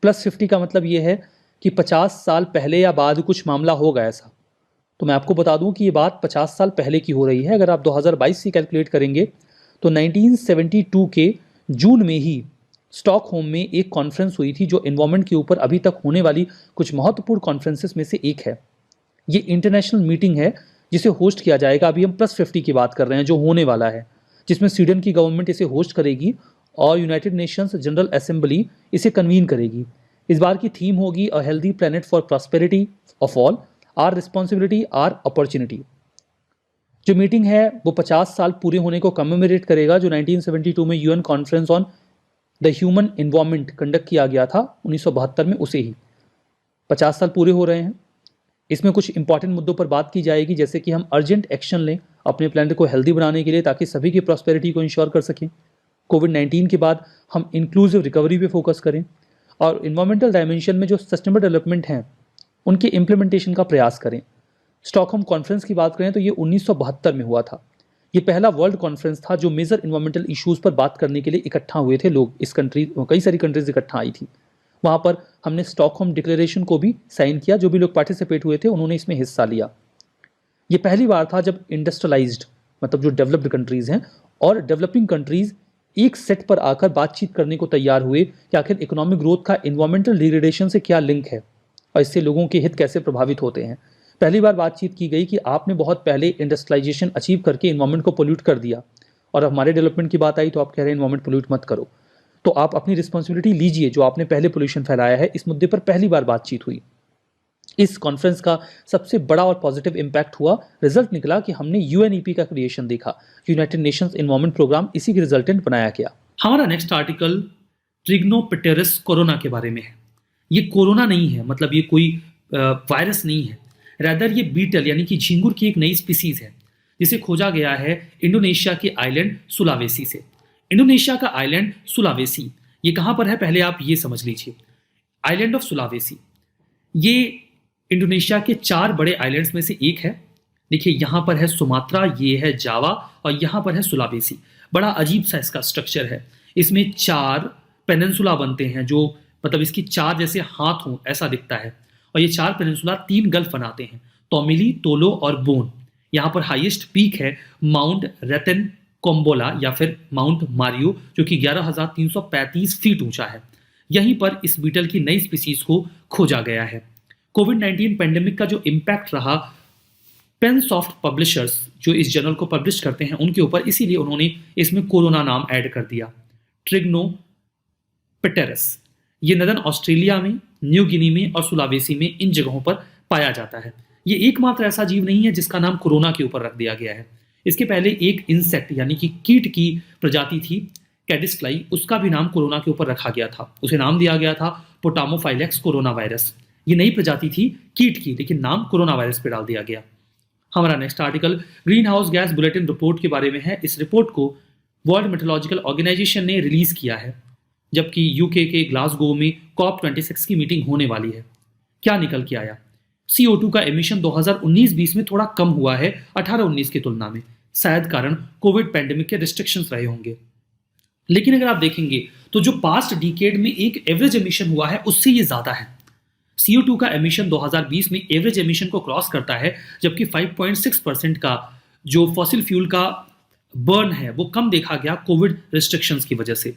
+50 का मतलब ये है कि 50 साल पहले या बाद कुछ मामला होगा ऐसा। तो मैं आपको बता दूं कि ये बात 50 साल पहले की हो रही है। अगर आप 2022 से कैलकुलेट करेंगे तो 1972 के जून में ही स्टॉकहोम में एक कॉन्फ्रेंस हुई थी, जो एनवायरनमेंट के ऊपर अभी तक होने वाली कुछ महत्वपूर्ण कॉन्फ्रेंसेस में से एक है। ये इंटरनेशनल मीटिंग है जिसे होस्ट किया जाएगा। अभी हम +50 की बात कर रहे हैं जो होने वाला है, जिसमें स्वीडन की गवर्नमेंट इसे होस्ट करेगी और यूनाइटेड नेशंस जनरल असेंबली इसे कन्वीन करेगी। इस बार की थीम होगी a healthy planet for prosperity of all, our responsibility our opportunity. जो मीटिंग है वो 50 साल पूरे होने को कमेमोरेट करेगा, जो 1972 में UN conference on the human environment conduct किया गया था 1972 में, उसे ही 50 साल पूरे हो रहे हैं। इसमें कुछ इंपॉर्टेंट मुद्दों पर बात की जाएगी, जैसे कि हम अर्जेंट एक्शन लें अपने प्लेनेट को हेल्दी बनाने के लिए ताकि सभी की प्रॉस्पेरिटी को इंश्योर कर सकें। कोविड-19 के बाद हम इंक्लूसिव रिकवरी पे फोकस करें और इन्वायरमेंटल डायमेंशन में जो सस्टेनेबल डेवलपमेंट हैं उनके इम्प्लीमेंटेशन का प्रयास करें। स्टॉकहोम कॉन्फ्रेंस की बात करें तो ये 1972 में हुआ था। ये पहला वर्ल्ड कॉन्फ्रेंस था जो मेजर इन्वायरमेंटल इश्यूज पर बात करने के लिए इकट्ठा हुए थे लोग। इस कई सारी कंट्रीज इकट्ठा आई थी। वहाँ पर हमने स्टॉकहोम डिक्लेरेशन को भी साइन किया। जो भी लोग पार्टिसिपेट हुए थे उन्होंने इसमें हिस्सा लिया। ये पहली बार था जब इंडस्ट्रियलाइज्ड, मतलब जो डेवलप्ड कंट्रीज हैं और डेवलपिंग कंट्रीज एक सेट पर आकर बातचीत करने को तैयार हुए कि आखिर इकोनॉमिक ग्रोथ का इन्वायरमेंटल डिग्रेडेशन से क्या लिंक है और इससे लोगों के हित कैसे प्रभावित होते हैं। पहली बार बातचीत की गई कि आपने बहुत पहले इंडस्ट्रियलाइजेशन अचीव करके इन्वायरमेंट को पोल्यूट कर दिया और हमारे डेवलपमेंट की बात आई तो आप कह रहे हैं इन्वायरमेंट पोल्यूट मत करो, तो आप अपनी रिस्पॉन्सिबिलिटी लीजिए जो आपने पहले पोल्यूशन फैलाया है। इस मुद्दे पर पहली बार बातचीत हुई। इस कॉन्फ्रेंस का सबसे बड़ा और पॉजिटिव इम्पैक्ट हुआ, रिजल्ट निकला कि हमने यूएनईपी का क्रिएशन देखा, यूनाइटेड नेशंस एनवायरनमेंट प्रोग्राम, इसी की रिजल्टेंट बनाया गया। हमारा नेक्स्ट आर्टिकल ट्रिग्नोपिटेरस कोरोना के बारे में है। ये कोरोना नहीं है, मतलब ये कोई वायरस नहीं है, रैदर ये बीटल यानी कि झींगुर की एक नई स्पीसीज है जिसे खोजा गया है इंडोनेशिया के आइलैंड सुलावेसी से। इंडोनेशिया का आइलैंड सुलावेसी ये कहाँ पर है, पहले आप ये समझ लीजिए। आइलैंड ऑफ सुलावेसी ये इंडोनेशिया के 4 बड़े आइलैंड्स में से एक है। देखिए यहाँ पर है सुमात्रा, ये है जावा और यहाँ पर है सुलावेसी। बड़ा अजीब सा इसका स्ट्रक्चर है। इसमें 4 पेनिनसुला बनते हैं, जो मतलब इसकी 4 जैसे हाथ हों ऐसा दिखता है, और ये 4 पेनिनसुला 3 गल्फ बनाते हैं, तोमिली, तोलो और बोन। यहाँ पर हाईएस्ट पीक है माउंट रेतन कोम्बोला या फिर माउंट मारियो, जो कि 11,335 फीट ऊंचा है। यहीं पर इस बीटल की नई स्पीसीज को खोजा गया है। कोविड-19 पेंडेमिक का जो इम्पैक्ट रहा पेनसॉफ्ट पब्लिशर्स जो इस जर्नल को पब्लिश करते हैं उनके ऊपर, इसीलिए उन्होंने इसमें कोरोना नाम ऐड कर दिया, ट्रिग्नोपिटेरस। ये नदर्न ऑस्ट्रेलिया में, न्यू गिनी में और सुलावेसी में, इन जगहों पर पाया जाता है। ये एकमात्र ऐसा जीव नहीं है जिसका नाम कोरोना के ऊपर रख दिया गया है। इसके पहले एक इंसेक्ट यानी कि कीट की प्रजाति थी कैडिसफ्लाई, उसका भी नाम कोरोना के ऊपर रखा गया था। उसे नाम दिया गया था पोटामोफाइलेक्स कोरोना वायरस। ये नई प्रजाति थी कीट की, लेकिन नाम कोरोना वायरस पे डाल दिया गया। हमारा next article green house gas bulletin report के बारे में है। इस रिपोर्ट को वर्ल्ड मेट्रोलॉजिकल ऑर्गेनाइजेशन ने रिलीज किया है, जबकि यूके के ग्लासगो में COP26 की मीटिंग होने वाली है। क्या निकल के आया? CO2 का एमिशन 2019-20 में थोड़ा कम हुआ है 18-19 की तुलना में, शायद कारण कोविड पैंडेमिक के रिस्ट्रिक्शंस रहे होंगे। लेकिन अगर आप देखेंगे तो जो पास्ट डिकेड में एक एवरेज एमिशन हुआ है उससे ये ज्यादा है। CO2 का एमिशन 2020 में एवरेज एमिशन को क्रॉस करता है, जबकि 5.6% का जो फॉसिल फ्यूल का बर्न है वो कम देखा गया कोविड रिस्ट्रिक्शंस की वजह से।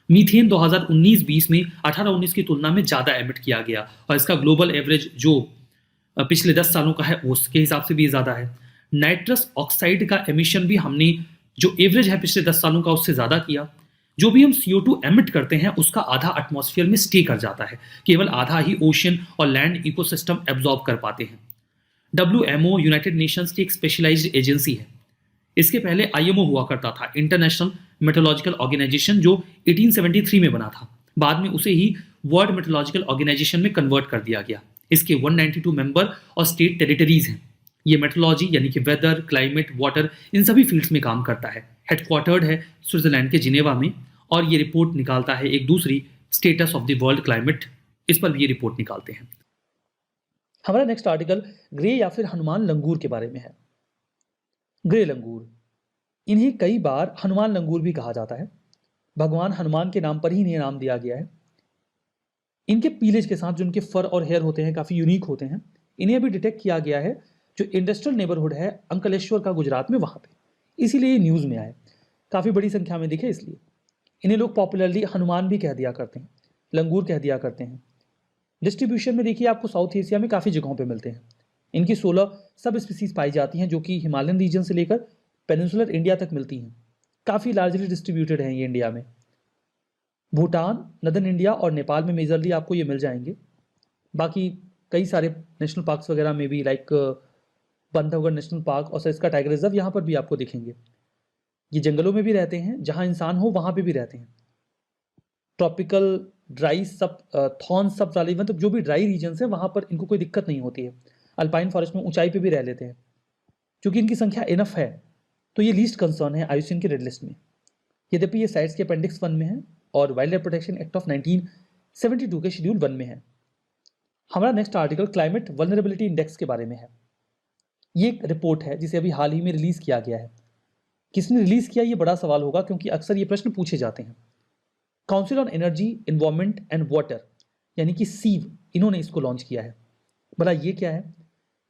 मीथेन 2019-20 में 18-19 की तुलना में ज़्यादा एमिट किया गया और इसका ग्लोबल एवरेज जो पिछले 10 सालों का है उसके हिसाब से भी ज़्यादा है। नाइट्रस ऑक्साइड का एमिशन भी हमने जो एवरेज है पिछले 10 सालों का उससे ज़्यादा किया। जो भी हम CO2 एमिट करते हैं उसका आधा एटमॉस्फेयर में स्टे कर जाता है, केवल आधा ही ओशन और लैंड इकोसिस्टम एब्जॉर्ब कर पाते हैं। WMO यूनाइटेड नेशंस की एक स्पेशलाइज्ड एजेंसी है। इसके पहले IMO हुआ करता था, इंटरनेशनल मेट्रोलॉजिकल ऑर्गेनाइजेशन, जो 1873 में बना था। बाद में उसे ही वर्ल्ड मेट्रोलॉजिकल ऑर्गेनाइजेशन में कन्वर्ट कर दिया गया। इसके 192 मेंबर और स्टेट टेरिटरीज हैं। ये मेट्रोलॉजी यानी कि वेदर, क्लाइमेट, वाटर, इन सभी फील्ड्स में काम करता है। हेडक्वार्टर्ड है स्विट्जरलैंड के जिनेवा में, और ये रिपोर्ट निकालता है एक दूसरी status of the world climate, इस पर भी ये रिपोर्ट निकालते हैं। हमारा नेक्स्ट आर्टिकल ग्रे या फिर हनुमान लंगूर के बारे में है। ग्रे लंगूर, इन्हें कई बार हनुमान लंगूर भी कहा जाता है। भगवान हनुमान के नाम पर ही इन्हें नाम दिया गया है। इनके पीलेज के साथ जो इनके फर और हेयर होते हैं काफ़ी यूनिक होते हैं। इन्हें अभी डिटेक्ट किया गया है जो इंडस्ट्रियल नेबरहुड है अंकलेश्वर का गुजरात में, वहाँ पे, इसीलिए ये न्यूज़ में आए, काफ़ी बड़ी संख्या में दिखे इसलिए। इन्हें लोग पॉपुलरली हनुमान भी कह दिया करते हैं, लंगूर कह दिया करते हैं। डिस्ट्रीब्यूशन में देखिए आपको साउथ एशिया में काफ़ी जगहों पे मिलते हैं। इनकी 16 सब स्पीसीज पाई जाती हैं जो कि हिमालयन रीजन से लेकर पेनिनसुलर इंडिया तक मिलती हैं। काफ़ी लार्जली डिस्ट्रीब्यूटेड हैं ये इंडिया में। भूटान, नदर्न इंडिया और नेपाल में मेजरली आपको ये मिल जाएंगे। बाकी कई सारे नेशनल पार्क्स वगैरह में भी, लाइक बांधवगढ़ नेशनल पार्क और सरिस्का टाइगर रिजर्व, यहाँ पर भी आपको दिखेंगे। ये जंगलों में भी रहते हैं, जहाँ इंसान हो वहाँ पे भी रहते हैं। ट्रॉपिकल ड्राई सब थॉर्न सब वाली, मतलब जो भी ड्राई रीजन्स हैं वहाँ पर इनको कोई दिक्कत नहीं होती है। अल्पाइन फॉरेस्ट में ऊंचाई पे भी रह लेते हैं। क्योंकि इनकी संख्या इनफ है तो ये लीस्ट कंसर्न है IUCN की रेड लिस्ट में। यद्यपि ये साइट्स के अपेंडिक्स 1 में है और wild life protection act of 1972 के शेड्यूल 1 में है। हमारा next article climate vulnerability index के बारे में है। ये एक रिपोर्ट है जिसे अभी हाल ही में रिलीज किया गया है। किसने रिलीज किया, ये बड़ा सवाल होगा क्योंकि अक्सर ये प्रश्न पूछे जाते हैं। Council on energy, environment and water यानी कि सीव, इन्होंने इसको लॉन्च किया है। भला ये क्या है?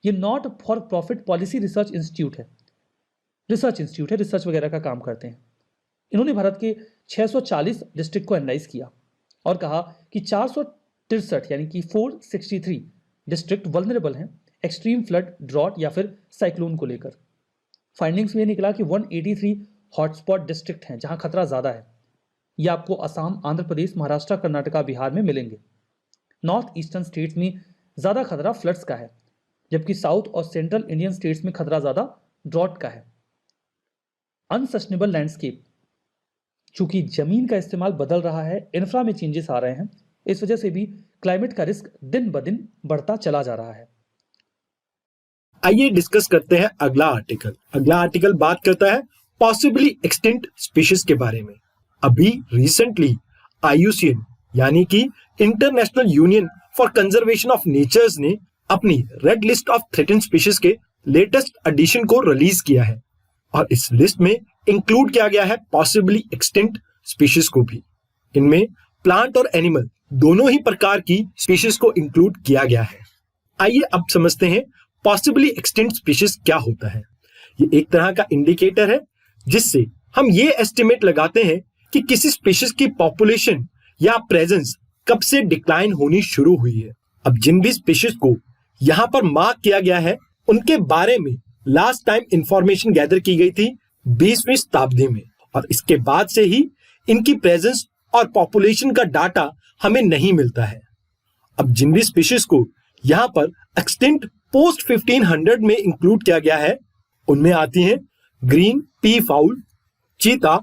ये not for profit policy research institute है। रिसर्च वगैरह का काम करते हैं। इन्होंने भारत के 640 डिस्ट्रिक्ट को एनालाइज किया और कहा कि 463 यानी कि 463 डिस्ट्रिक्ट वल्नरेबल हैं एक्सट्रीम फ्लड, ड्रॉट या फिर साइक्लोन को लेकर। फाइंडिंग्स में निकला कि 183 हॉटस्पॉट डिस्ट्रिक्ट हैं जहां खतरा ज़्यादा है। ये आपको असम, आंध्र प्रदेश, महाराष्ट्र, कर्नाटका, बिहार में मिलेंगे। नॉर्थ ईस्टर्न स्टेट्स में ज़्यादा खतरा फ्लड्स का है, जबकि साउथ और सेंट्रल इंडियन स्टेट्स में खतरा ज़्यादा ड्रॉट का है। अनसस्टेनेबल लैंडस्केप, चूंकि जमीन का इस्तेमाल बदल रहा है, इंफ्रा में चेंजेस आ रहे हैं, इस वजह से भी क्लाइमेट का रिस्क दिन ब दिन बढ़ता चला जा रहा है। आइए डिस्कस करते हैं अगला आर्टिकल बात करता है पॉसिबली एक्सटिंक्ट स्पीशीज के बारे में। अभी रिसेंटली IUCN यानी कि international union for conservation of nature's ने अपनी red list of threatened species के लेटेस्ट एडिशन को रिलीज किया है और इस लिस्ट में इंक्लूड किया गया है पॉसिबली एक्सटिंक्ट स्पीशीज को भी। इनमें प्लांट और एनिमल दोनों ही प्रकार की स्पीशीज को इंक्लूड किया गया है। आइए अब समझते हैं पॉसिबली एक्सटिंक्ट स्पीशीज क्या होता है। ये एक तरह का इंडिकेटर है जिससे हम ये एस्टिमेट लगाते हैं कि किसी स्पीशीज की पॉपुलेशन या प्रेजेंस कब से डिक्लाइन होनी शुरू हुई है। अब जिन भी स्पीशीज को यहाँ पर मार्क किया गया है उनके बारे में लास्ट टाइम इंफॉर्मेशन गैदर की गई थी 20वीं शताब्दी में और इसके बाद से ही इनकी प्रेजेंस और पॉपुलेशन का डाटा हमें नहीं मिलता है। अब जिन भी स्पीशीज को यहाँ पर एक्सटिंक्ट पोस्ट 1500 में इंक्लूड किया गया है उनमें आती हैं ग्रीन पी फाउल, चीता,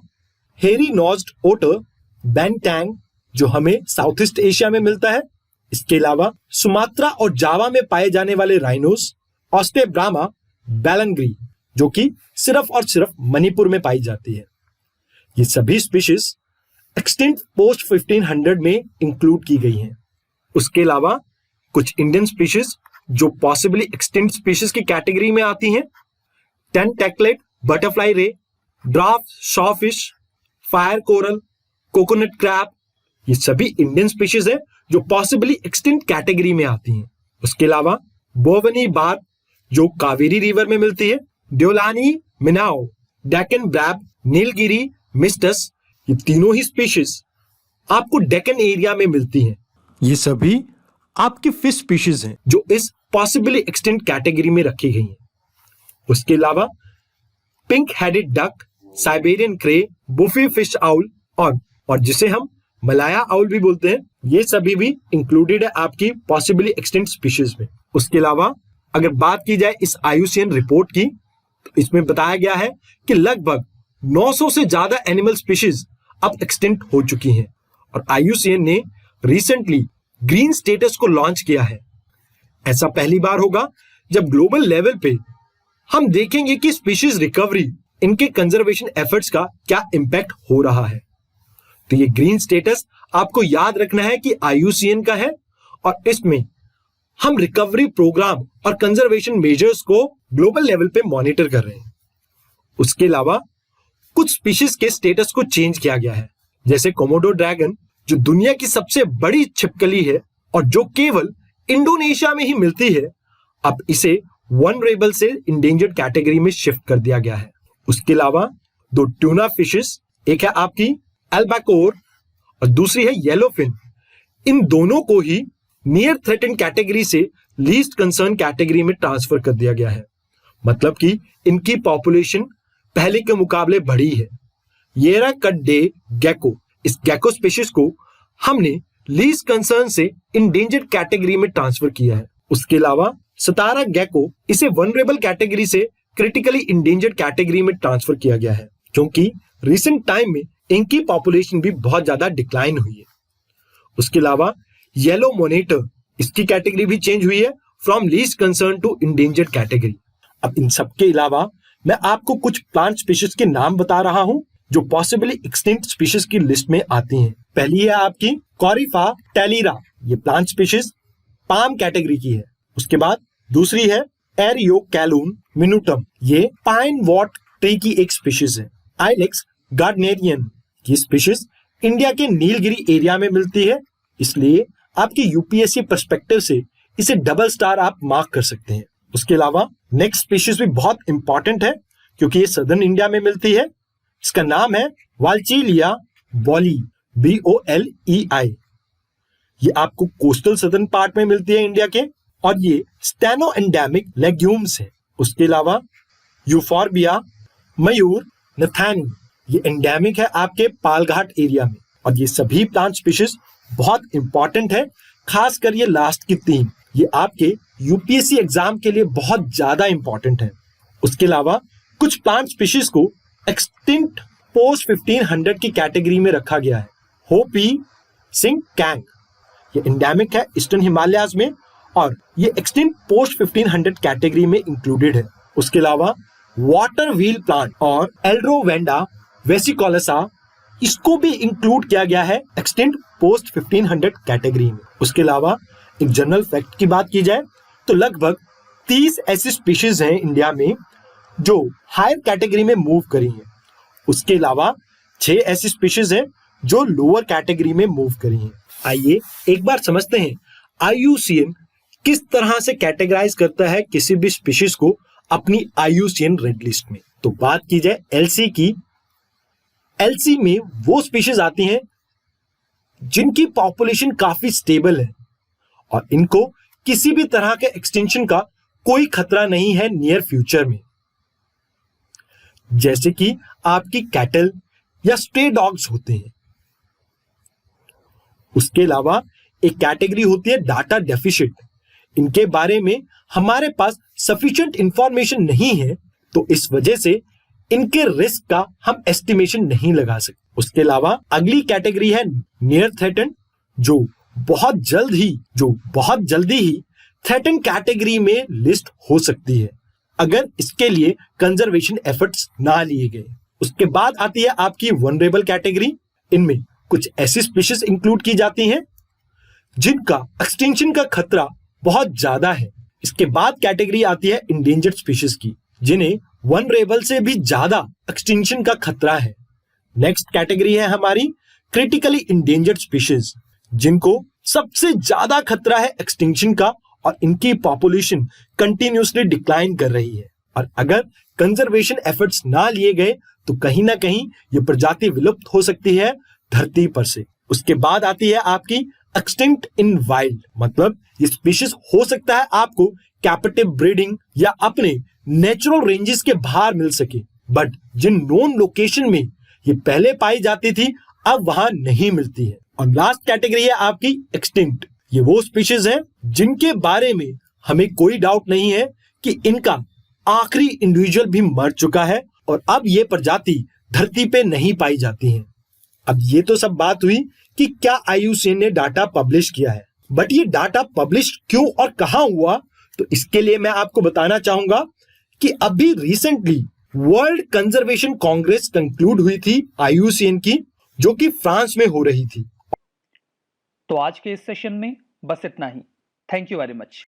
हेरी नोज्ड ओटर, बेंटैंग जो हमें साउथ ईस्ट एशिया में मिलता है। इसके अलावा सुमात्रा और जावा में पाए जाने वाले राइनोस, ऑस्टेब्रामा, बैलनग्री जो कि सिर्फ और सिर्फ मणिपुर में पाई जाती है। ये सभी स्पीशीज एक्सटिंक्ट पोस्ट 1500 में इंक्लूड की गई हैं। उसके अलावा कुछ इंडियन स्पीशीज जो पॉसिबली एक्सटिंक्ट स्पीशीज की कैटेगरी में आती हैं, tentaclate butterfly ray, dwarf sawfish, fire coral, coconut crab, ये सभी इंडियन स्पीशीज है जो पॉसिबली एक्सटिंक्ट कैटेगरी में आती हैं। उसके अलावा बोवनी बार जो कावेरी रिवर में मिलती है, ड्योलानी मिनाओ, डेक्कन ब्रैब, नीलगिरी मिस्टस, ये तीनों ही स्पीशीज आपको डेक्कन एरिया में मिलती हैं। ये सभी आपकी फिश स्पीशीज हैं जो इस पॉसिबली एक्सटिंक्ट कैटेगरी में रखी गई हैं। उसके अलावा पिंक हेडेड डक, साइबेरियन क्रे, बुफी फिश आउल और और जिसे हम मलाया आउल भी बोलते हैं, ये सभी भी इंक्लूडेड है आपकी पॉसिबली एक्सटिंक्ट स्पीशीज में। उसके अलावा अगर बात की जाए इस IUCN रिपोर्ट की, तो इसमें बताया गया है कि लगभग 900 से ज्यादा एनिमल स्पीशीज अब एक्सटिंक्ट हो चुकी हैं और IUCN ने रिसेंटली ग्रीन स्टेटस को लॉन्च किया है। ऐसा पहली बार होगा जब ग्लोबल लेवल पे हम देखेंगे कि स्पीशीज रिकवरी, इनके कंजर्वेशन एफर्ट्स का क्या इंपैक्ट हो रहा है। तो ये ग्रीन स्टेटस आपको याद रखना है कि IUCN का है और इसमें हम रिकवरी प्रोग्राम और कंजर्वेशन मेजर्स को ग्लोबल लेवल पे मॉनिटर कर रहे हैं। उसके अलावा कुछ स्पीशीज के स्टेटस को चेंज किया गया है, जैसे कोमोडो ड्रैगन जो दुनिया की सबसे बड़ी छिपकली है और जो केवल इंडोनेशिया में ही मिलती है, अब इसे वनरेबल से इंडेंजर्ड कैटेगरी में शिफ्ट कर दिया गया है। उसके अलावा 2 ट्यूना फिशेस, एक है आपकी एल्बाकोर और दूसरी है येलोफिन, इन दोनों को ही नियर थ्रेटन कैटेगरी से लीस्ट कंसर्न कैटेगरी में ट्रांसफर कर दिया गया है। मतलब कि इनकी पॉपुलेशन पहले के मुकाबले बढ़ी है। येरा कड्डे गैको, इस गैको स्पीशीज को हमने लीस्ट कंसर्न से इंडेंजर्ड कैटेगरी में ट्रांसफर किया है। उसके अलावा सतारा गैको, इसे वनरेबल कैटेगरी से क्रिटिकली इंडेंजर्ड कैटेगरी में ट्रांसफर किया गया है, क्योंकि रिसेंट टाइम में इनकी पॉपुलेशन भी बहुत ज्यादा डिक्लाइन हुई है। उसके अलावा येलो मोनेटर, इसकी कैटेगरी भी चेंज हुई है from least concern to endangered category. अब इन सब के अलावा मैं आपको कुछ प्लांट स्पीशीज के नाम बता रहा हूं जो पॉसिबली एक्सटिंक्ट स्पीशीज की लिस्ट में आती हैं। पहली है आपकी कॉरिफा टेलीरा, ये प्लांट स्पीशीज पाम कैटेगरी की है। उसके बाद दूसरी है एरियोकैलून मिनुटम, ये पाइन वॉट ट्री की एक स्पीशीज है। आइलेक्स गार्डनेरियन, ये स्पीशीज इंडिया के नीलगिरी एरिया में मिलती है, इसलिए आपकी यूपीएससी पर्सपेक्टिव से इसे डबल स्टार आप मार्क कर सकते हैं। उसके अलावा नेक्स्ट स्पीशीज भी बहुत इंपॉर्टेंट है क्योंकि ये सदर्न इंडिया में मिलती है। इसका नाम है वाल्चीलिया बॉली, BOLEI। ये आपको कोस्टल सदर्न पार्ट में मिलती है इंडिया के और ये स्टेनो एंडेमिक लेग्यूम्स है। उसके अलावा यूफॉर्बिया मयूर नथानी, ये एंडेमिक है आपके पालघाट एरिया में और ये सभी प्लांट स्पीशीज बहुत इंपॉर्टेंट है, खासकर ये लास्ट की 3, ये आपके यूपीएससी एग्जाम के लिए बहुत ज्यादा इंपॉर्टेंट है। उसके अलावा कुछ प्लांट स्पीशीज को एक्सटिंक्ट पोस्ट 1500 की कैटेगरी में रखा गया है। होपी सिंह कैंग, ये एंडेमिक है ईस्टर्न हिमालयाज में और ये एक्सटिंक्ट पोस्ट 1500 कैटेगरी में इंक्लूडेड है। उसके अलावा वाटर व्हील प्लांट और एल्ड्रोवेंडा वेसिकोलसा, इसको भी इंक्लूड किया गया है एक्सटिंक्ट पोस्ट 1500 कैटेगरी में। उसके अलावा एक जनरल फैक्ट की बात की जाए तो लगभग 30 ऐसी स्पीशीज हैं इंडिया में जो हायर कैटेगरी में मूव करी हैं। उसके अलावा 6 ऐसी स्पीशीज हैं जो लोअर कैटेगरी में मूव करी हैं। आइए एक बार समझते हैं IUCN किस तरह से कैटेगराइज करता है किसी भी स्पीशीज को अपनी IUCN रेड लिस्ट में। तो बात की जाए LC की, LC में वो स्पीशीज आती हैं जिनकी पॉपुलेशन काफी स्टेबल है और इनको किसी भी तरह के एक्सटिंक्शन का कोई खतरा नहीं है नियर फ्यूचर में, जैसे कि आपकी कैटल या स्ट्रे डॉग्स होते हैं। उसके अलावा एक कैटेगरी होती है डाटा डेफिशिएंट, इनके बारे में हमारे पास सफिशिएंट इंफॉर्मेशन नहीं है, तो इस वजह से इनके रिस्क का हम एस्टिमेशन नहीं लगा सकते। उसके अलावा अगली कैटेगरी है नियर थ्रेटन, जो बहुत जल्दी ही थ्रेटन कैटेगरी में लिस्ट हो सकती है अगर इसके लिए कंजर्वेशन एफर्ट्स ना लिए गए। उसके बाद आती है आपकी वनरेबल कैटेगरी, इनमें कुछ ऐसी स्पीशीज इंक्लूड की जाती हैं जिनका एक्सटिंक्शन का खतरा बहुत ज्यादा है। इसके बाद कैटेगरी आती है इंडेंजर्ड स्पीशीज की, जिन्हें वनरेबल से भी ज्यादा एक्सटिंक्शन का खतरा है। नेक्स्ट कैटेगरी है हमारी क्रिटिकली इंडेंजर्ड स्पीशीज, जिनको सबसे ज्यादा खतरा है एक्सटिंक्शन का और इनकी पॉपुलेशन कंटिन्यूसली डिक्लाइन कर रही है और अगर कंजर्वेशन एफर्ट्स ना लिए गए तो कहीं ना कहीं ये प्रजाति विलुप्त हो सकती है धरती पर से। उसके बाद आती है आपकी एक्सटिंक्ट इन वाइल्ड, मतलब ये स्पीशीज हो सकता है आपको कैप्टिव ब्रीडिंग या अपने नेचुरल रेंजेस के बाहर मिल सके, बट जिन नोन लोकेशन में ये पहले पाई जाती थी अब वहां नहीं मिलती है। और लास्ट कैटेगरी है आपकी एक्सटिंक्ट। ये वो स्पीशीज हैं जिनके बारे में हमें कोई डाउट नहीं है कि इनका आखिरी इंडिविजुअल भी मर चुका है और अब ये प्रजाति धरती पे नहीं पाई जाती हैं। अब ये तो सब बात हुई कि क्या IUCN ने डाटा पब्लिश किया है, बट ये डाटा पब्लिश क्यों और कहां हुआ, तो इसके लिए मैं आपको बताना चाहूंगा कि अभी recently world conservation Congress conclude हुई थी IUCN की, जो कि फ्रांस में हो रही थी। तो आज के इस सेशन में बस इतना ही। Thank you very much.